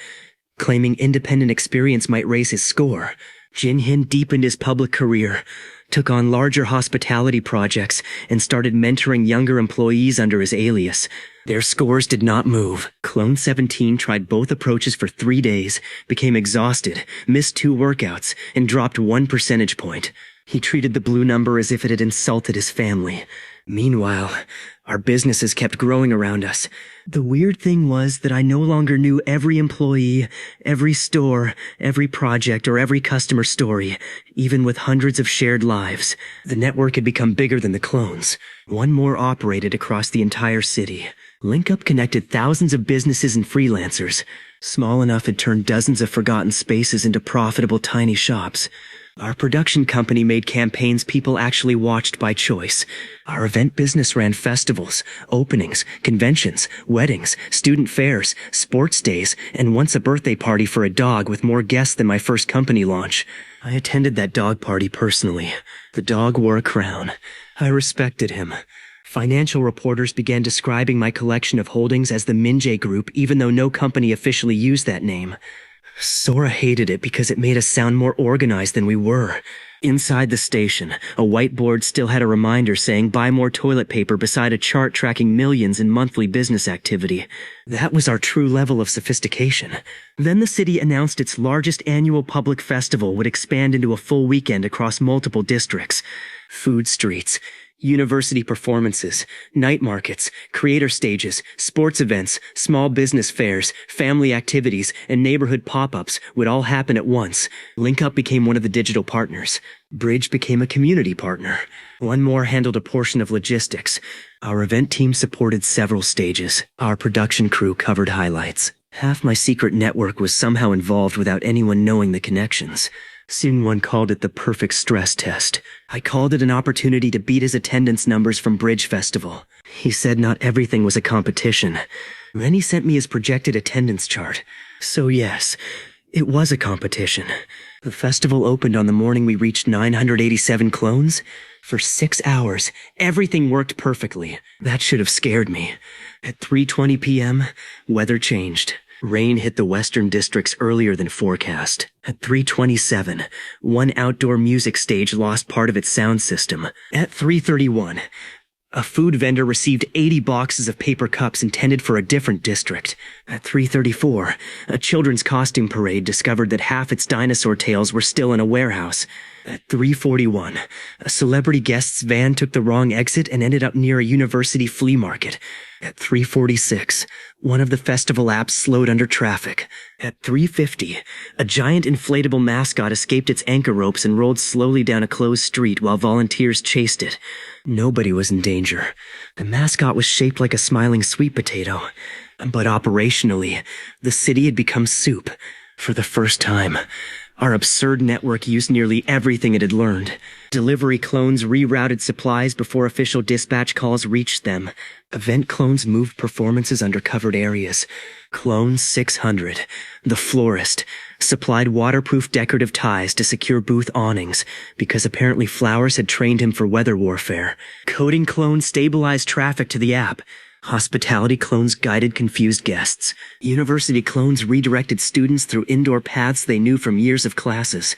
claiming independent experience might raise his score. Jinhyun deepened his public career, took on larger hospitality projects, and started mentoring younger employees under his alias. Their scores did not move. Clone 17 tried both approaches for 3 days, became exhausted, missed 2 workouts, and dropped 1 percentage point. He treated the blue number as if it had insulted his family. Meanwhile, our businesses kept growing around us. The weird thing was that I no longer knew every employee, every store, every project, or every customer story, even with hundreds of shared lives. The network had become bigger than the clones. One more operated across the entire city. LinkUp connected thousands of businesses and freelancers. Small enough it turned dozens of forgotten spaces into profitable tiny shops. Our production company made campaigns people actually watched by choice. Our event business ran festivals, openings, conventions, weddings, student fairs, sports days, and once a birthday party for a dog with more guests than my first company launch. I attended that dog party personally. The dog wore a crown. I respected him. Financial reporters began describing my collection of holdings as the Minjae Group, even though no company officially used that name. Sora hated it because it made us sound more organized than we were. Inside the station, a whiteboard still had a reminder saying buy more toilet paper beside a chart tracking millions in monthly business activity. That was our true level of sophistication. Then the city announced its largest annual public festival would expand into a full weekend across multiple districts. Food streets, university performances, night markets, creator stages, sports events, small business fairs, family activities, and neighborhood pop-ups would all happen at once. LinkUp became one of the digital partners. Bridge became a community partner. One more handled a portion of logistics. Our event team supported several stages. Our production crew covered highlights. Half my secret network was somehow involved without anyone knowing the connections. Soon one called it the perfect stress test. I called it an opportunity to beat his attendance numbers from Bridge Festival. He said not everything was a competition. Then he sent me his projected attendance chart. So yes, it was a competition. The festival opened on the morning we reached 987 clones. For 6 hours, everything worked perfectly. That should have scared me. At 3:20 p.m., weather changed. Rain hit the western districts earlier than forecast. At 3:27, one outdoor music stage lost part of its sound system. At 3:31, a food vendor received 80 boxes of paper cups intended for a different district. At 3:34, a children's costume parade discovered that half its dinosaur tails were still in a warehouse. At 3:41, a celebrity guest's van took the wrong exit and ended up near a university flea market. At 3:46, one of the festival apps slowed under traffic. At 3:50, a giant inflatable mascot escaped its anchor ropes and rolled slowly down a closed street while volunteers chased it. Nobody was in danger. The mascot was shaped like a smiling sweet potato. But operationally, the city had become soup. For the first time, our absurd network used nearly everything it had learned. Delivery clones rerouted supplies before official dispatch calls reached them. Event clones moved performances under covered areas. Clone 600, the florist, supplied waterproof decorative ties to secure booth awnings because apparently flowers had trained him for weather warfare. Coding clones stabilized traffic to the app. Hospitality clones guided confused guests. University clones redirected students through indoor paths they knew from years of classes.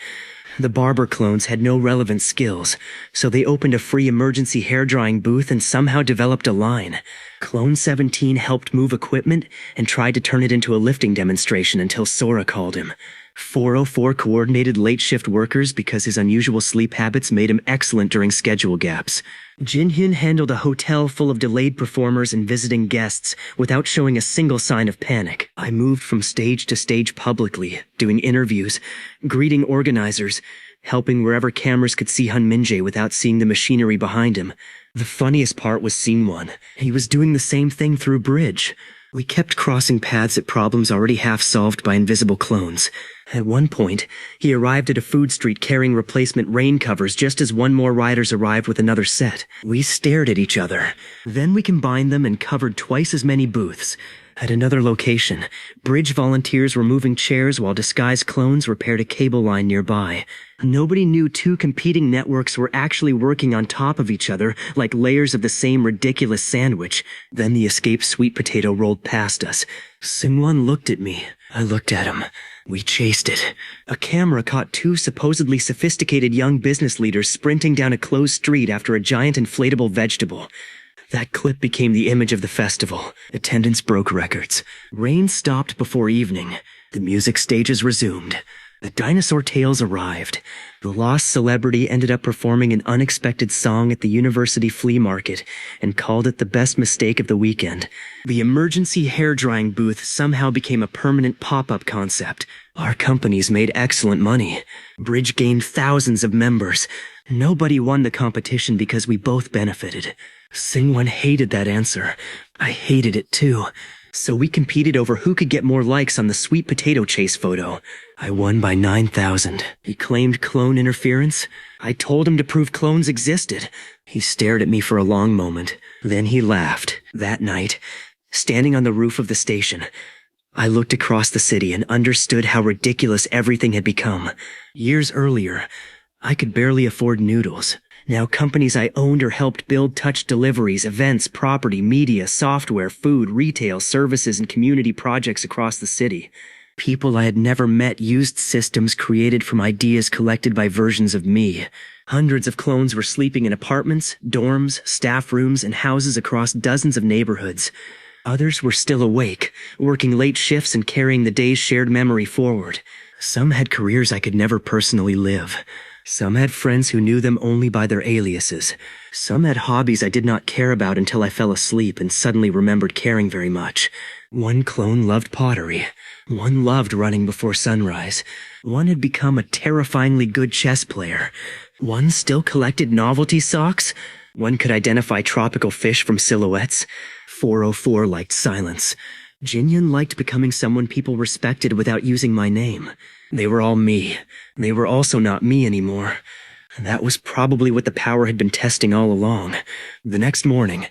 The barber clones had no relevant skills, so they opened a free emergency hair-drying booth and somehow developed a line. Clone 17 helped move equipment and tried to turn it into a lifting demonstration until Sora called him. 404 coordinated late-shift workers because his unusual sleep habits made him excellent during schedule gaps. Jinhyun handled a hotel full of delayed performers and visiting guests without showing a single sign of panic. I moved from stage to stage publicly, doing interviews, greeting organizers, helping wherever cameras could see Han Minjae without seeing the machinery behind him. The funniest part was Scene 1. He was doing the same thing through Bridge. We kept crossing paths at problems already half solved by invisible clones. At one point, he arrived at a food street carrying replacement rain covers just as one more riders arrived with another set. We stared at each other. Then we combined them and covered twice as many booths. At another location, Bridge volunteers were moving chairs while disguised clones repaired a cable line nearby. Nobody knew two competing networks were actually working on top of each other like layers of the same ridiculous sandwich. Then the escaped sweet potato rolled past us. Seungwon looked at me. I looked at him. We chased it. A camera caught two supposedly sophisticated young business leaders sprinting down a closed street after a giant inflatable vegetable. That clip became the image of the festival. Attendance broke records. Rain stopped before evening. The music stages resumed. The dinosaur tales arrived. The lost celebrity ended up performing an unexpected song at the university flea market and called it the best mistake of the weekend. The emergency hair-drying booth somehow became a permanent pop-up concept. Our companies made excellent money. Bridge gained thousands of members. Nobody won the competition because we both benefited. Seungwon hated that answer. I hated it too. So we competed over who could get more likes on the sweet potato chase photo. I won by 9,000. He claimed clone interference. I told him to prove clones existed. He stared at me for a long moment. Then he laughed. That night, standing on the roof of the station, I looked across the city and understood how ridiculous everything had become. Years earlier, I could barely afford noodles. Now companies I owned or helped build touched deliveries, events, property, media, software, food, retail, services, and community projects across the city. People I had never met used systems created from ideas collected by versions of me. Hundreds of clones were sleeping in apartments, dorms, staff rooms, and houses across dozens of neighborhoods. Others were still awake, working late shifts and carrying the day's shared memory forward. Some had careers I could never personally live. Some had friends who knew them only by their aliases. Some had hobbies I did not care about until I fell asleep and suddenly remembered caring very much. One clone loved pottery. One loved running before sunrise. One had become a terrifyingly good chess player. One still collected novelty socks. One could identify tropical fish from silhouettes. 404 liked silence. Jinyun liked becoming someone people respected without using my name. They were all me. They were also not me anymore. That was probably what the power had been testing all along. The next morning,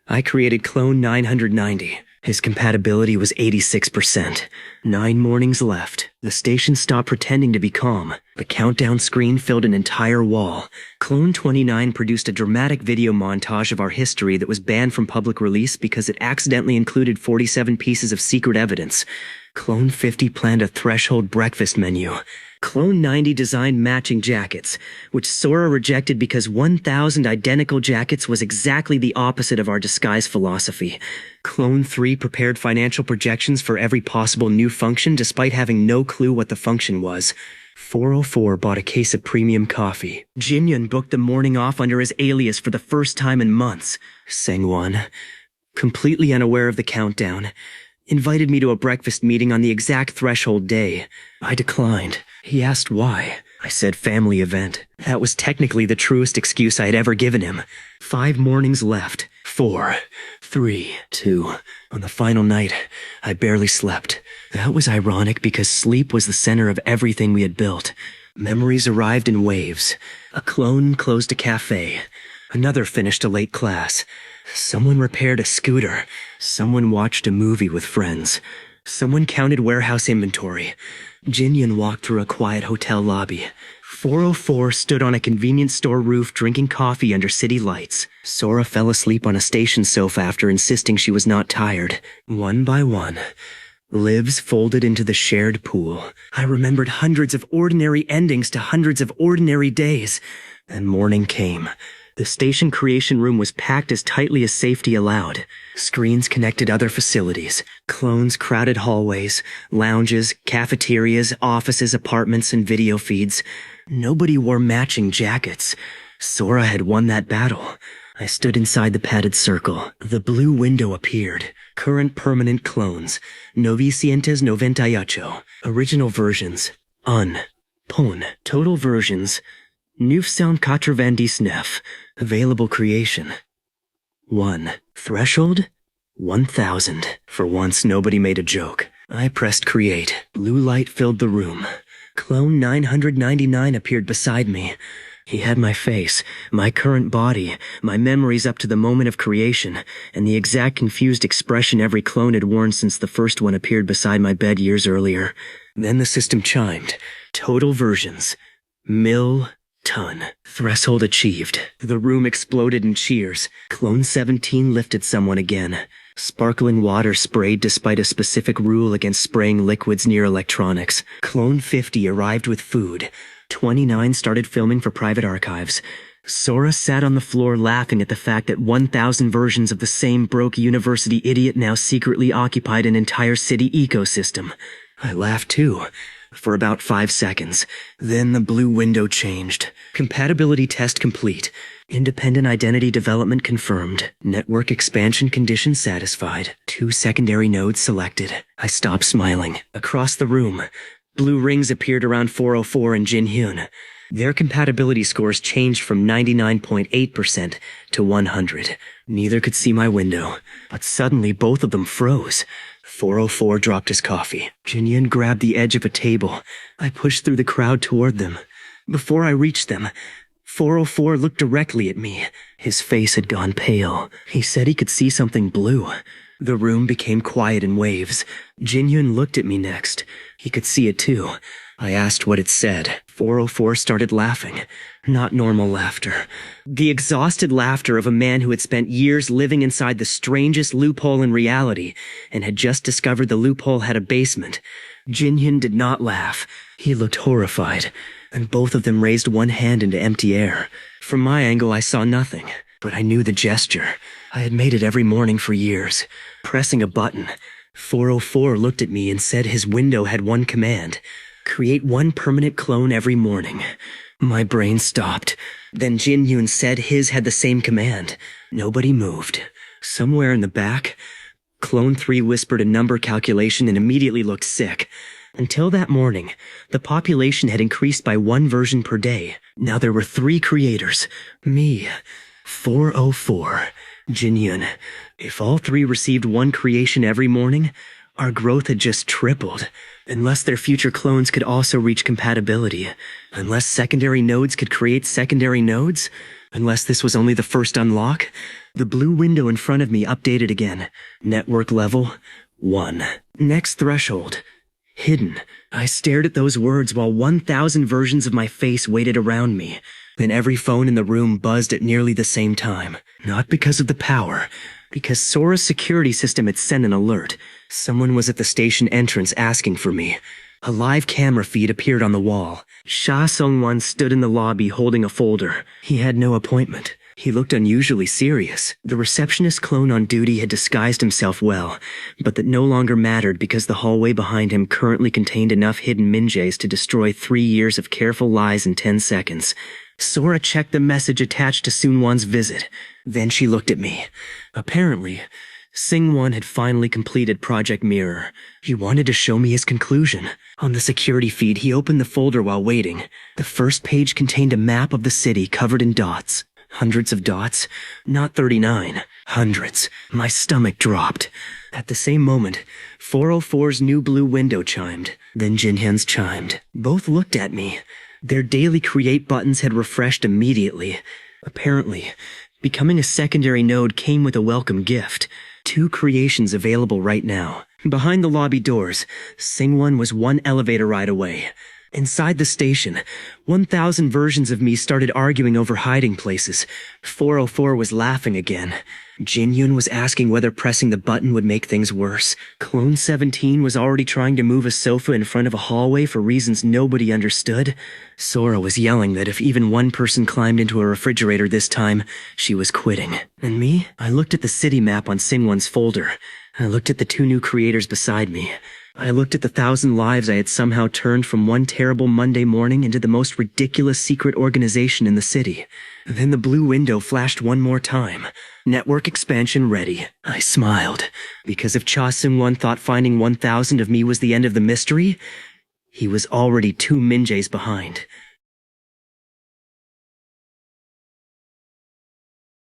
I created Clone 990. His compatibility was 86%. 9 mornings left. The station stopped pretending to be calm. The countdown screen filled an entire wall. Clone 29 produced a dramatic video montage of our history that was banned from public release because it accidentally included 47 pieces of secret evidence. Clone 50 planned a threshold breakfast menu. Clone 90 designed matching jackets, which Sora rejected because 1,000 identical jackets was exactly the opposite of our disguise philosophy. Clone 3 prepared financial projections for every possible new function despite having no clue what the function was. 404 bought a case of premium coffee. Jinyun booked the morning off under his alias for the first time in months. Seungwon, completely unaware of the countdown, invited me to a breakfast meeting on the exact threshold day. I declined. He asked why. I said family event. That was technically the truest excuse I had ever given him. 5 mornings left. 4, 3, 2. On the final night, I barely slept. That was ironic because sleep was the center of everything we had built. Memories arrived in waves. A clone closed a cafe. Another finished a late class. Someone repaired a scooter. Someone watched a movie with friends. Someone counted warehouse inventory. Jinyun walked through a quiet hotel lobby. 404 stood on a convenience store roof drinking coffee under city lights. Sora fell asleep on a station sofa after insisting she was not tired. One by one, Lives folded into the shared pool. I remembered hundreds of ordinary endings to hundreds of ordinary days. And morning came. The station creation room was packed as tightly as safety allowed. Screens connected other facilities. Clones crowded hallways, lounges, cafeterias, offices, apartments, and video feeds. Nobody wore matching jackets. Sora had won that battle. I stood inside the padded circle. The blue window appeared. Current permanent clones. 998. Original versions. Pon. Total versions. 999. Available creation. 1. Threshold? 1000. For once, nobody made a joke. I pressed create. Blue light filled the room. Clone 999 appeared beside me. He had my face, my current body, my memories up to the moment of creation, and the exact confused expression every clone had worn since the first one appeared beside my bed years earlier. Then the system chimed. Total versions. Ton. Threshold achieved. The room exploded in cheers. Clone 17 lifted someone again. Sparkling water sprayed despite a specific rule against spraying liquids near electronics. Clone 50 arrived with food. 29 started filming for private archives. Sora sat on the floor laughing at the fact that 1,000 versions of the same broke university idiot now secretly occupied an entire city ecosystem. I laughed too. For about 5 seconds. Then the blue window changed. Compatibility test complete. Independent identity development confirmed. Network expansion condition satisfied. 2 secondary nodes selected. I stopped smiling. Across the room, blue rings appeared around 404 and Jin Hyun. Their compatibility scores changed from 99.8% to 100. Neither could see my window, but suddenly both of them froze. 404 dropped his coffee. Jin Hyun grabbed the edge of a table. I pushed through the crowd toward them. Before I reached them, 404 looked directly at me. His face had gone pale. He said he could see something blue. The room became quiet in waves. Jin Hyun looked at me next. He could see it too. I asked what it said. 404 started laughing. Not normal laughter. The exhausted laughter of a man who had spent years living inside the strangest loophole in reality and had just discovered the loophole had a basement. Jin Hyun did not laugh. He looked horrified, and both of them raised one hand into empty air. From my angle, I saw nothing, but I knew the gesture. I had made it every morning for years. Pressing a button, 404 looked at me and said his window had one command. Create one permanent clone every morning. My brain stopped. Then Jin Hyun said his had the same command. Nobody moved. Somewhere in the back, Clone 3 whispered a number calculation and immediately looked sick. Until that morning, the population had increased by 1 version per day. Now there were 3 creators. Me, 404, Jin Hyun. If all 3 received 1 creation every morning, our growth had just tripled. Unless their future clones could also reach compatibility. Unless secondary nodes could create secondary nodes. Unless this was only the first unlock. The blue window in front of me updated again. Network level 1. Next threshold. Hidden. I stared at those words while 1,000 versions of my face waited around me. Then every phone in the room buzzed at nearly the same time. Not because of the power. Because Sora's security system had sent an alert. Someone was at the station entrance asking for me. A live camera feed appeared on the wall. Sha Sung-won stood in the lobby holding a folder. He had no appointment. He looked unusually serious. The receptionist clone on duty had disguised himself well, but that no longer mattered because the hallway behind him currently contained enough hidden minjaes to destroy 3 years of careful lies in 10 seconds. Sora checked the message attached to Soon-won's visit. Then she looked at me. Apparently, Sing-won had finally completed Project Mirror. He wanted to show me his conclusion. On the security feed, he opened the folder while waiting. The first page contained a map of the city covered in dots. Hundreds of dots. Not 39. Hundreds. My stomach dropped. At the same moment, 404's new blue window chimed. Then Jin Hyun's chimed. Both looked at me. Their daily create buttons had refreshed immediately. Apparently, becoming a secondary node came with a welcome gift. 2 creations available right now. Behind the lobby doors, Sing-won was 1 elevator ride away. Inside the station, 1,000 versions of me started arguing over hiding places. 404 was laughing again. Jinyun was asking whether pressing the button would make things worse. Clone 17 was already trying to move a sofa in front of a hallway for reasons nobody understood. Sora was yelling that if even one person climbed into a refrigerator this time, she was quitting. And me? I looked at the city map on Singwon's folder. I looked at the two new creators beside me. I looked at the 1,000 lives I had somehow turned from one terrible Monday morning into the most ridiculous secret organization in the city. Then the blue window flashed one more time. Network expansion ready. I smiled, because if Cha Seung-won thought finding 1,000 of me was the end of the mystery, he was already 2 Minjaes behind.